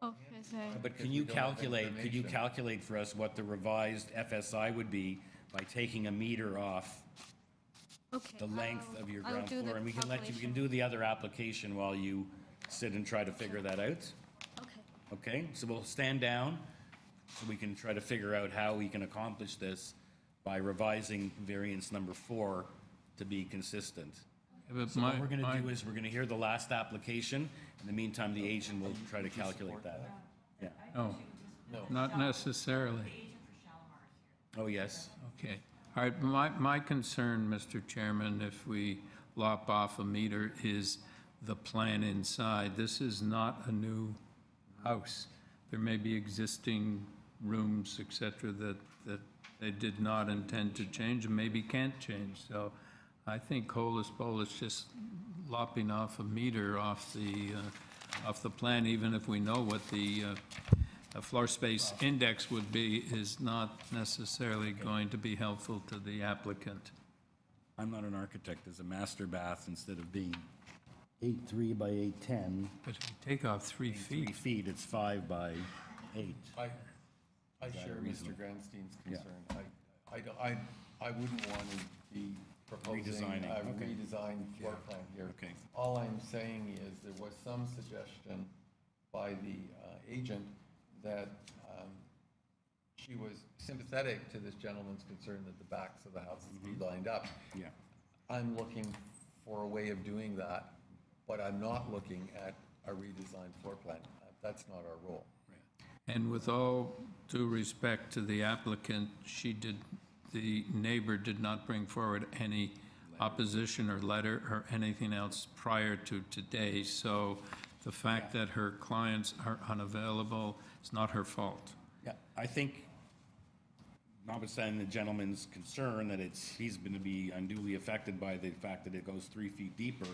okay, so But could you calculate for us what the revised FSI would be by taking a meter off okay, the length of your I'll ground do the floor? And we can calculation. do the other application while you sit and try to figure that out. Okay. Okay, so we'll stand down so we can try to figure out how we can accomplish this by revising variance number 4 to be consistent. But So what we're going to do is we're going to hear the last application. In the meantime, the agent will try to calculate that. Yeah. No, not necessarily. Oh, yes. Okay. All right, my concern, Mr. Chairman, if we lop off a meter, is the plan inside. This is not a new house. There may be existing rooms, et cetera, that they did not intend to change and maybe can't change. So I think holus bolus, just lopping off a meter off the plan, even if we know what the floor space index would be, is not necessarily going to be helpful to the applicant. I'm not an architect. There's a master bath instead of being 8.3 by 8.10. But if you take off 3 feet. 3 feet, it's 5 by 8. I share Mr. Grandstein's concern. I wouldn't want to be proposing Redesigning, a okay. redesigned floor plan here. Okay. All I'm saying is there was some suggestion by the agent that she was sympathetic to this gentleman's concern that the backs of the houses be lined up. Yeah. I'm looking for a way of doing that, but I'm not looking at a redesigned floor plan. That's not our role. And with all due respect to the applicant, she did the neighbor did not bring forward any opposition or letter or anything else prior to today, so the fact that her clients are unavailable is not her fault. Yeah, I think, notwithstanding the gentleman's concern that he's going to be unduly affected by the fact that it goes 3 feet deeper,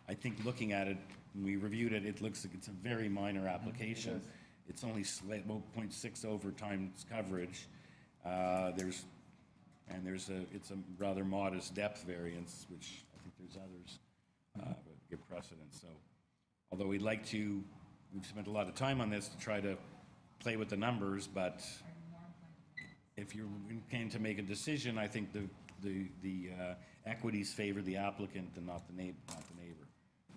I think looking at it, when we reviewed it, it looks like it's a very minor application. It's only about 0.6 over times coverage. It's a rather modest depth variance, which I think there's others that give precedence. So, although we've spent a lot of time on this to try to play with the numbers, but if you came to make a decision, I think the equities favor the applicant and not the neighbor.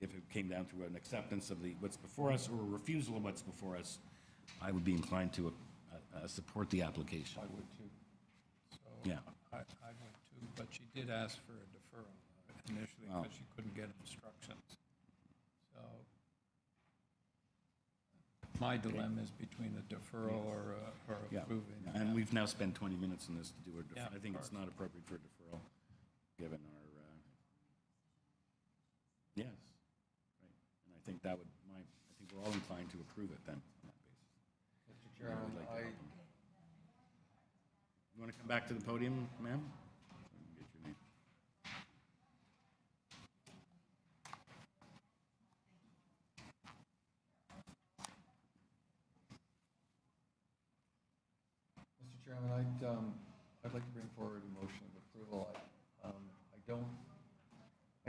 If it came down to an acceptance of what's before us or a refusal of what's before us, I would be inclined to support the application. I would too. So Yeah. I would too, but she did ask for a deferral initially because she couldn't get instructions. So my dilemma is between a deferral or approving. Yeah. And we've now spent 20 minutes on this to do a deferral. Yeah, I think it's not appropriate for a deferral, given our, yes, right. And I think I think we're all inclined to approve it then on that basis. Mr. Chairman, You want to come back to the podium, ma'am? Get your name. Mr. Chairman, I'd like to bring forward a motion of approval. I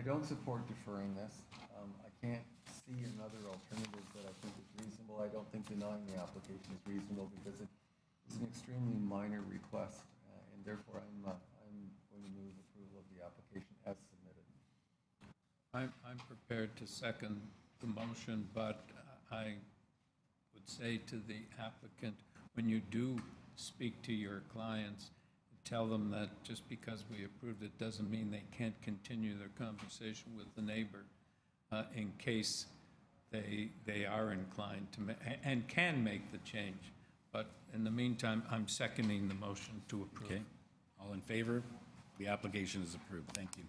don't support deferring this. I can't see another alternative that I think is reasonable. I don't think denying the application is reasonable because it is an extremely minor request, and therefore I'm going to move approval of the application as submitted. I'm prepared to second the motion, but I would say to the applicant, when you do speak to your clients, tell them that just because we approved it doesn't mean they can't continue their conversation with the neighbor in case they are inclined to and can make the change. But in the meantime, I'm seconding the motion to approve. Okay. All in favor? The application is approved. Thank you.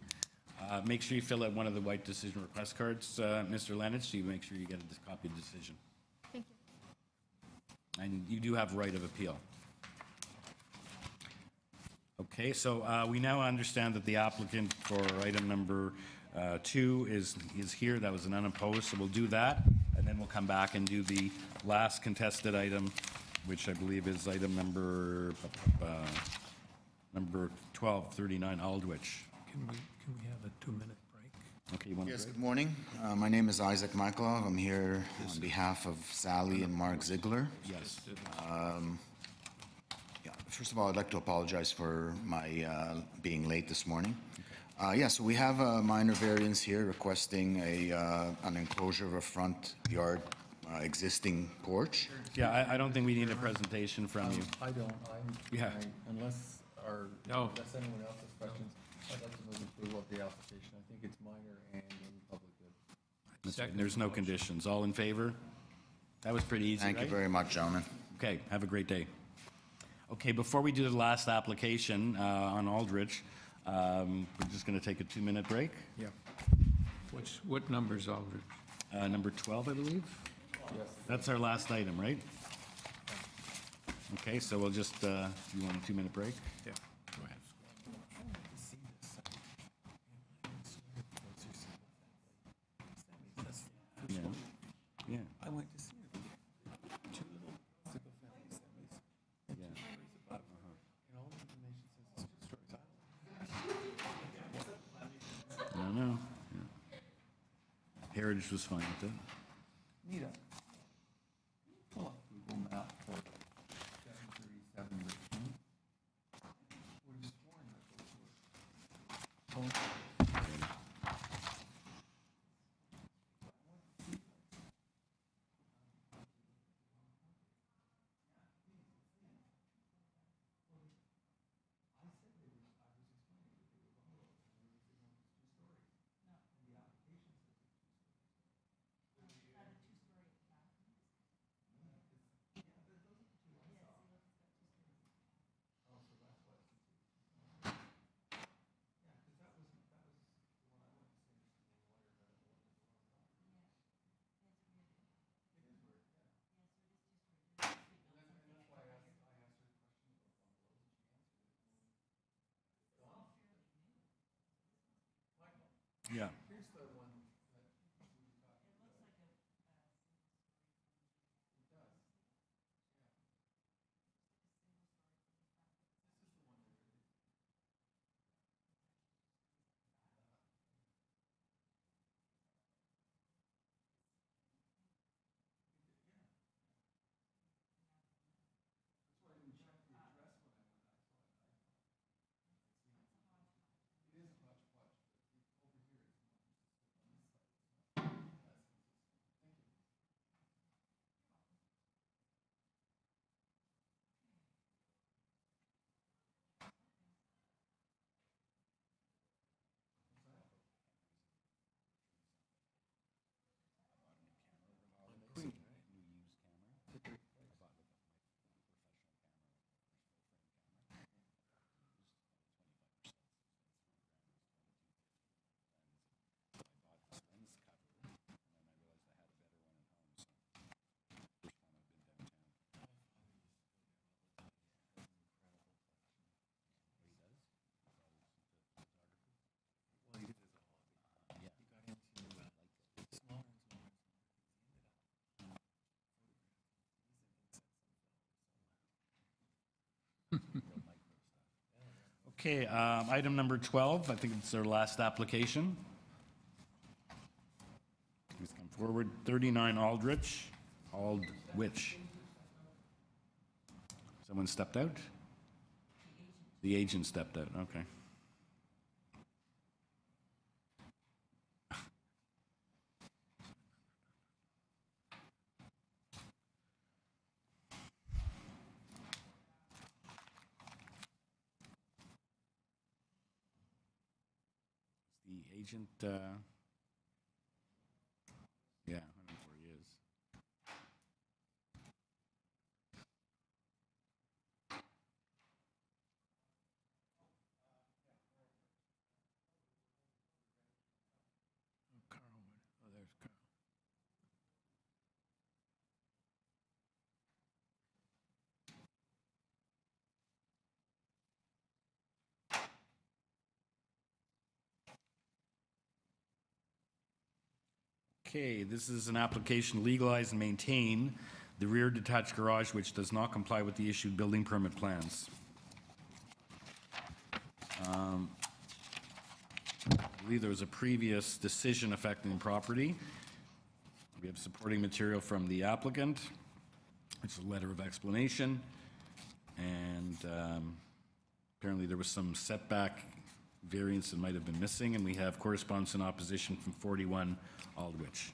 Make sure you fill out one of the white decision request cards, Mr. Lenich, so you make sure you get a copy of the decision. Thank you. And you do have right of appeal. Okay, so we now understand that the applicant for item number 2 is here. That was an unopposed, so we'll do that, and then we'll come back and do the last contested item, which I believe is item number 1239, Aldwych. Can we have a 2-minute break? Okay, you want Yes, to break? good morning. My name is Isaac Michaelov. I'm here on behalf of Sally and Mark Ziegler. Yes. First of all, I'd like to apologize for my being late this morning. So we have a minor variance here requesting an enclosure of a front yard existing porch. Yeah, I don't think we need a presentation from you. I don't. Yeah. Unless anyone else has questions, I'd like to move approval of the application. I think it's minor and in public good. There's no conditions. All in favor? That was pretty easy, Thank you right? very much, gentlemen. Okay, have a great day. Okay, before we do the last application on Aldwych, we're just going to take a 2-minute break. Yeah. What number is Aldwych? Number 12, I believe? Yes. That's our last item, right? Okay, so we'll just, you want a 2-minute break? Yeah. Go ahead. Yeah. Yeah. I went to see it. 2 little single-family semis. Yeah. And all the information says it's 2 stories. I don't know. Yeah. Heritage was fine with it. Nita, pull up Google Map for 737 Richmond. Would have sworn that those were. Yeah. Okay, item number 12, I think it's their last application. Please come forward. 39 Aldrich. Someone stepped out? The agent stepped out, okay. The agent, yeah, I don't know where he is. Oh, Carl. Oh, there's Carl. Okay, this is an application to legalize and maintain the rear detached garage which does not comply with the issued building permit plans. I believe there was a previous decision affecting the property. We have supporting material from the applicant. It's a letter of explanation. And apparently there was some setback variance that might have been missing, and we have correspondence in opposition from 41 Aldrich.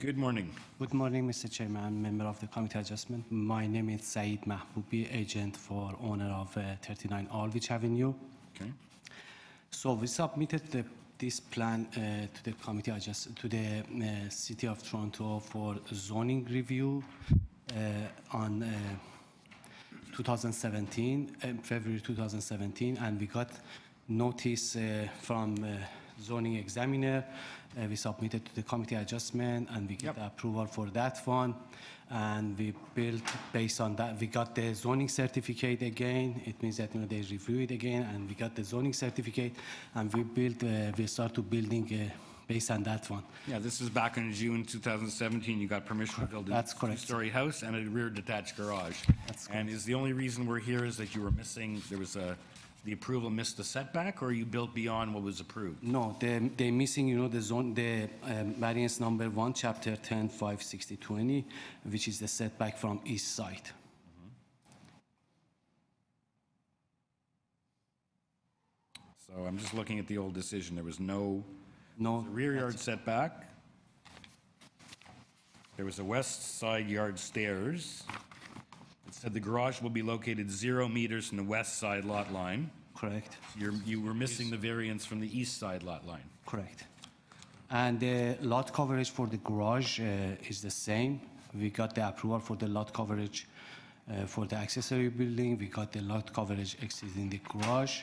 Good morning. Good morning, Mr. Chairman, member of the Committee Adjustment. My name is Saeed Mahboubi, agent for owner of 39 Aldrich Avenue. Okay. So we submitted this plan to the Committee to the City of Toronto for zoning review on 2017, February 2017, and we got notice from zoning examiner. We submitted to the committee adjustment, and we get the approval for that one. And we built based on that. We got the zoning certificate again. It means that they review it again, and we got the zoning certificate, and we built. We started building based on that one. Yeah, this is back in June 2017. You got permission to build a two-story house and a rear detached garage. That's correct. And is the only reason we're here is that you were missing, there was the approval missed the setback, or you built beyond what was approved? No, they're missing, the zone, the variance number 1, chapter 10, 5, 60, 20, which is the setback from east side. So I'm just looking at the old decision. There was no rear yard setback. There was a west side yard stairs. It said the garage will be located 0 meters from the west side lot line. Correct. You were missing the variance from the east side lot line. Correct. And the lot coverage for the garage is the same. We got the approval for the lot coverage for the accessory building. We got the lot coverage exceeding the garage.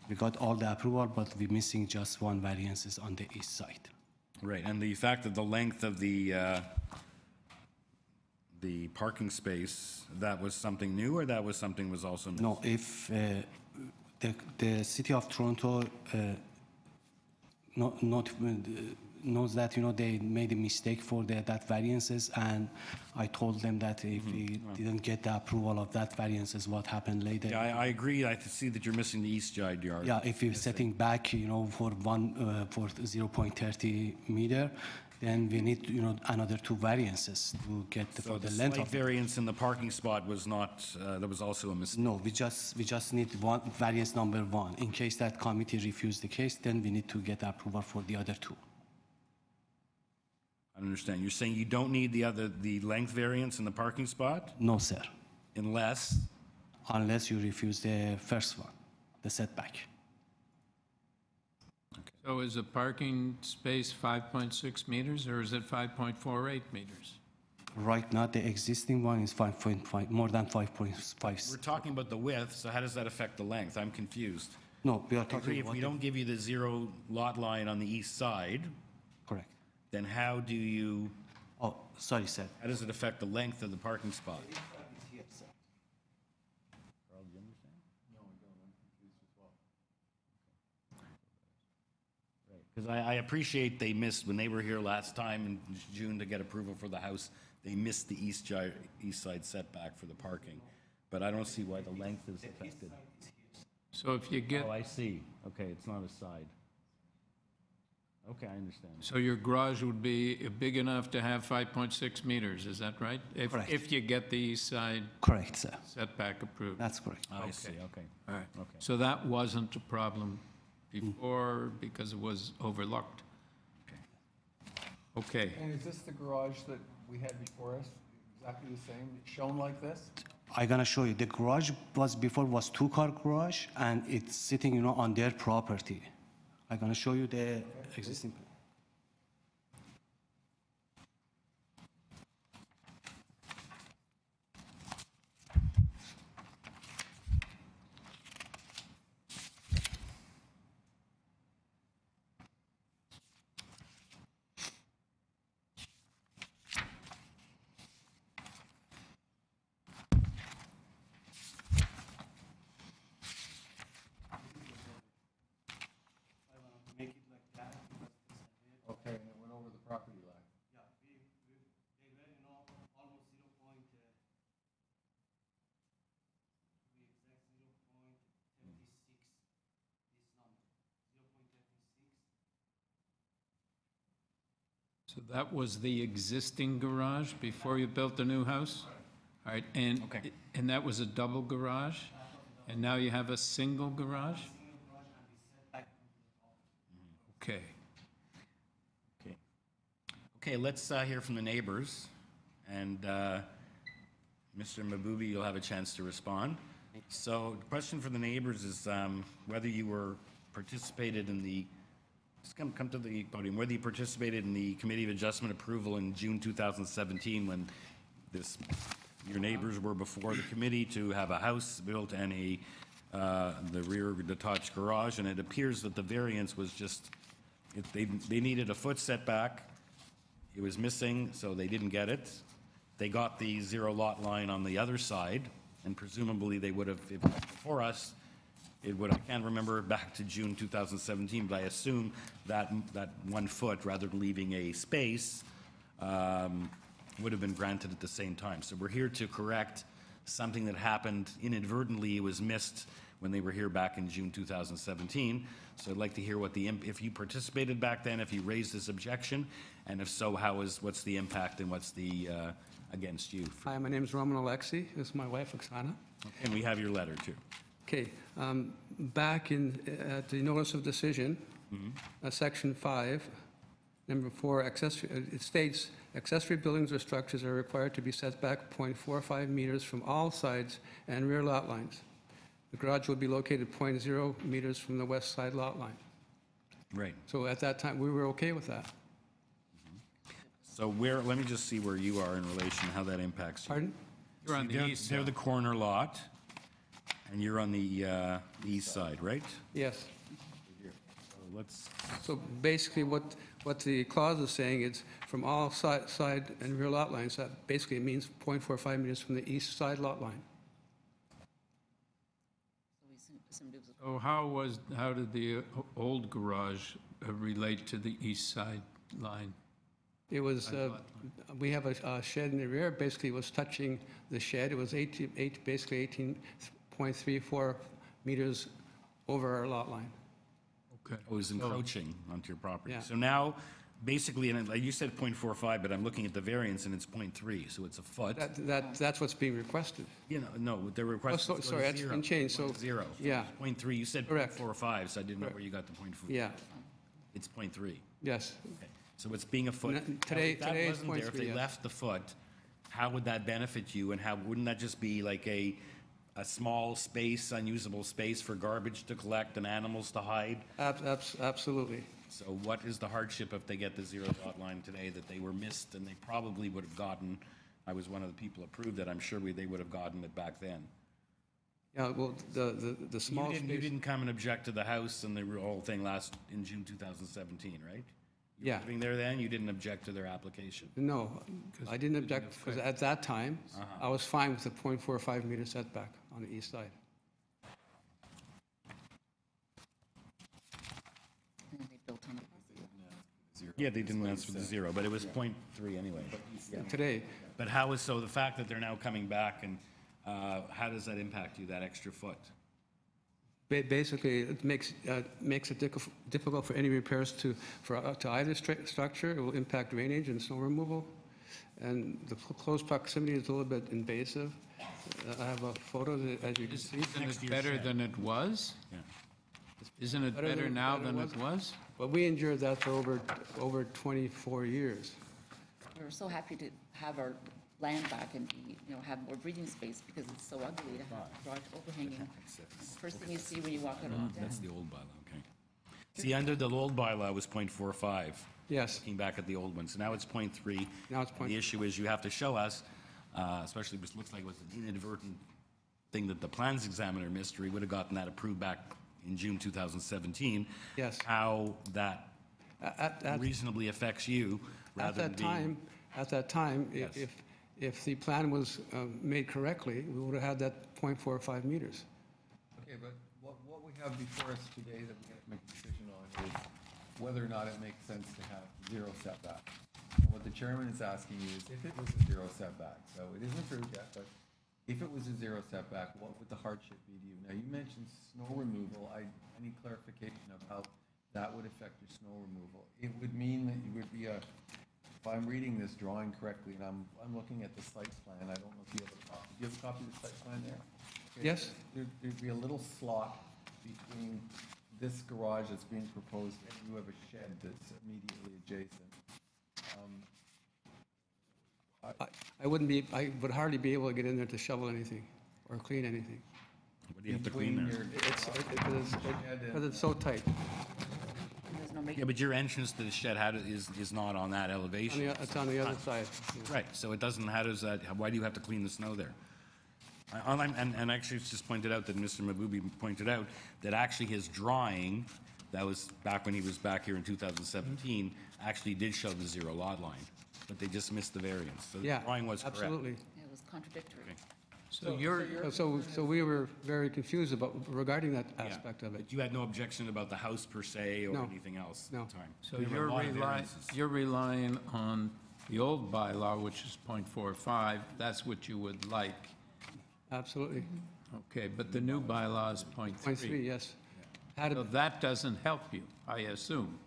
We got all the approval, but we're missing just one variances on the east side. Right, and the fact that the length of the parking space, that was something new, or that was something was also missing? No, if the City of Toronto knows that, they made a mistake for that variances, and I told them that if we didn't get the approval of that variances, what happened later. Yeah, I agree. I see that you're missing the east side yard. Yeah, if you're setting back, for 0.30 meter, then we need, another 2 variances to get for the length slight of variance in the parking spot was not, that was also a mistake. No, we just need variance number 1. In case that committee refuse the case, then we need to get approval for the other 2. I understand. You're saying you don't need the length variance in the parking spot? No, sir. Unless you refuse the first one, the setback. So is a parking space 5.6 meters, or is it 5.48 meters? Right now, the existing one is 5.5, more than 5.5. we're talking about the width, so how does that affect the length? I'm confused. No, we are I agree, talking if we don't give you the 0 lot line on the east side, correct. then how do you, Oh, sorry, sir. how does it affect the length of the parking spot? Because I appreciate they missed, when they were here last time in June to get approval for the house, they missed the east side setback for the parking. But I don't see why the length is affected. So if you get, Oh, I see. Okay, it's not a side. Okay, I understand. so your garage would be big enough to have 5.6 meters, is that right? Correct. If you get the east side Correct, sir. setback approved. That's correct. I see, okay. All right. Okay. So that wasn't a problem before because it was overlooked? Okay. And is this the garage that we had before us? Exactly the same, shown like this? I'm gonna show you. The garage was 2-car garage, and it's sitting, on their property. I'm gonna show you the existing plan. Okay, and it went over the property line. So that was the existing garage before you built the new house? All right, and that was a double garage? And now you have a single garage? Okay. Okay, let's hear from the neighbors. And Mr. Mabubi, you'll have a chance to respond. So the question for the neighbors is whether you were participated in the, just come to the podium, whether you participated in the Committee of Adjustment approval in June 2017 when your neighbors were before the committee to have a house built and the rear detached garage, and it appears that the variance was just, they needed a foot setback. It was missing, so they didn't get it. They got the 0 lot line on the other side, and presumably they would have, if before us, it would, I can't remember back to June 2017, but I assume that 1 foot, rather than leaving a space, would have been granted at the same time. So we're here to correct something that happened inadvertently. It was missed when they were here back in June 2017. So I'd like to hear if you participated back then, if you raised this objection, and if so, what's the impact and what's the against you? Hi, my name is Roman Alexi. This is my wife, Oksana. And we have your letter too. Okay, back at the notice of decision, section 5, number 4, it states, accessory buildings or structures are required to be set back 0.45 meters from all sides and rear lot lines. The garage will be located 0.0 meters from the west side lot line. Right. So at that time, we were okay with that. So let me just see where you are in relation, how that impacts you. Pardon? You're on the east They're side. the corner lot, and you're on the east side, right? Yes. So let's. So basically, what the clause is saying is from all side and rear lot lines, that basically means 0.45 meters from the east side lot line. Oh, how did the old garage relate to the east side line? It was, we have a shed in the rear, basically it was touching the shed. It was basically 18.34 meters over our lot line. Okay. It was encroaching onto your property. Yeah. So now, basically, and you said 0.45, but I'm looking at the variance and it's 0.3, so it's a foot. That's what's being requested. You know, no, the request Oh, is sorry, that's been changed, so. Zero. Yeah. 0.3, you said Correct. 0.45, so I didn't know where you got the 0.4. Yeah, It's 0.3. yes. Okay. So it's being a foot. Today- Now, if that today it's wasn't there, if 0.3, they yes. left the foot, how would that benefit you? And how, wouldn't that just be like a small space, unusable space for garbage to collect and animals to hide? Absolutely. So what is the hardship if they get the zero lot line today that they were missed and they probably would have gotten? I was one of the people approved that. I'm sure they would have gotten it back then. Yeah, well, the small You space. didn't come and object to the house and the whole thing in June 2017, right? You Yeah. were living there then, you didn't object to their application? No, I didn't object, because at that time, I was fine with the 0.45 meter setback on the east side. Yeah, they didn't answer the zero, but it was 0.3 anyway. Today. But so the fact that they're now coming back, and how does that impact you, that extra foot? Basically, it makes it difficult for any repairs to either structure. It will impact drainage and snow removal. And the close proximity is a little bit invasive. I have a photo, as you can see. Isn't it better than it was? Yeah. Isn't it better now than it was? But we endured that for over 24 years. We're so happy to have our land back and be, have more breathing space, because it's so ugly to have garage overhanging. First thing you see when you walk out of the That's the old bylaw, okay. See, under the old bylaw was 0.45. Yes. Looking back at the old one, so now it's 0.3. Now it's The issue is you have to show us, especially if it looks like it was an inadvertent thing that the plans examiner missed, or he would have gotten that approved back in June 2017. Yes. How that reasonably affects you rather than being. At that time, Yes. if the plan was made correctly, we would have had that 0.45 meters. Okay, but what we have before us today that we have to make a decision on is whether or not it makes sense to have zero setback. And what the chairman is asking you is if it was a zero setback, so it isn't approved yet, but if it was a zero setback, what would the hardship be to you? Now, you mentioned snow removal. I need clarification of how that would affect your snow removal. It would mean that you would be if I'm reading this drawing correctly, and I'm looking at the site plan, I don't know if you have a copy. Do you have a copy of the site plan there? Okay, Yes. There'd be a little slot between this garage that's being proposed and you have a shed that's immediately adjacent. I would hardly be able to get in there to shovel anything or clean anything. What do you have to clean there? Because it's so tight. Yeah, but your entrance to the shed is not on that elevation. It's on the other side. Right, so it doesn't, why do you have to clean the snow there? And actually, it's just pointed out that Mr. Mabubi pointed out that actually his drawing, that was back when he was back here in 2017, actually did show the zero lot line, but they just missed the variance. So the Yeah, drawing was correct. absolutely. It was contradictory. So we were very confused regarding that aspect of it. But you had no objection about the house per se or No. anything else at the time? So There were a lot of variances. you're relying on the old bylaw, which is 0.45, that's what you would like. Absolutely. Okay, but the new bylaw is 0.3. 0.3, yes. So that doesn't help you, I assume.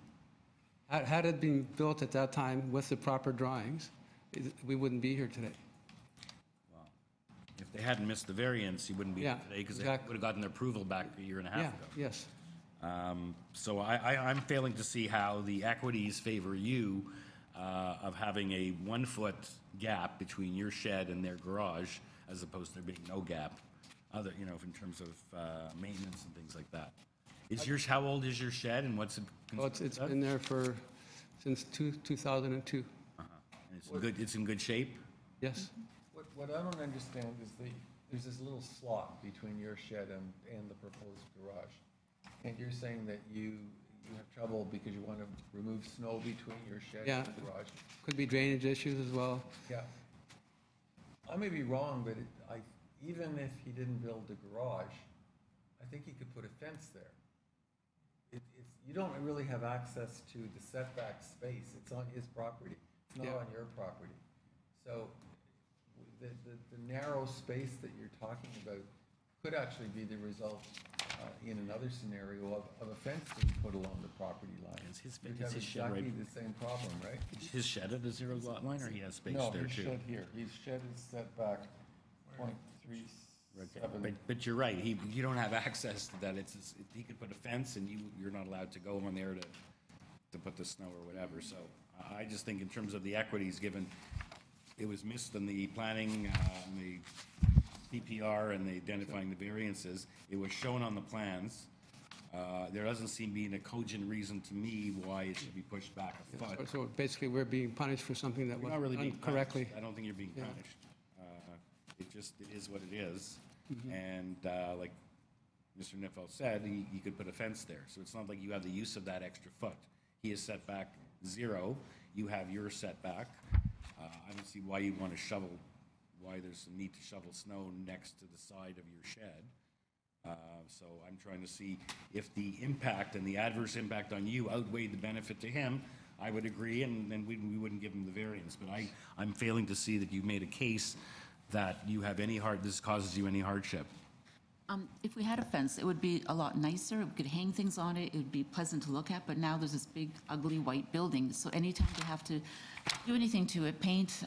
Had it been built at that time with the proper drawings, we wouldn't be here today. If they hadn't missed the variance, you wouldn't be here Yeah, today because exactly. they would have gotten their approval back a year and a half Yeah, ago. yes. So I'm failing to see how the equities favor you of having a 1 foot gap between your shed and their garage as opposed to there being no gap, in terms of maintenance and things like that. How old is your shed and what's it? Well, it's been there since 2002. It's in good shape? Yes. What I don't understand is there's this little slot between your shed and the proposed garage. And you're saying that you have trouble because you want to remove snow between your shed and the garage? Could be drainage issues as well. Yeah. I may be wrong, but even if he didn't build the garage, I think he could put a fence there. You don't really have access to the setback space. It's on his property. It's not Yeah. on your property. So the narrow space that you're talking about could actually be the result in another scenario of a fence being put along the property line. Is his- You'd is have his shed right- exactly the same problem, right? Is his shed at a zero lot line, or he has space there too? No, his shed here. His shed is set back .37. But you're right, you don't have access to that. He could put a fence, and you're not allowed to go on there to put the snow or whatever. So I just think in terms of the equities, given it was missed in the planning, the PPR and the identifying the variances, it was shown on the plans. There doesn't seem to be a cogent reason to me why it should be pushed back a foot. So basically, we're being punished for something that You're was not really being done correctly. punished. I don't think you're being Yeah. punished. It is what it is. Mhm. And like Mr. Niffel said, he could put a fence there. So it's not like you have the use of that extra foot. He is set back 0. You have your setback. I don't see why you'd want to why there's a need to shovel snow next to the side of your shed. So I'm trying to see if the impact and the adverse impact on you outweighed the benefit to him. I would agree, and then we wouldn't give him the variance. But I'm failing to see that you've made a case that this causes you any hardship. If we had a fence, it would be a lot nicer. We could hang things on it. It would be pleasant to look at. But now there's this big, ugly white building. So anytime they have to do anything to it, paint,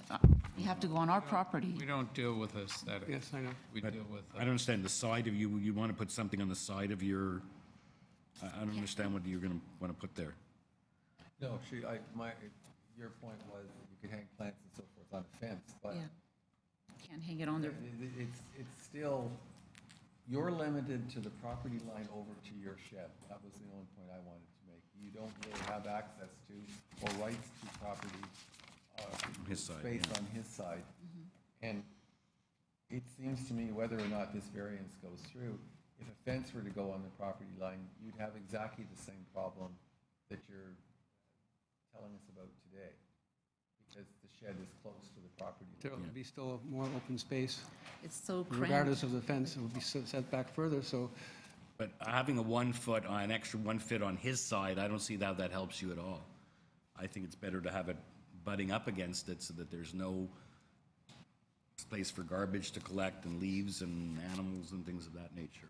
you have to go on our property. We don't deal with aesthetics. Yes, I know. We deal with. I don't understand the side of you want to put something on the side of your, I don't understand what you're going to want to put there. No, your point was that you could hang plants and so forth on a fence, but Yeah. Can't hang it on there. it's still, you're limited to the property line over to your shed. That was the only point I wanted to make. You don't really have access to or rights to property, His side, space yeah. on his side. And it seems to me, whether or not this variance goes through, if a fence were to go on the property line, you'd have exactly the same problem that you're telling us about today, because the shed is close to the property line. There will be still more open space. It's so cramped. Regardless of the fence, it will be set back further, so. But having an extra 1 foot on his side, I don't see how that helps you at all. I think it's better to have it butting up against it so that there's no place for garbage to collect and leaves and animals and things of that nature.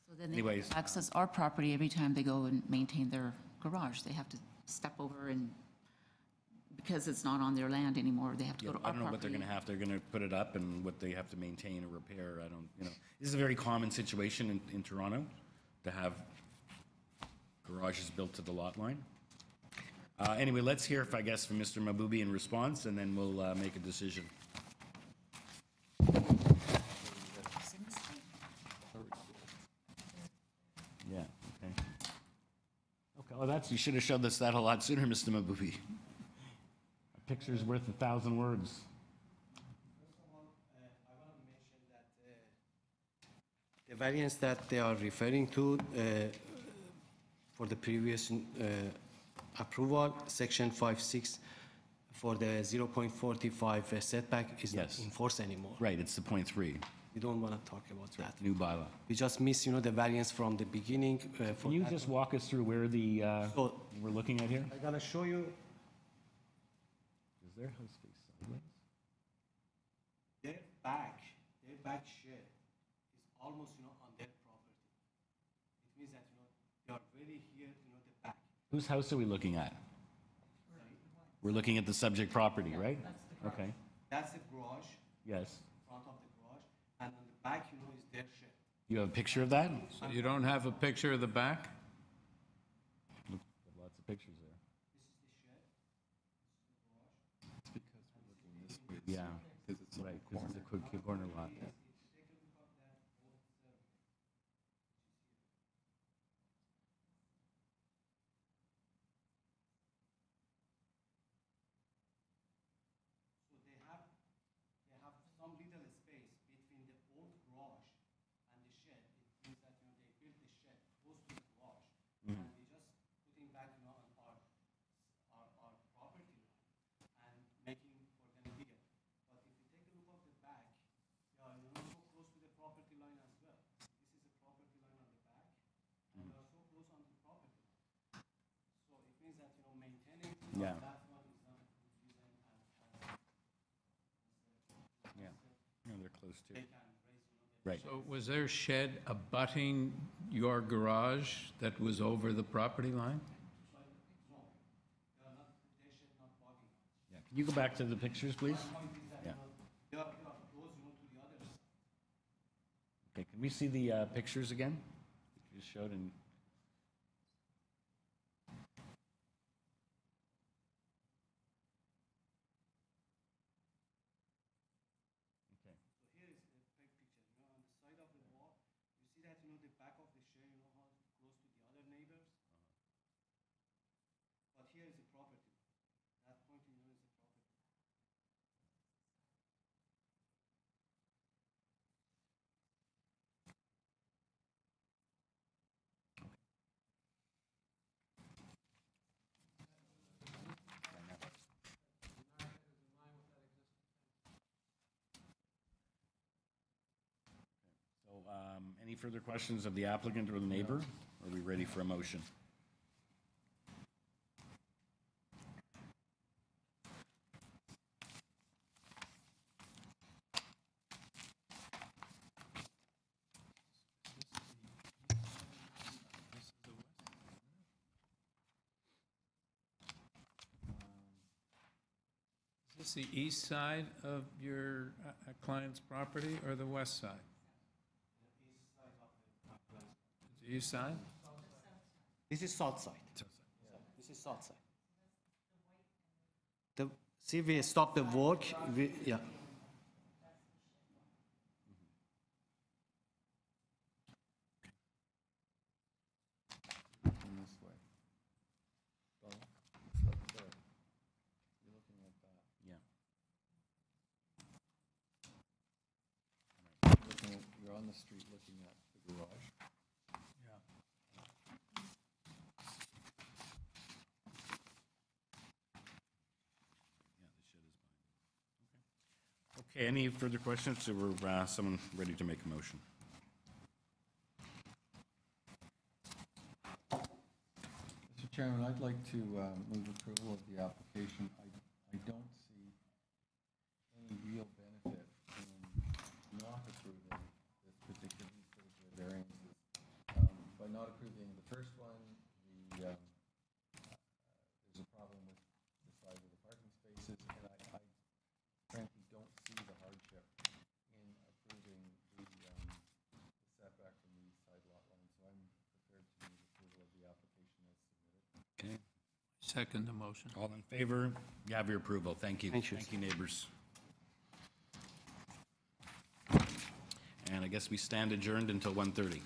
So then they Anyways. access our property every time they go and maintain their garage. They have to step over and, because it's not on their land anymore, they have to Yeah, go to I our don't know what they're property. going to have. They're going to put it up and what they have to maintain or repair. I don't, This is a very common situation in Toronto to have garages built to the lot line. Anyway, let's hear, from Mr. Mabubi in response, and then we'll make a decision. Yeah, okay. Okay, well, you should have showed us that a lot sooner, Mr. Mabubi. A picture's worth 1,000 words. The variance that they are referring to for the previous approval, section 5.6, for the 0.45 setback is not Yes. in force anymore. Right, it's the .3. We don't want to talk about that. New bylaw. We just miss, the variance from the beginning. Can you just walk us through where we're looking at here? I'm gonna show you. Is their house face sideways? Their back shed is almost, on their property. It means that, they are very here, the back. Whose house are we looking at? We're looking at the subject property, right? Okay, That's the garage, yes. front of the garage, and on the back, is their shed. You have a picture of that? So you don't have a picture of the back? Lots of pictures there. Yeah, right, because it's a quick corner lot. So they have some little space between the old garage and the shed. It means that, they built the shed close to the garage. And we just putting back, on our property line and making for them bigger. But if you take a look at the back, Yeah. Yeah, yeah, they're close to. Right. So was there a shed abutting your garage that was over the property line? Yeah. Can you go back to the pictures, please? Yeah. Okay, can we see the pictures again? You just showed in. The back of the shed, how close to the other neighbors. But here is the property. That point, is the property. So, any further questions of the applicant or the neighbor? Are we ready for a motion? Is this the east side of your client's property or the west side? The east side? This is south side. This is south side. See, we stop the work. Yeah. In this way. So, it's up there. You're looking at that. Yeah. You're on the street looking at the garage. Okay, any further questions, or someone ready to make a motion? Mr. Chairman, I'd like to move approval of the application. I don't see any real benefit in not approving this particular variances. By not approving the first one, there's a problem with the size of the parking spaces, and I frankly don't see the hardship in approving the setback from the east side lot line, so I'm prepared to move approval of the application as submitted. Okay. Second the motion. All in favor? You have your approval. Thank you. Thank you. Thank you, neighbors. And I guess we stand adjourned until 1:30.